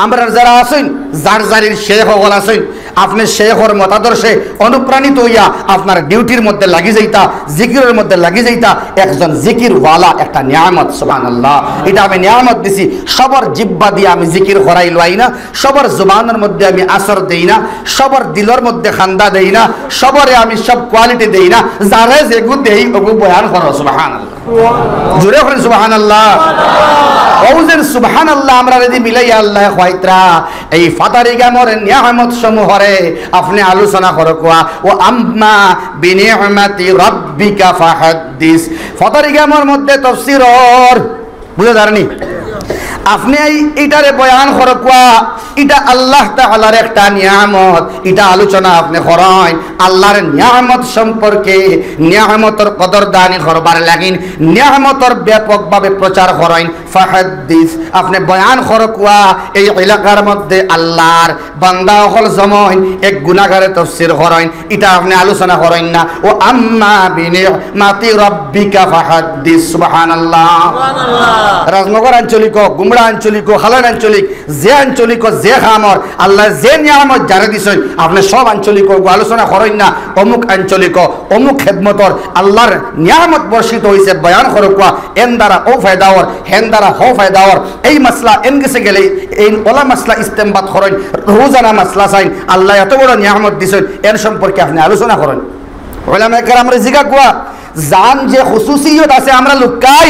আমরা যারা আছেন যার যারির শেখ হল আছেন আপনি শেখর মতাদর্শে অনুপ্রাণিত হইয়া আপনার ডিউটির মধ্যে লাগি যাইতা জিকিরের মধ্যে লাগি যাইতা একজন জিকির ওয়ালা একটা নিয়ামত সুবহানাল্লাহ এটা আমি নিয়ামত দিছি সবার জিহ্বা দিয়ে আমি জিকির করাই লই না সবার জবানের মধ্যে আমি আসর দেই না সবার দিলের মধ্যে খান্দা দেই না সবারে আমি সব কোয়ালিটি দেই না যারা যেগু দেই ওগু বয়ান করো সুবহানাল্লাহ জোরে করেন সুবহানাল্লাহ ওজেন সুবহানাল্লাহ আমরা যদি মিলাই আল্লাহ খয়ত্রা এই ফাতারিগামর নিয়ামত সমূহরে আপনি আলোচনা করো কোয়া ও আম্মা বিনি'মাতি রাব্বিকা ফাহাদ্দিস ফাতারিগামর মধ্যে তাফসীরর বুঝা জানি আপনি এইটারে বয়ান করো কোয়া এটা আল্লাহ তাআলার একটা নিয়ামত এটা আলোচনা আপনি করেন আল্লাহর নিয়ামত সম্পর্কে নিয়ামতের কদরদানি করবার লাগিন নিয়ামতের ব্যাপকভাবে প্রচার করেন ফাহাদ্দিস আপনি বয়ান করো কোয়া এই এলাকার মধ্যে আল্লাহর বান্দা হল জমন এক গুনাহগারে তাফসীর করেন এটা আপনি আলোচনা করেন না ও আম্মা বিনি'মাতি রাব্বিকা ফাহাদ্দিস সুবহানাল্লাহ রাজনগর আঞ্চলিক গুমড়া আঞ্চলিক হালান আঞ্চলিক যে আঞ্চলিক যে খামর আল্লাহ যে নিয়ামত যারা দিছেন আপনি সব আঞ্চলিক আলোচনা করেন না অমুক আঞ্চলিক অমুক খেদমতর আল্লাহর নিয়ামত বর্ষিত হয়েছে বয়ান করো কোয়া এন দ্বারা ও ফায়দাওয়ার হেন দ্বারা হো ফায়দাওয়ার এই মাসলা এন গেছে গেলে এই ওলা মাসলা ইস্তেমবাদ করেন রোজানা মাসলা চাইন আল্লাহ এত বড় নিয়ামত দিছেন এর সম্পর্কে আপনি আলোচনা করেন ওলামায়ে কেরাম আমরা জিজ্ঞাসা কোয়া জান যে খুসুসিয়ত আছে আমরা লুকাই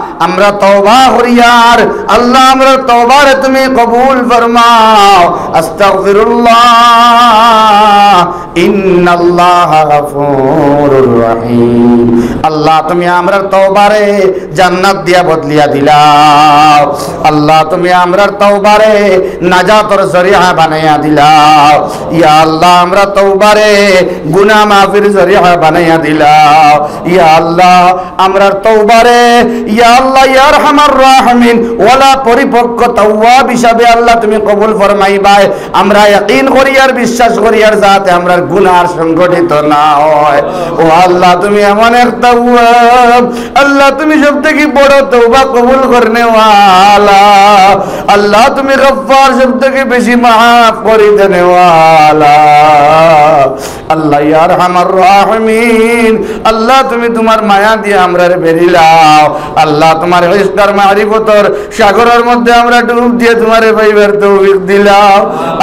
আমরা তওবা করিয়ার আল্লাহ আমরা তওবারে তুমি কবুল ফরমাও আস্তাগফিরুল্লাহ ইন্নাল্লাহা গফুরুর রহিম আল্লাহ তুমি আমরার তওবারে জান্নাত দিয়া বদলিয়া দিলাও আল্লাহ তুমি আমরার তওবারে নাজাতের জরিয়া বানাইয়া দিলাও ইয়া আল্লাহ আমরা তওবারে গুনাহ মাফির জরিয়া বানাইয়া দিলাও ইয়া আল্লাহ আমরার তওবারে ইয়া আল্লাহ ইয়া আরহামার রাহিমিন ওয়ালা পরিপক্ক তাওয়াব হিসাবে আল্লাহ তুমি কবুল ফরমাইবাই আমরা ইয়াকিন করি আর বিশ্বাস করি আর যাতে আমরা গুনাহ সংগঠিত না হয় ও আল্লাহ তুমি এমন এক তাওয়াব আল্লাহ তুমি সবথেকে বড় তওবা কবুল করনে ওয়ালা আল্লাহ তুমি গফফার সবথেকে বেশি maaf করে দেনে ওয়ালা আল্লাহ ইয়া আরহামার রাহিমিন আল্লাহ তুমি তোমার মায়া দিয়ে আমরারে বেরিলাও আল্লাহ তোমার ইশকার মারিফতর সাগরের মধ্যে আমরা ডুব দিয়ে তোমারে পাইবার তৌফিক দিলাও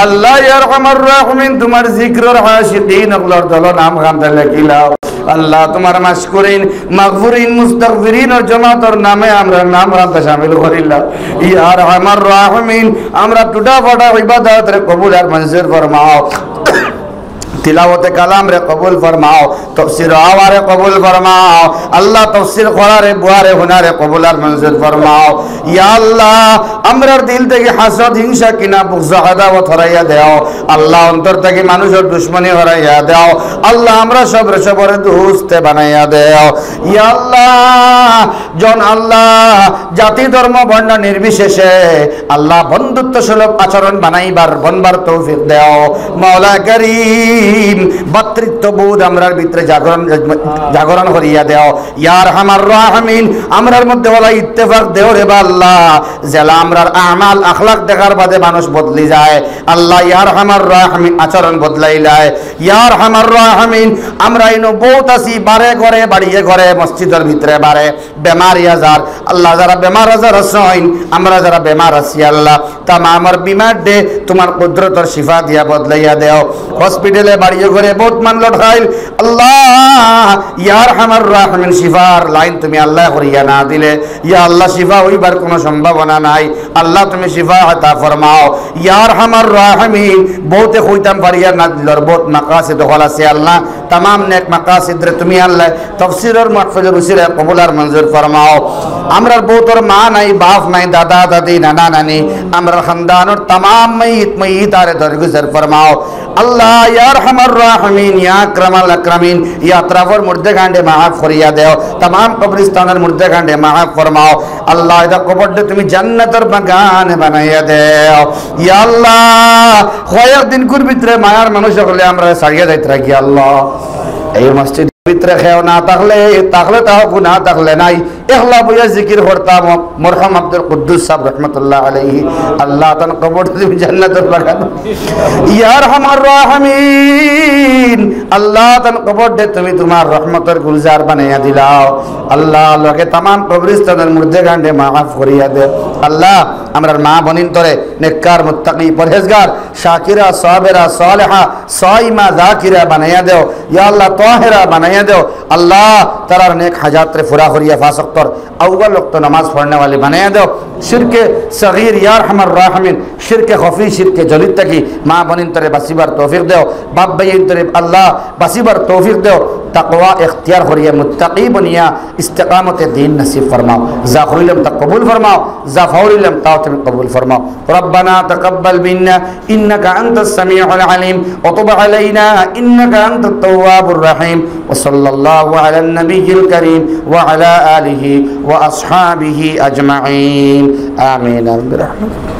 আল্লাহ ইয়া আরহামার রাহিমিন তোমার জিকরের আশিকিন আল্লাহর দল নাম গানতে লেখিলাও আল্লাহ তোমার মাশকুরিন মাগফুরিন মুস্তাগফিরিন ও জামাতের নামে আমরা নাম রাখতে শামিল করিলাম ইয়া আরহামার রাহিমিন আমরা টুটা ফাটা ইবাদত রে কবুল আর মঞ্জুর ফরমাও तिलावत कलाम रे कबूल फरमाओ तफसीर आवारे कबूल फरमाओ अल्लाह तफसीर करारे बुआरे हुनारे कबूल और मंजूर फरमाओ या अल्लाह আমরার দিল থেকে হাসদ হিংসা কিনা বুগজ আদাওয়াত হরাইয়া দাও আল্লাহ অন্তর থেকে মানুষের দুশমনি হরাইয়া দাও আল্লাহ আমরা সবরে দোস্ত বানাইয়া দাও ইয়া আল্লাহ জন আল্লাহ জাতি ধর্ম বর্ণ নির্বিশেষে আল্লাহ বন্ধুত্ব সুলভ আচরণ বানাইবার বনবার তৌফিক দাও মাওলা করিম ভাতৃত্ববোধ আমরার ভিতরে জাগরণ করিয়া দাও ইয়া আরহামার রাহিমিন আমরার মধ্যে ওলা ইত্তেফাক দেও রে আল্লাহ জেলা আমরার আমাল আখলাক দেখার বাদে মানুষ বদলি যায় আল্লাহ ইয়া আরহামার রাহিমিন আচরণ বদলাইলায় ইয়া আরহামার রাহিমিন আমরা ইনো বহুত আছি বারে ঘরে বাড়িয়ে ঘরে মসজিদের ভিতরে বারে বেমার ইয়াজার আল্লাহ যারা বেমার আজার আছেন আমরা যারা বেমার আছি আল্লাহ তামামের বিমার দে তোমার কুদরতের শিফা দিয়া বদলাইয়া দেও হসপিটালে বাড়িয়ে ঘরে বহুত মানলট খাইল আল্লাহ ইয়া আরহামার রাহিমিন শিফার লাইন তুমি আল্লাহ করিয়া না দিলে ইয়া আল্লাহ শিফা হইবার কোনো সম্ভাবনা নাই আল্লাহ তুমি শিফা আতা ফরমাও ইয়া আরহামার রাহিমিন বহুতে কইতাম পারিয়া না দিলর বহুত মাকাসিদ হল আছে আল্লাহ तमाम नेक मकासिद रे তুমি আল্লাহ তাফসীরের মাহফিলের উসিলে কবুল আর মঞ্জুর ফরমাও আমরার বহুতর মা নাই বাপ নাই দাদা দাদি নানা নানি আমরার খানদানের तमाम মইত আরে দরগুজর ফরমাও আল্লাহ ইয়া আরহামার রাহিমিন ইয়া আকরামাল আকরামিন ইয়া আতরাফর মুর্দে গান্ডে মাফ করিয়া দেও तमाम কবরস্থানের মুর্দে গান্ডে মাফ ফরমাও আল্লাহ এটা কবর দে তুমি জান্নাতের বাগান বানাইয়া দেও ইয়া আল্লাহ কয়েক দিন কুর ভিতরে মায়ার মানুষ হলে আমরা সারিয়া যাইতে রাখি আল্লাহ এই মসজিদ ভিতরে খেও না থাকলে তাও গুনাহ থাকলে নাই ইখলা বইয়া জিকির করতাম মরহুম আব্দুল কুদ্দুস সাহেব রাহমাতুল্লাহ আলাইহি আল্লাহ তাআলা কবর তুমি জান্নাতের বাগান ইয়া আরহামার রাহিমিন আল্লাহ তাআলা কবর দে তুমি তোমার রহমতের গুলজার বানাইয়া দিলাও আল্লাহ লোকে तमाम কবরস্থানের মুর্দে গান্ডে মাফ করিয়া দে আল্লাহ আমরার মা বনিন তরে নেককার মুত্তাকি পরহেজগার শাকিরা সাবিরা সালেহা সাইমা যাকিরা বানাইয়া দেও ইয়া আল্লাহ তাহিরা বানাইয়া দেও अल्लाह तारार नेक हजात रे फुरा खरिया फासक्तर अव्वल वक्त नमाज पढ़ने वाले बनाया दो शिरक सगीर या अरहमर राहिमीन शिरक खफी शिरक जलीत तकी मां बनिन तरे बसीबर तौफीक दो बाप बयन तरे अल्लाह बसीबर तौफीक दो तकवा इख्तियार खरिया मुत्तकी बनिया इस्तिकामत दीन नसीब फरमाओ ज़ाखुरिलम तकबूल फरमाओ ज़ाफौरिलम ताउतम कबूल फरमाओ रब्बना तकब्बल मिन्ना इन्नका अंतस समीउल अलीम व तुब अलैना इन्नका अंतत तव्वाबुर रहीम व सल्लल्लाहु अला नबियिल करीम व अला आलिहि व अस्हाबिहि अजमाइन आमीन बिरहमतिक